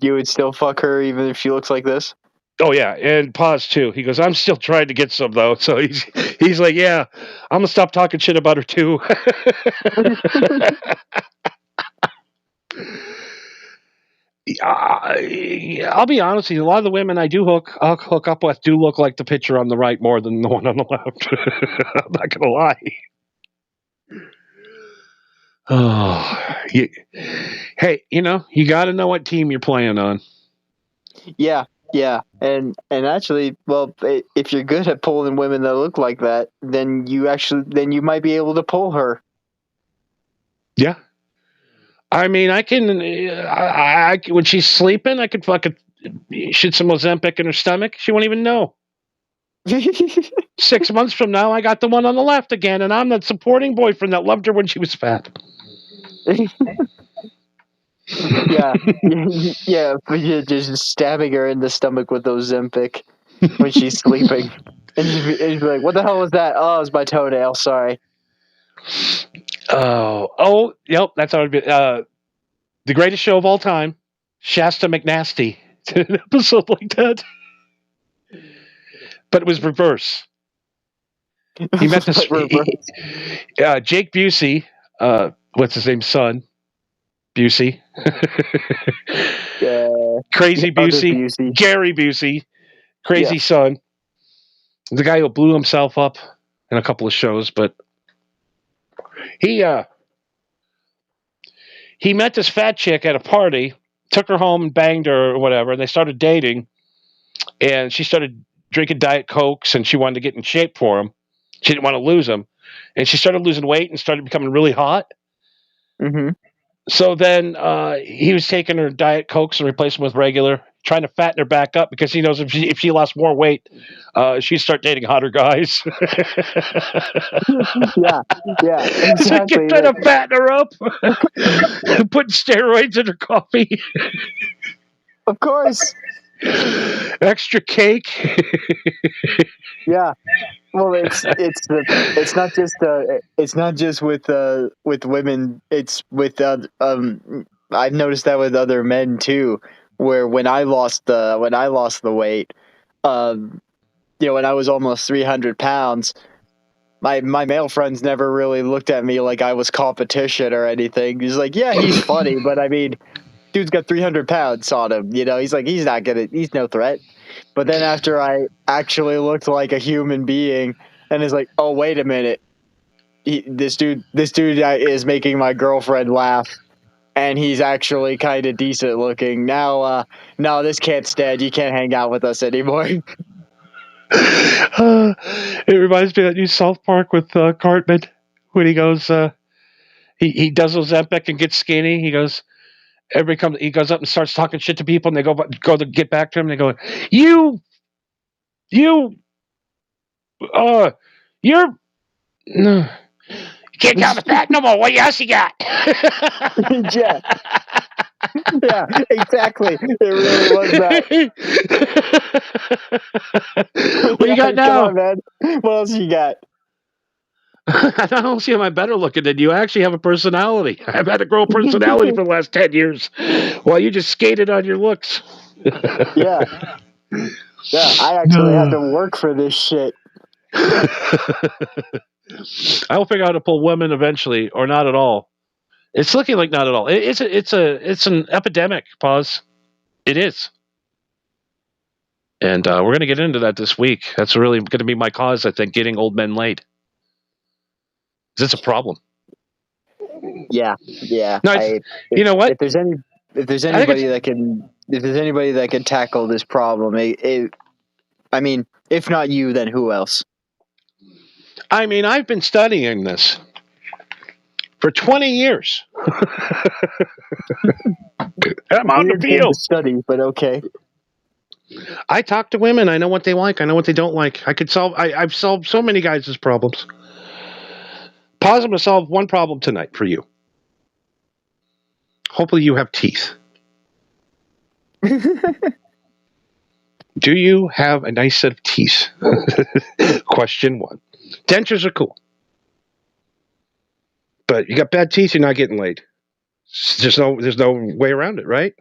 fuck her even if she looks like this? Oh yeah, and Paz too. He goes, I'm still trying to get some though. So he's like, yeah, I'm gonna stop talking shit about her too. I'll be honest with you. A lot of the women I'll hook up with do look like the picture on the right more than the one on the left. I'm not gonna lie. Oh, hey, you got to know what team you're playing on. Yeah, and actually, well, if you're good at pulling women that look like that, then you might be able to pull her. Yeah. I mean, I can. I when she's sleeping, I could fucking shit some Ozempic in her stomach. She won't even know. 6 months from now, I got the one on the left again, and I'm the supporting boyfriend that loved her when she was fat. Yeah, but you're just stabbing her in the stomach with Ozempic when she's sleeping, and you'd be like, "What the hell was that? Oh, it was my toenail. Sorry." Oh, yep, that's how it'd be. The greatest show of all time, Shasta McNasty, did an episode like that, but it was reverse. He met this Jake Busey, what's his name, son, Busey, Crazy Busey, Gary Busey, crazy son, the guy who blew himself up in a couple of shows, but he met this fat chick at a party, took her home and banged her or whatever, and they started dating, and she started drinking Diet Cokes, and she wanted to get in shape for him. She didn't want to lose him, and she started losing weight and started becoming really hot. Mm-hmm. So then he was taking her Diet Cokes and replacing them with regular, trying to fatten her back up because he knows if she lost more weight, she'd start dating hotter guys. yeah, exactly. Trying to fatten her up, putting steroids in her coffee. Of course. Extra cake. Yeah. Well, it's not just with women. It's with I've noticed that with other men too. Where when I lost the weight, when I was almost 300 pounds, my male friends never really looked at me like I was competition or anything. He's like, yeah, he's funny, but I mean, dude's got 300 pounds on him. He's like, he's no threat. But then after I actually looked like a human being, and it's like, oh, wait a minute, this dude is making my girlfriend laugh, and he's actually kind of decent looking. Now, no, this can't stand. You can't hang out with us anymore. It reminds me of that new South Park with Cartman when he goes, he does Ozempic and gets skinny. He goes. He goes up and starts talking shit to people, and they go to get back to him. And they go, you're, no, you can't count the fat no more. What else you got? Yeah, exactly. It really was that. What you got now? Come on, man. What else you got? I don't see am I better looking than you. I actually have a personality. I've had to grow a personality for the last 10 years while you just skated on your looks. Yeah, I actually had to work for this shit. I will figure out how to pull women eventually, or not at all. It's looking like not at all. It's an epidemic. Pause. It is. And we're going to get into that this week. That's really going to be my cause, I think, getting old men laid. It's a problem. Yeah. No, you know what? If there's anybody that can tackle this problem, I mean, if not you, then who else? I mean, I've been studying this for 20 years. I'm on the Weird thing to field. study, but okay. I talk to women. I know what they like. I know what they don't like. I've solved so many guys' problems. Pause. I'm going to solve one problem tonight for you. Hopefully you have teeth. Do you have a nice set of teeth? Question one. Dentures are cool. But you got bad teeth, you're not getting laid. There's no way around it, right?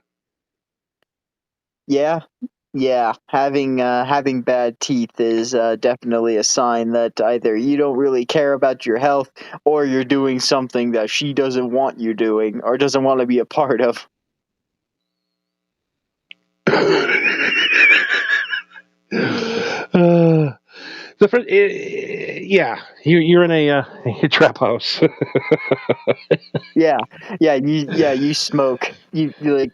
Yeah, having bad teeth is definitely a sign that either you don't really care about your health, or you're doing something that she doesn't want you doing, or doesn't want to be a part of. Yeah, you're in a trap house. Yeah, you smoke. You like,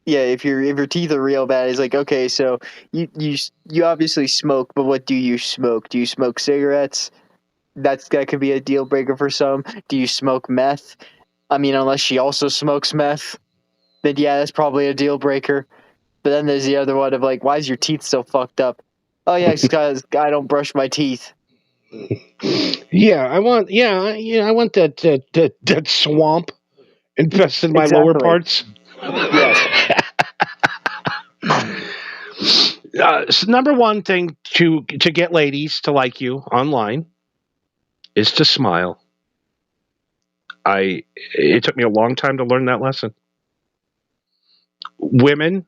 yeah. If your teeth are real bad, it's like, okay, so you obviously smoke, but what do you smoke? Do you smoke cigarettes? That could be a deal breaker for some. Do you smoke meth? I mean, unless she also smokes meth, then yeah, that's probably a deal breaker. But then there's the other one of like, why is your teeth so fucked up? Oh yeah, it's because I don't brush my teeth. Yeah, I want that swamp infested my lower Exactly. parts. Yes. So number one thing to get ladies to like you online is to smile. It took me a long time to learn that lesson. Women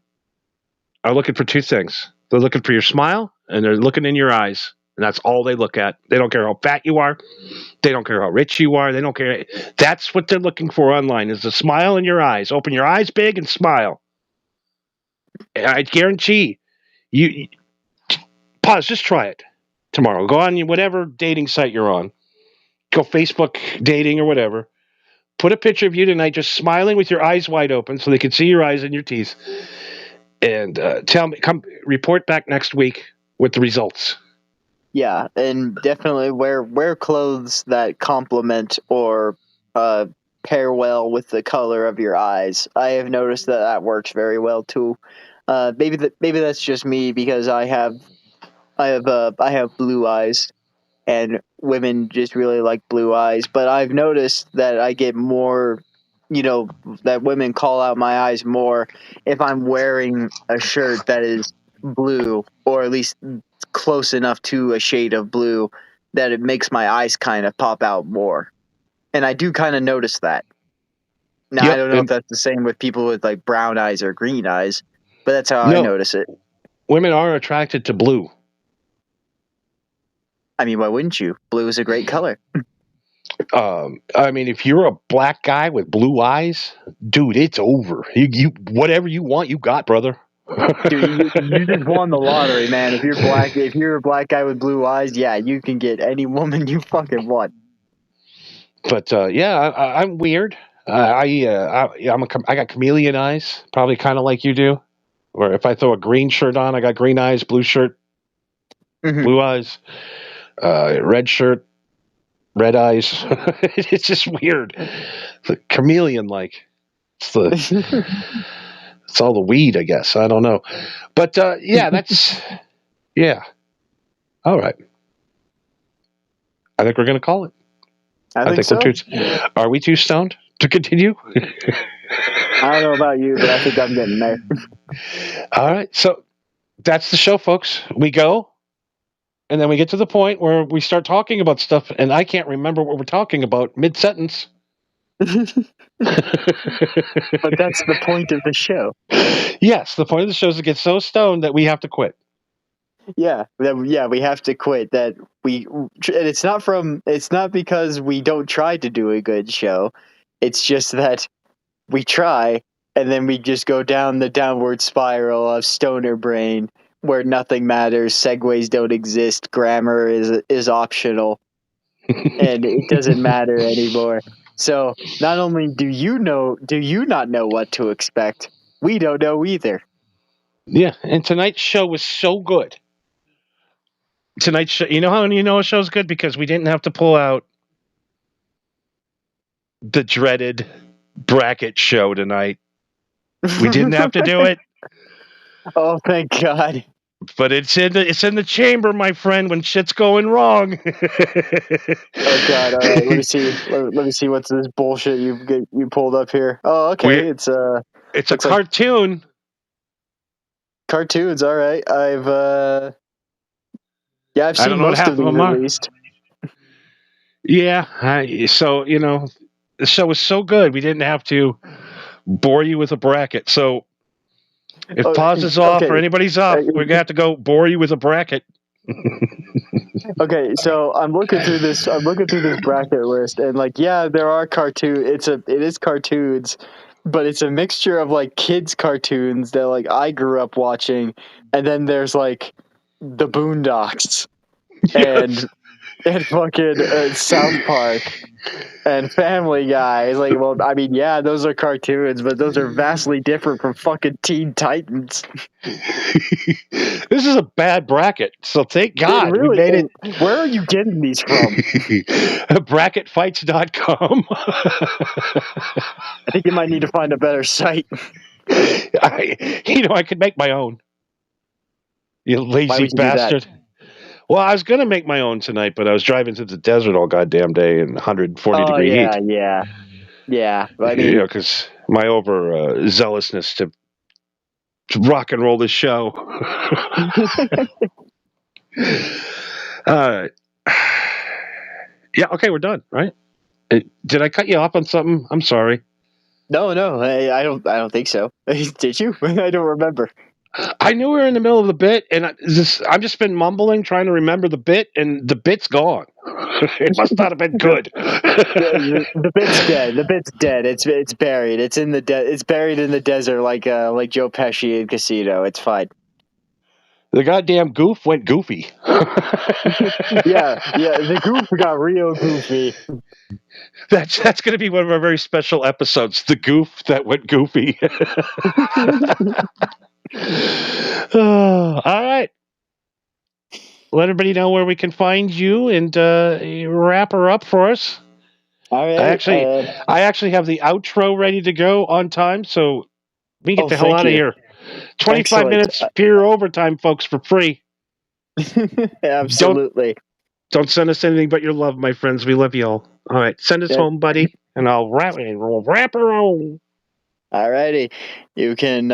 are looking for two things. They're looking for your smile and they're looking in your eyes. And that's all they look at. They don't care how fat you are. They don't care how rich you are. They don't care. That's what they're looking for online is a smile in your eyes. Open your eyes big and smile. And I guarantee you pause, just try it tomorrow. Go on whatever dating site you're on. Go Facebook dating or whatever. Put a picture of you tonight just smiling with your eyes wide open so they can see your eyes and your teeth. And come report back next week with the results. Yeah, and definitely wear clothes that complement or pair well with the color of your eyes. I have noticed that works very well too. Maybe that's just me because I have blue eyes, and women just really like blue eyes. But I've noticed that I get more, that women call out my eyes more if I'm wearing a shirt that is blue, or at least close enough to a shade of blue that it makes my eyes kind of pop out more. And I do kind of notice that. Now, I Yep. don't know if that's the same with people with like brown eyes or green eyes, but that's how I No, notice it. women are attracted to blue. I mean, why wouldn't you? Blue is a great color. I mean, if you're a black guy with blue eyes, dude, it's over. You whatever you want, you got, brother. Dude, you just won the lottery, man. If you're a black guy with blue eyes, yeah, you can get any woman you fucking want. But yeah, I'm weird. I got chameleon eyes, probably kind of like you do. Or if I throw a green shirt on, I got green eyes. Blue shirt, blue eyes. Red shirt, red eyes. It's just weird. The chameleon like. It's all the weed, I guess. I don't know. But yeah, that's yeah. All right. I think we're gonna call it. I think so. Are we too stoned to continue? I don't know about you, but I think I'm getting there. All right. So that's the show, folks. We go. And then we get to the point where we start talking about stuff, and I can't remember what we're talking about mid-sentence. But that's the point of the show. Yes, the point of the show is to get so stoned that we have to quit. Yeah, we have to quit. And it's not because we don't try to do a good show. It's just that we try, and then we just go down the downward spiral of stoner brain, where nothing matters, segues don't exist, grammar is optional, and it doesn't matter anymore. So not only do you not know what to expect, we don't know either. Yeah, and tonight's show was so good tonight's show. You know how a show's good because we didn't have to pull out the dreaded bracket show tonight. We didn't have to do it. Oh, thank God. But it's in the chamber, my friend, when shit's going wrong. Oh God! All right, let me see. Let me see what's this bullshit you pulled up here. Oh, okay. It's a looks like cartoon. cartoons. All right. I've I seen don't know what most half of of these them at are. least. Yeah. So the show was so good we didn't have to bore you with a bracket. So if pause is off Okay. or anybody's off, we're gonna have to go bore you with a bracket. Okay, so I'm looking through this. I'm looking through this bracket list, and like, yeah, there are cartoon. It is cartoons, but it's a mixture of like kids cartoons that like I grew up watching, and then there's like the Boondocks Yes. and fucking South Park and Family Guy. It's like, well, I mean, yeah, those are cartoons, but those are vastly different from fucking Teen Titans. This is a bad bracket, so thank God we Really, made it. where are you getting these from? Bracketfights.com. I think you might need to find a better site. I could make my own. You Why lazy would you do that? bastard. Well, I was going to make my own tonight, but I was driving through the desert all goddamn day in 140 degree heat. Yeah. I mean, because my over zealousness to rock and roll this show. Yeah, okay, we're done, right? Did I cut you off on something? I'm sorry. no, I don't think so. Did you? I don't remember. I knew we were in the middle of the bit, and I've just been mumbling, trying to remember the bit, and the bit's gone. It must not have been good. The bit's dead. The bit's dead. It's buried. It's in the It's buried in the desert, like Joe Pesci in Casino. It's fine. The goddamn goof went goofy. Yeah. The goof got real goofy. That's going to be one of our very special episodes. The goof that went goofy. All right. Let everybody know where we can find you and wrap her up for us. All right. I actually have the outro ready to go on time, so we can get the hell thank out of you. here. 25 Excellent. minutes pure overtime, folks, for free. Absolutely. Don't send us anything but your love, my friends. We love you all. All right, send us home, buddy, and we'll wrap her home. Alrighty, you can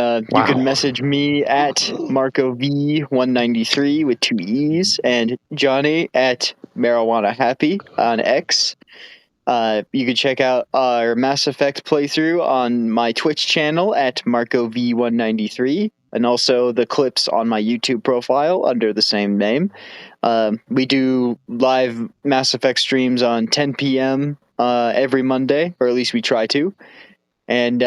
message me at MarcoV193 with 2 E's and Johnny at Marijuana Happy on X. You can check out our Mass Effect playthrough on my Twitch channel at MarcoV193, and also the clips on my YouTube profile under the same name. We do live Mass Effect streams on 10 p.m. Every Monday, or at least we try to. And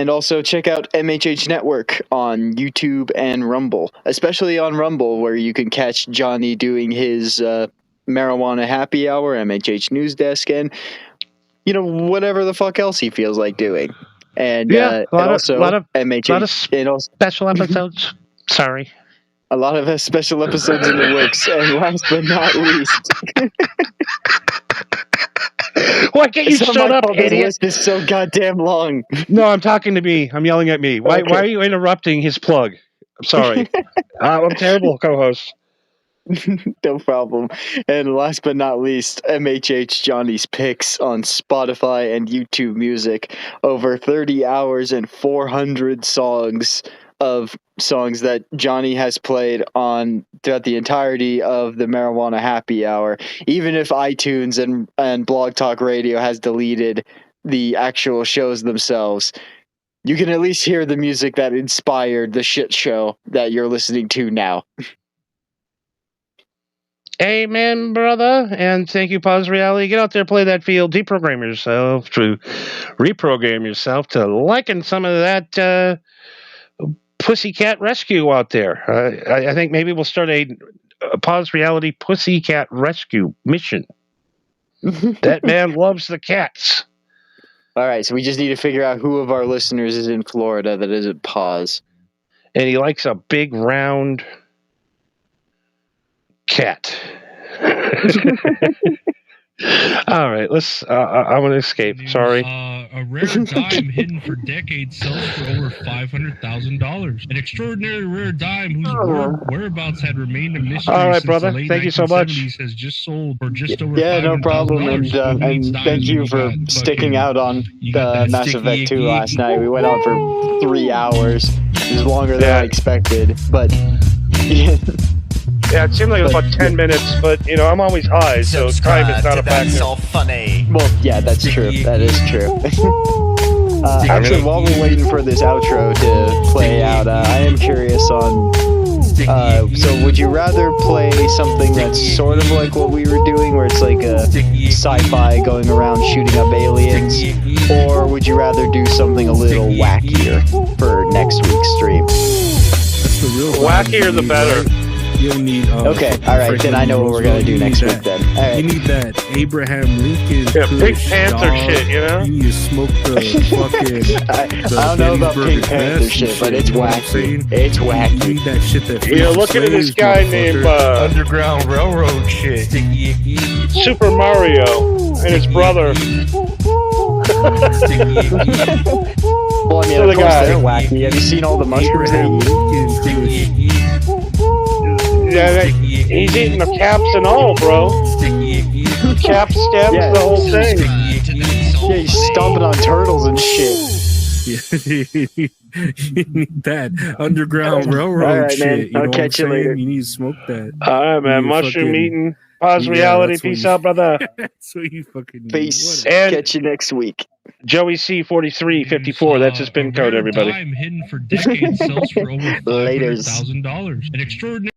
also check out MHH Network on YouTube and Rumble, especially on Rumble, where you can catch Johnny doing his Marijuana Happy Hour, MHH News Desk, and whatever the fuck else he feels like doing. And a lot of MHH, special episodes. Sorry. A lot of special episodes in the works. And last but not least, why can't you shut up, idiot? The list is so goddamn long. No, I'm talking to me. I'm yelling at me. Why are you interrupting his plug? I'm sorry. I'm a terrible co-host. No problem. And last but not least, MHH Johnny's Picks on Spotify and YouTube Music. Over 30 hours and 400 songs that Johnny has played on throughout the entirety of the Marijuana Happy Hour. Even if iTunes and Blog Talk Radio has deleted the actual shows themselves, you can at least hear the music that inspired the shit show that you're listening to now. Amen, brother. And thank you, Pause Reality. Get out there, play that field, deprogram yourself, to reprogram yourself to liking some of that pussycat rescue out there. I think maybe we'll start a Pause Reality pussycat rescue mission. That man loves the cats. All right, so we just need to figure out who of our listeners is in Florida that isn't Pause. And he likes a big round Cat. All right, let's. I want to escape. Sorry. A rare dime hidden for decades sells for over $500,000. An extraordinary rare dime whose whereabouts had remained a mystery All right, since brother. the late Thank you so much. 1970s has just sold for just over Yeah, no problem, $500,000. and thank you for sticking out on Mass Effect 2 last night. We went on for 3 hours. It was longer than I expected, but yeah. Yeah, it seemed like it was about 10 minutes, but you know I'm always high, so time is not a factor. That's so funny. Well, yeah, that's true. That is true. Actually, while we're waiting for this outro to play out, I am curious on. So, would you rather play something that's sort of like what we were doing, where it's like a sci-fi going around shooting up aliens, or would you rather do something a little wackier for next week's stream? That's the real Wackier the better. You don't need. Okay, all right. Then I know what we're gonna do next week. Then, all right. You need that Abraham Lincoln. Yeah, Pink push, Panther dog. shit, you know? You need to smoke the fucking. I don't know about Pink Panther Best shit, but shit, it's you know what I'm wacky. saying? It's You wacky. need that shit that. You're looking at this guy named Underground Railroad shit. Super Mario and his brother. Well, I mean, Other of course guy. they're wacky. Have you seen all the mushrooms they Abraham eat? Lincoln. Yeah, he's eating the caps and all, bro. Cap stems, Yeah. the whole thing. Yeah, he's stomping on turtles and shit. Yeah, you need that Underground Railroad All right, shit. man. You know I'll what catch I'm you later. saying? You need to smoke that. All right, man. You Mushroom fucking- eating. Pause Yeah, reality. that's what Peace you- out, brother. That's what you fucking need. Peace. Whatever. And Catch you next week. Joey C4354. That's his pin code, everybody. Dime hidden for decades sells for over Laters. $500,000. An extraordinary